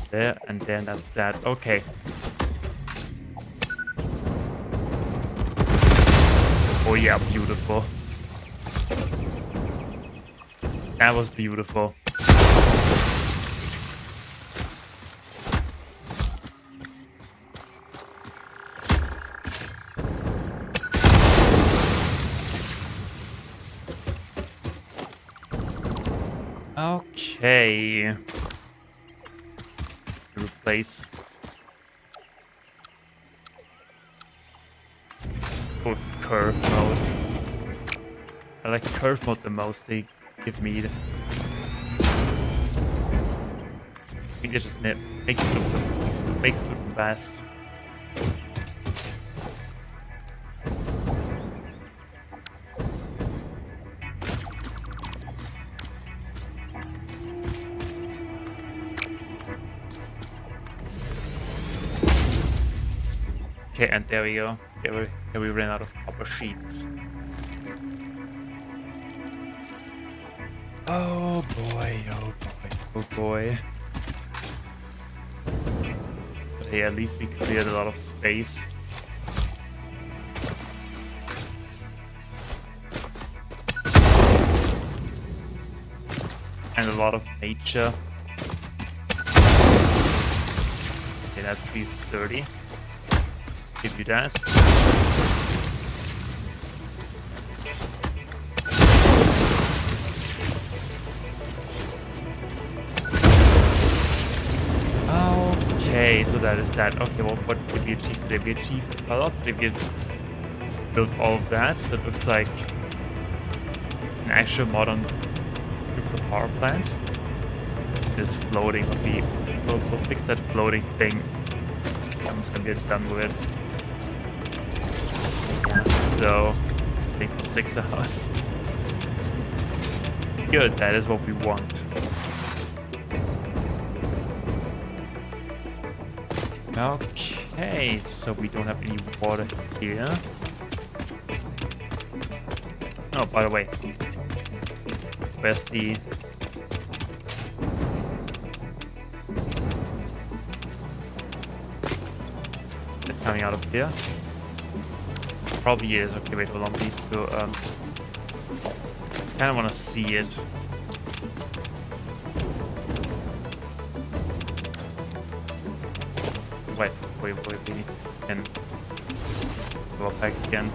there, and then that's that. Okay. Oh yeah, beautiful. That was beautiful. Okay. Replace. With curve mode. I like curve mode the most. They give me the... I think it just makes it look fast. Okay, and there we go. There we ran out of copper sheets. Oh boy, oh boy, oh boy. But hey, at least we cleared a lot of space. And a lot of nature. Okay, that feels sturdy. Give you that. Okay, so that is that. Okay, well, what did we achieve today? We achieved a lot. Did we build all of that? That looks like an actual modern nuclear power plant. This floating, we'll fix that floating thing and we're done with it. Yeah, so, I think for 6 hours. Good, that is what we want. Okay, so we don't have any water here. Oh, by the way, where's the... It's coming out of here? Probably is. Okay, wait, hold on. We need to, kind of want to see it. Wait, we need to go back again.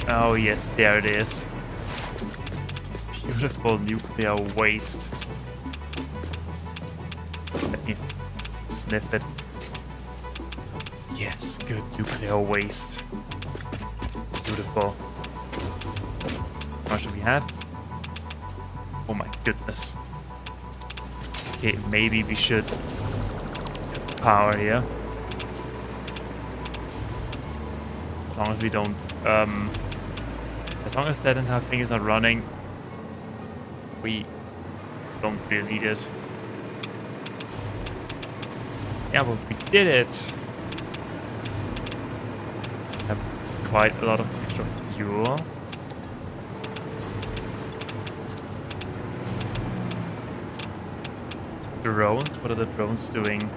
Oh yes, there it is. Beautiful nuclear waste. Let me sniff it. Yes, good nuclear waste. Beautiful. How much do we have? Oh my goodness. Okay, maybe we should power here. As long as we don't as long as that entire thing is not running, we don't really need it. Yeah, but we did it. Have quite a lot of extra fuel. Drones? What are the drones doing?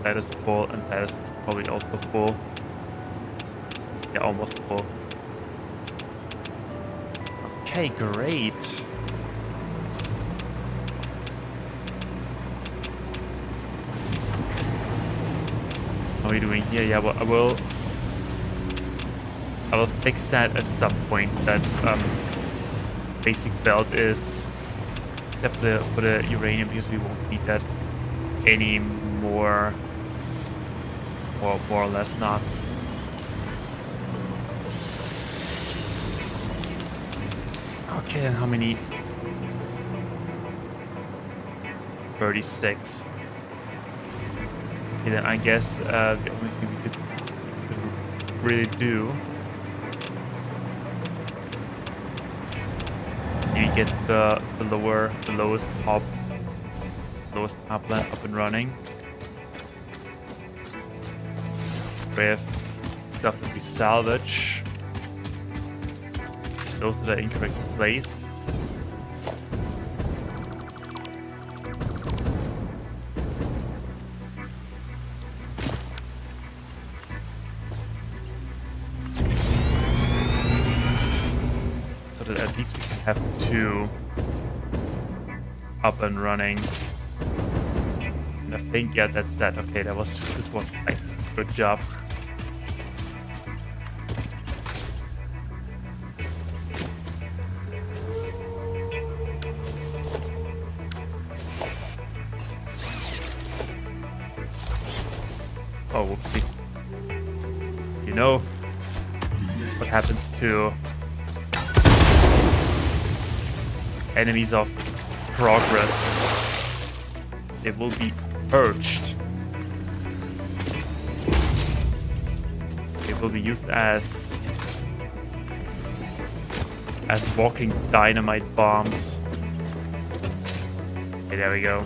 That is full, and that is probably also full. Yeah, almost full. Okay, great. How are we doing here? Yeah, well, I will fix that at some point. That basic belt is, except for the uranium, because we won't need that anymore. Or more or less not. Okay, and how many? 36. Okay, then I guess the only thing we could really do, maybe get the lowest power plant up and running with stuff that we salvage, those that are incorrectly placed. So that at least we can have 2 up and running. And I think, yeah, that's that. Okay, that was just this one. Right. Good job. Oh, whoopsie. You know what happens to enemies of progress? It will be purged. It will be used as walking dynamite bombs. Okay, there we go.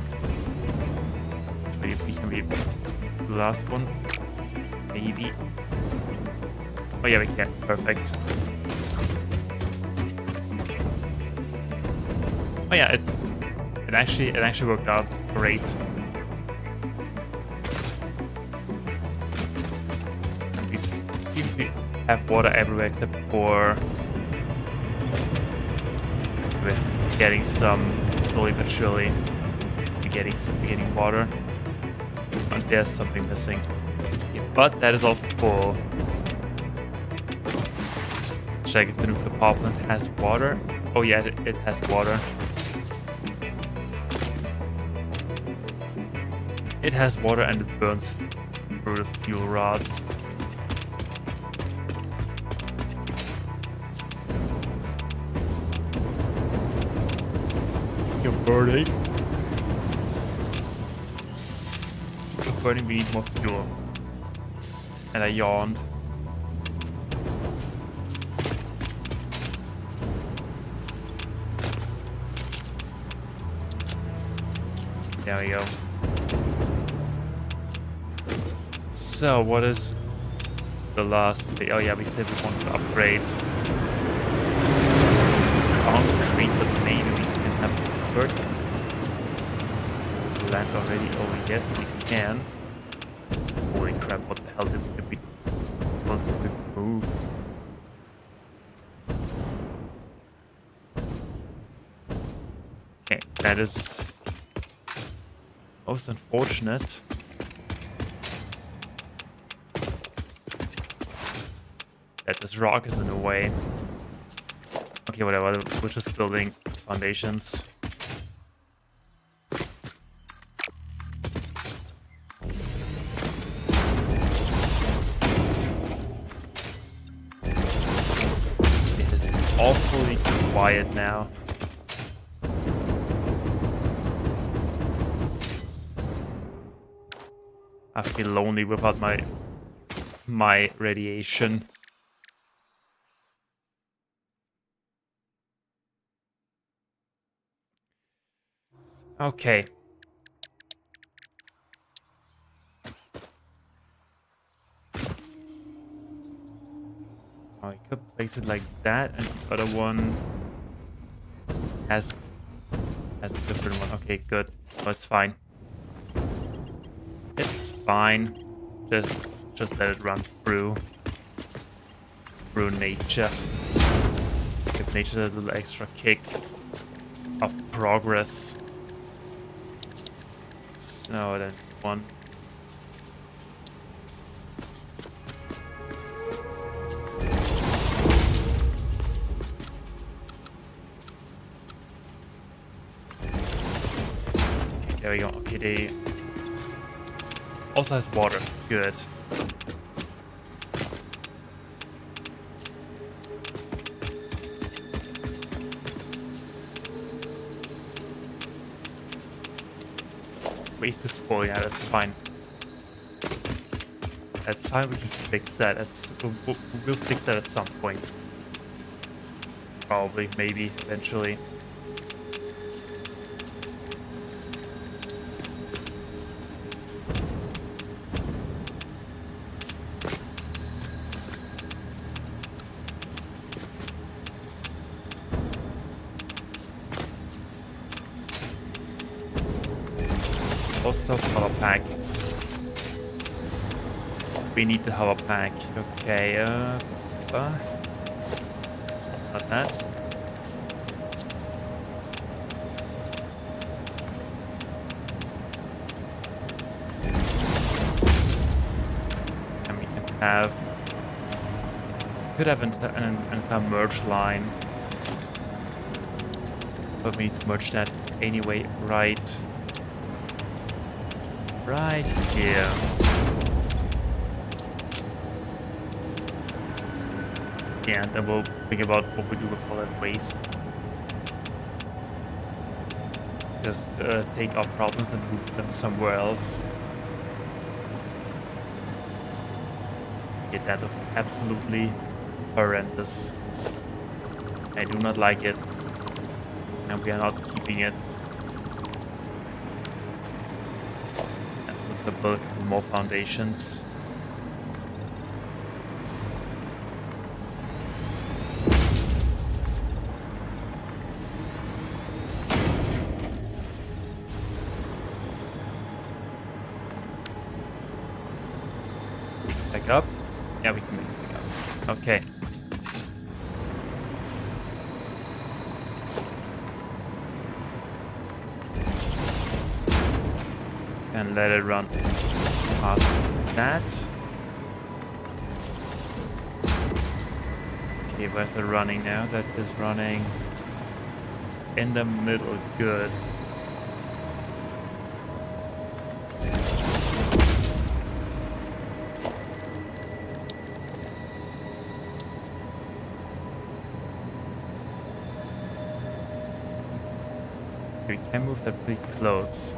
Maybe we can be the last one. Maybe. Oh yeah, we can. Perfect. Oh yeah, it actually worked out great. And we seem to have water everywhere except for with getting some slowly but surely. We're getting water. And there's something missing. Yeah, but that is all full. Check if the nuclear power plant has water. Oh yeah, it has water. It has water and it burns through the fuel rods. You're burning. You're burning, we need more fuel. And I yawned. There we go. So, what is the last thing? Oh yeah, we said we want to upgrade concrete, but maybe we can have third land already. Oh yes, we can. Holy crap, what the hell did we move? Okay, that is most unfortunate. That this rock is in the way. Okay, whatever. We're just building foundations. It is awfully quiet now. I feel lonely without my radiation. Okay. I could place it like that, and the other one has a different one. Okay, good. That's fine. It's fine. Just let it run through nature. Give nature a little extra kick of progress. So then one. Okay, there we go. Okay, they also has water. Good. waste is full. Yeah, that's fine. That's fine, we can fix that. We'll fix that at some point. Probably, maybe, eventually. Also, power pack. We need the power pack. Okay, not that. And we can have... Could have an entire merge line. But we need to merge that anyway, right here. Yeah, and then we'll think about what we do with all that waste. Just take our problems and move them somewhere else. Yeah, that looks absolutely horrendous. I do not like it. And we are not keeping it. Let's put a couple more foundations. Back up. Yeah, we can make it back up. Okay. And let it run past that. Okay, where's it running now? That is running in the middle. Good. We can move that pretty close.